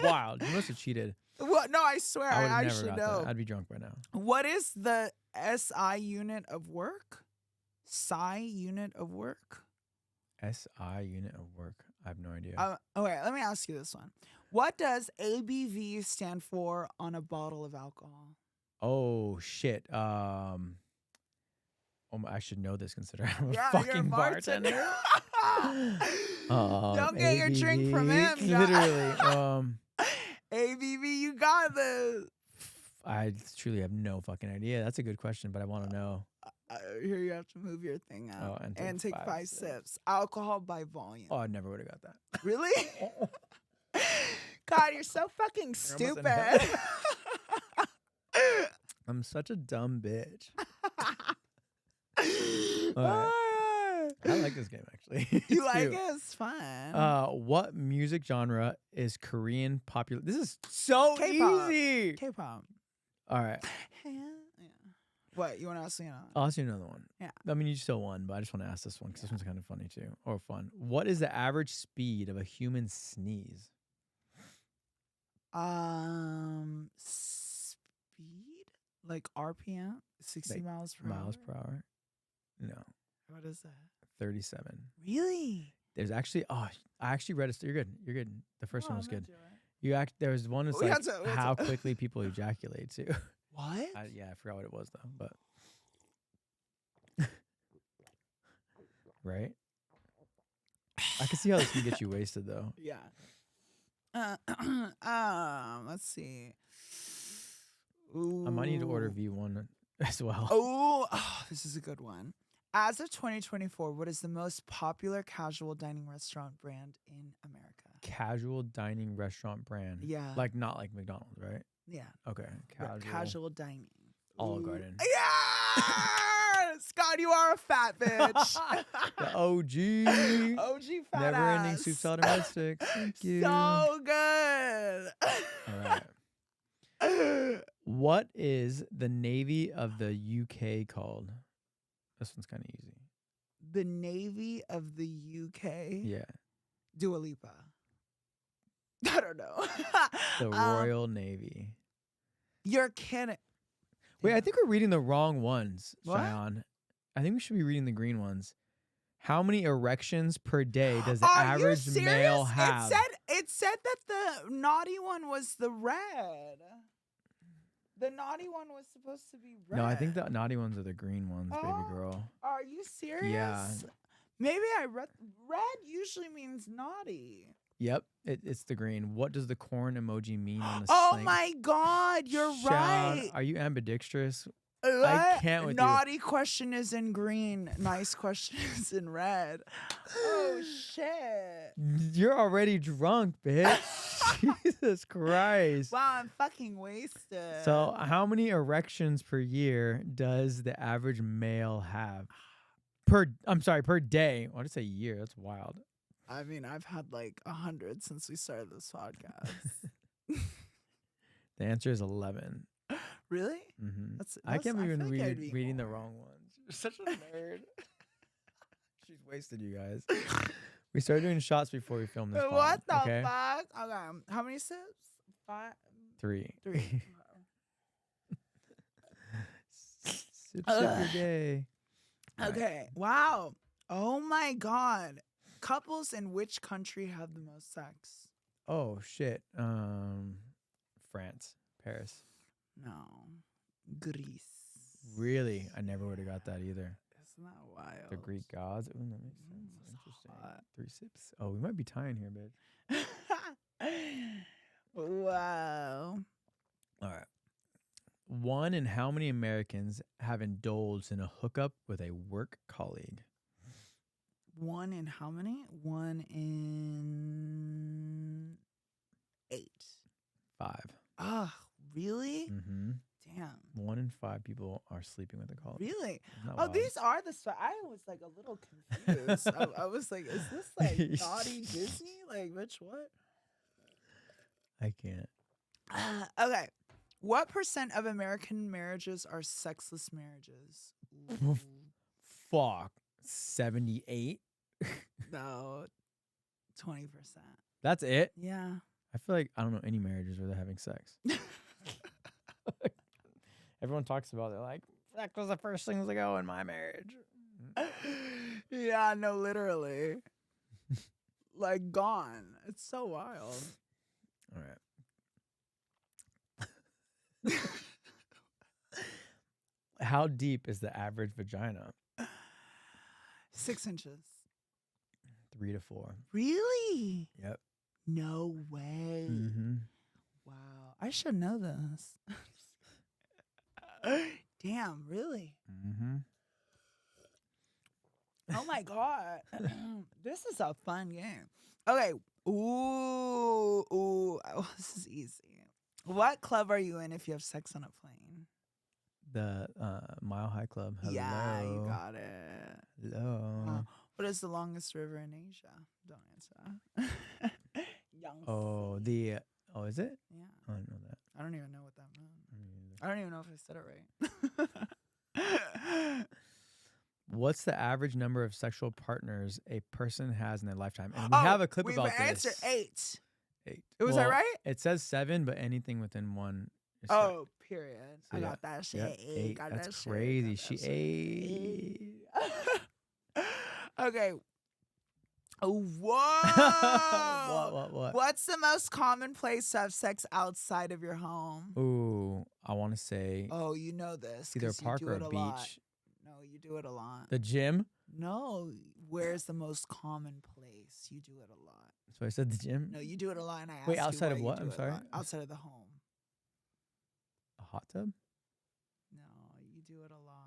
wild. You must have cheated. What? No, I swear, I would I have never should got know. that. I'd be drunk by now. What is the SI unit of work? Psi unit of work? SI unit of work. I have no idea. Okay, let me ask you this one. What does ABV stand for on a bottle of alcohol? Oh shit. Oh I should know this considering I'm a Yeah, you're a fucking bartender. Don't get your drink from him. Literally. ABV, you got this. I truly have no fucking idea. That's a good question, but I want to know. Here you have to move your thing out and take 5 sips. Alcohol by volume. Oh, I never would have got that. Really? God, you're so fucking stupid. I'm such a dumb bitch. Alright. I like this game actually. You It's like cute. it? It's fun. What music genre is Korean popular? This is so K-pop. easy. K-pop. All right, Yeah. What, you want to ask me? I'll ask you another one. Yeah. I mean, you still won, but I just want to ask this one because this one's kind of funny too, or fun. What is the average speed of a human sneeze? Speed? Like RPM? 60 Like miles per hour? Miles per hour? No, What is that? 37. Really? There's actually, I actually read it. You're good. You're good. The first one was good. What? There's one that's We like had to- how quickly people ejaculate too. What? I forgot what it was though, but right. I can see how this can get you wasted though. Yeah. Let's see. I might need to order Ooh. V1 as well. Oh, this is a good one. As of 2024, what is the most popular casual dining restaurant brand in America? Casual dining restaurant brand. Yeah. Like not like McDonald's, right? Yeah. Okay. Casual dining. Olive Ooh. Garden. Yeah! Scott, you are a fat bitch. The OG. OG fat Never ending ass. soup, salad, and red sticks. Thank you. So good. All right. What is the Navy of the UK called? This one's kind of easy. The Navy of the UK. Yeah. Dua Lipa. I don't know. The Royal Navy. You're kidding. Wait, I think we're reading the wrong ones, What? Shayan. I think we should be reading the green ones. How many erections per day does the Are you average serious? male have? It said that the naughty one was the red. The naughty one was supposed to be red. No, I think the naughty ones are the green ones, baby Oh. girl. Are you serious? Yeah. Maybe I read red usually means naughty. Yep, it's the green. What does the corn emoji mean on the Oh sling? my God, you're Shayan, right. are you ambidextrous? What? can't with you. Naughty question is in green. Nice question is in red. Oh shit. You're already drunk, bitch. Jesus Christ. Wow, I'm fucking wasted. So, how many erections per year does the average male have? Per day. Why did I say year? That's wild. I mean, I've had like 100 since we started this podcast. The answer is 11. Really? Mm-hmm. That's, I can't feel even like I'd be reading the more. wrong ones. You're such a nerd. She's wasted, you guys. We started doing shots before we filmed this. What the pod, okay? fuck? Okay. How many sips? 5? 3. 3. Sip your day. All right. Okay. Wow. Oh my God. Couples in which country have the most sex? Oh shit. France, Paris. No. Greece. Really? I never would have got that either. Isn't that wild? The Greek gods. Ooh, that makes sense. it's Interesting. hot. 3 sips. Oh, we might be tying here, bitch. Wow. All right. One in how many Americans have indulged in a hookup with a work colleague? 1 in how many? 1 in 8. 5. Ah, really? Mm-hmm. Damn. 1 in 5 people are sleeping with a colleague. Really? Isn't that Oh, wild? these are the stuff. I was like a little confused. I was like, is this like naughty Disney? Like, bitch, what? I can't. Okay. What % of American marriages are sexless marriages? Oof. Fuck. 78? No, 20%. That's it? Yeah. I feel like I don't know any marriages where they're having sex. Everyone talks about it like, sex was the first things to go in my marriage. Yeah, no, literally. Like, gone. It's so wild. All right. How deep is the average vagina? 6 inches. 3 to 4. Really? Yep. No way. Mm-hmm. Wow. I should know this. Damn, really? Mm-hmm. Oh my God. This is a fun game. Okay. Ooh. Oh, this is easy. What club are you in if you have sex on a plane? The Mile High Club. Hello. Yeah, you got it. Hello. What is the longest river in Asia? Don't answer. Yangtze. Is it? Yeah. I don't know that. I don't even know what that meant. I mean, I don't even know if I said it right. what's the average number of sexual partners a person has in their lifetime? And we have a clip about this. We've answered 8. 8. Was that right? It says 7, but anything within 1 is Oh, period. So I yeah. got that shit. Yep, 8. Got That's that shit. crazy. Got She that shit. 8. Okay. Whoa. What? What's the most common place to have sex outside of your home? Ooh, I want to say Oh, you know this. either a 'cause you park do or it a lot. beach. No, you do it a lot. The gym. No, where's the most common place? You do it a lot. So I said the gym. No, you do it a lot, and I asked Wait, you outside why of you what? do I'm it a sorry? lot. Outside of the home. A hot tub. No, you do it a lot.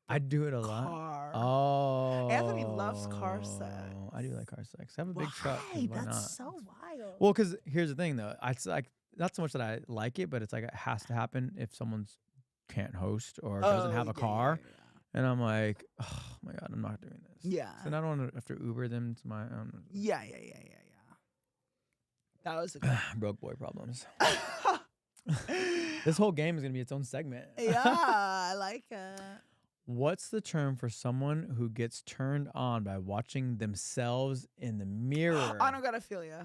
I do it a lot. Car. Oh, Anthony loves car sex. I do like car sex. I have a big truck. 'cause Why? Why That's not? so wild. Well, because here's the thing, though. It's like not so much that I like it, but it's like it has to happen if someone's can't host or doesn't have a car. Yeah. And I'm like, oh my God, I'm not doing this. Yeah. So then I don't want to have to Uber them to my Yeah. That was a good broke boy problems. This whole game is going to be its own segment. Yeah, I like it. What's the term for someone who gets turned on by watching themselves in the mirror? I don't gotta feel ya.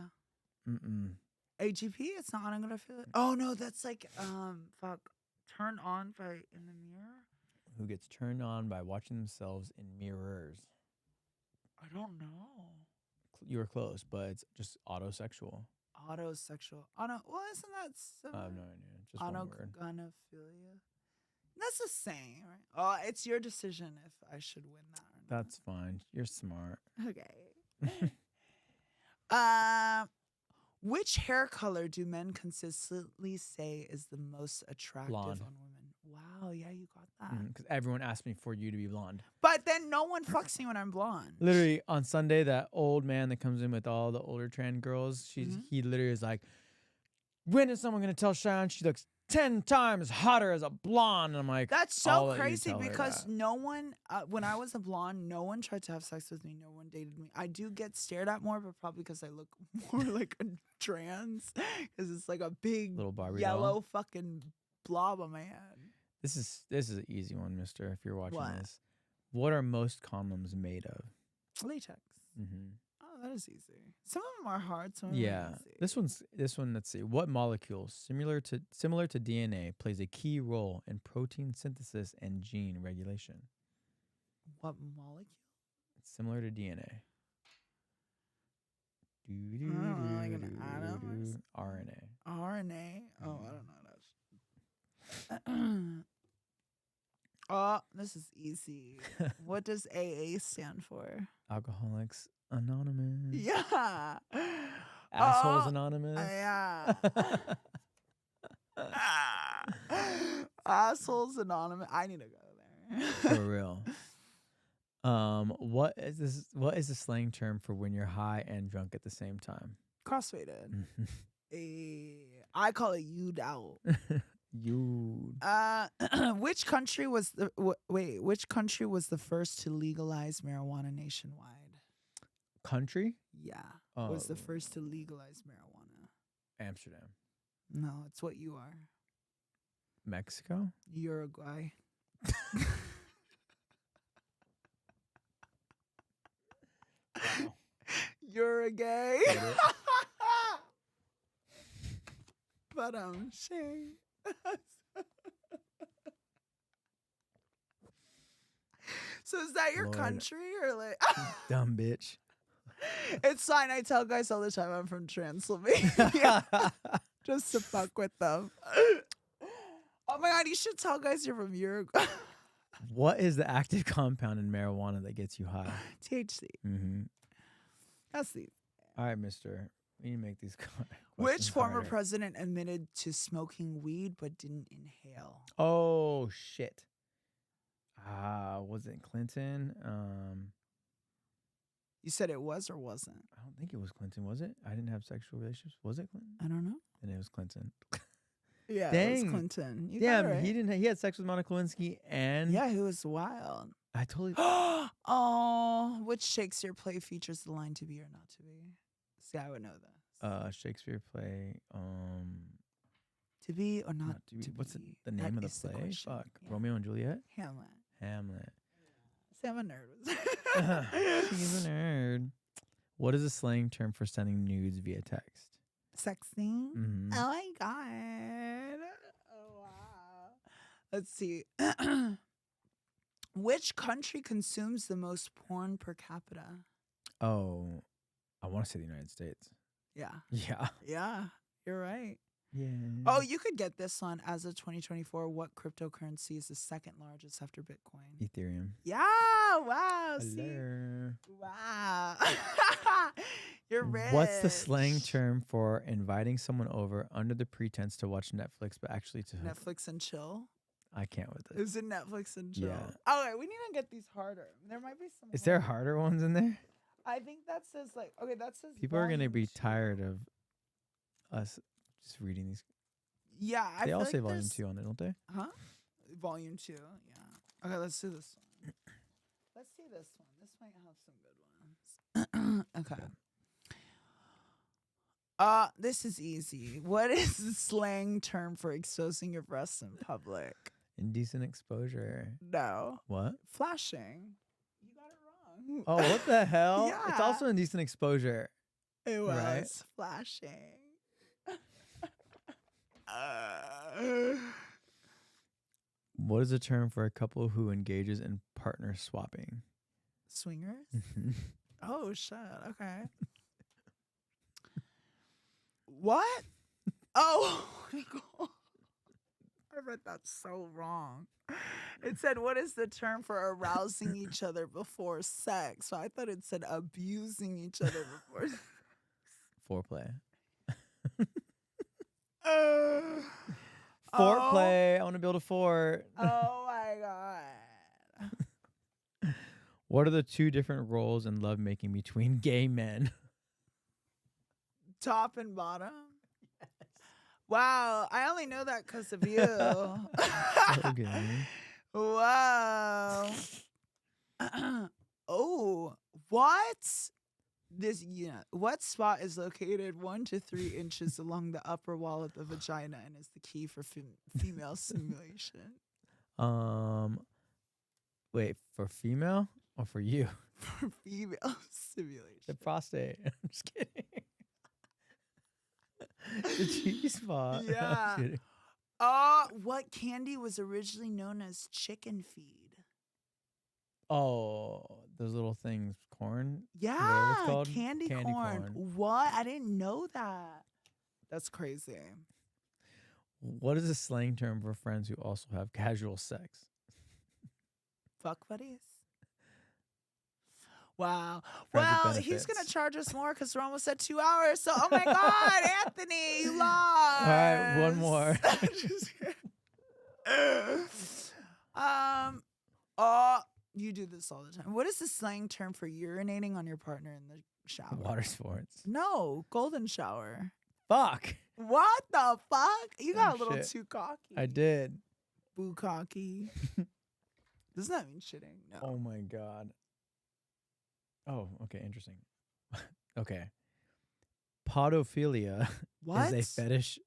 Mm-mm. AGP? It's not I don't gotta feel it. Oh no, that's like fuck. Turn on by in the mirror? Who gets turned on by watching themselves in mirrors? I don't know. You were close, but it's just autosexual. Autosexual. Well, isn't that I similar? have no idea. Just one word. Autogonophilia. That's the same, right? Oh, it's your decision if I should win that or not. That's fine. You're smart. Okay. Which hair color do men consistently say is the most attractive Blonde. on women? Wow, yeah, you got that. Because everyone asked me for you to be blonde. But then no one fucks me when I'm blonde. Literally on Sunday, that old man that comes in with all the older trans girls, he literally is like, when is someone gonna tell Shayan she looks 10 times hotter as a blonde? And I'm like, That's I'll so let you crazy tell her because that. no one, when I was a blonde, no one tried to have sex with me. No one dated me. I do get stared at more, but probably because I look more like a trans because it's like a big Little Barbie yellow doll. fucking blob on my head. This is an easy one, mister, if you're watching What? this. What are most condoms made of? Latex. Mm-hmm. Oh, that is easy. Some of them are hard. Some of them Yeah. are easy. This one, let's see. What molecule, similar to DNA, plays a key role in protein synthesis and gene regulation? What molecule? It's similar to DNA. Like an atom or RNA. RNA. Oh, I don't know that. Oh, this is easy. What does AA stand for? Alcoholics Anonymous. Yeah. Assholes Oh, Anonymous. Yeah. Assholes Anonymous. I need to go there. For real. What is the slang term for when you're high and drunk at the same time? Crossfaded. I call it you'd out. You. Which country was the which country was the first to legalize marijuana nationwide? Country? Yeah. Was the Oh. first to legalize marijuana. Amsterdam. No, it's what you are. Mexico? Uruguay. Wow. Uruguay. Get it? But Shane. So is that your Lord. country or like Dumb bitch. It's fine. I tell guys all the time I'm from Transylvania. Just to fuck with them. Oh my god, you should tell guys you're from Uruguay. What is the active compound in marijuana that gets you high? THC. Mm-hmm. That's the. All right, mister. We need to make these Which questions former harder. president admitted to smoking weed but didn't inhale? Oh, shit. Was it Clinton? You said it was or wasn't? I don't think it was Clinton, was it? I didn't have sexual relationships. Was it Clinton? I don't know. Then it was Clinton. Yeah, it Dang. was Clinton. You got Damn, it right. he didn't. He had sex with Monica Lewinsky, and Yeah, he was wild. I totally. Oh, which Shakespeare play features the line "to be or not to be"? See, I would know this. Shakespeare play. To be or not, Not to be. What's be? the That name of is the play? question. Fuck. Yeah. Romeo and Juliet. Hamlet. Hamlet. See, I'm a nerd. She's a nerd. What is a slang term for sending nudes via text? Sexting. Mm-hmm. Oh my god. Oh wow. Let's see. Which country consumes the most porn per capita? Oh, I want to say the United States. Yeah. Yeah. Yeah. You're right. Yeah. Oh, you could get this one as of 2024. What cryptocurrency is the second largest after Bitcoin? Ethereum. Yeah. Wow. See? Hello. Wow. You're rich. What's the slang term for inviting someone over under the pretense to watch Netflix, but actually to Netflix and chill. I can't with it. Is it Netflix and chill? Yeah. Okay, we need to get these harder. There might be some. Is there harder ones in there? I think that says like okay. That says People are gonna volume be 2. tired of us just reading these. Yeah, I They feel all like say volume there's- 2 on it, don't they? Huh? Volume 2. Yeah. Okay, let's do this one. Let's see this one. This might have some good ones. Okay. This is easy. What is the slang term for exposing your breasts in public? Indecent exposure. No. What? Flashing. You got it wrong. Oh, what the hell? It's Yeah. also indecent exposure. It was Right. flashing. What is the term for a couple who engages in partner swapping? Swingers? Oh, shit. Okay. What? Oh, my God. I read that so wrong. It said, what is the term for arousing each other before sex? So I thought it said abusing each other before sex. Foreplay. Oh. Foreplay. I want to build a fort. Oh, my God. What are the two different roles in lovemaking between gay men? Top and bottom? Yes. Wow, I only know that because of you. Okay. Wow. Oh, what? What spot is located 1 to 3 inches along the upper wall of the vagina and is the key for female stimulation? Wait, for female or for you? For female stimulation. The prostate. I'm just kidding. The G spot. I'm Yeah. kidding. What candy was originally known as chicken feed? Oh, those little things, corn. Yeah, it's called? candy Candy corn. corn. What? I didn't know that. That's crazy. What is a slang term for friends who also have casual sex? Fuck buddies. Wow. Friends with Well, he's going to benefits. charge us more because we're almost at 2 hours. So, oh my God, Anthony, you lost. All right, one more. Just kidding. You do this all the time. What is the slang term for urinating on your partner in the shower? Water sports. No, golden shower. Fuck. What the fuck? You got Oh, a little shit. too cocky. I did. Boo cocky. Doesn't that mean shitting? No. Oh my god. Oh, okay, interesting. Okay. Podophilia What? is a fetish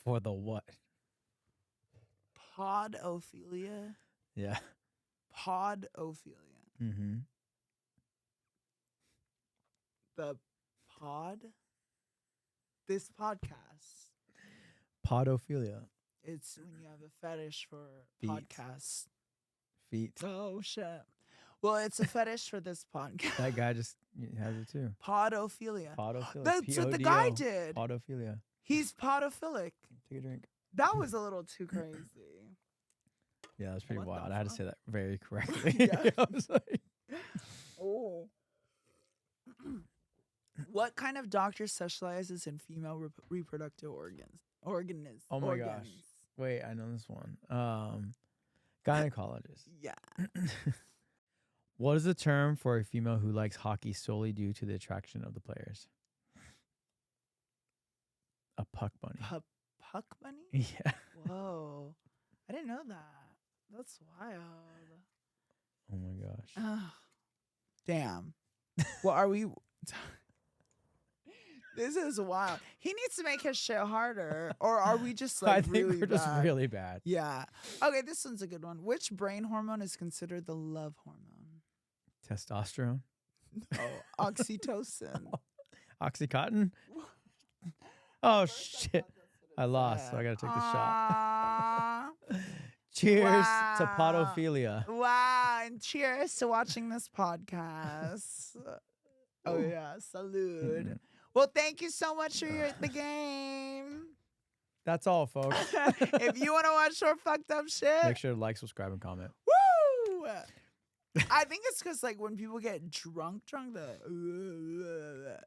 for the what? Podophilia? Yeah. Podophilia. Mm-hmm. The pod? This podcast. Podophilia. It's when you have a fetish for Feet. podcasts. Feet. Oh, shit. Well, it's a fetish for this podcast. That guy just has it too. Podophilia. Podophilia. That's what the guy PODO. did. Podophilia. He's podophilic. Take a drink. That was a little too crazy. Yeah, that's pretty What the wild. I had to fuck? say that very correctly. Yeah. I was like, Oh. What kind of doctor specializes in female reproductive organs? oh my gosh. Wait, I know this one. Gynecologist. Yeah. What is the term for a female who likes hockey solely due to the attraction of the players? A puck bunny. Puck bunny? Yeah. Whoa. I didn't know that. That's wild. Oh my gosh. Ugh. Damn. Well, are we... This is wild. He needs to make his shit harder. Or are we just like I think really we're just bad? really bad. Yeah. Okay, this one's a good one. Which brain hormone is considered the love hormone? Testosterone. Oh, oxytocin. Oxycontin. Oh shit. I lost, so I gotta take the shot. Cheers to Wow. podophilia. Wow, and cheers to watching this podcast. Oh yeah, salute. Mhm. Well, thank you so much for the game. That's all, folks. If you want to watch more fucked up shit, Make sure to like, subscribe, and comment. woo! I think it's because like when people get drunk, the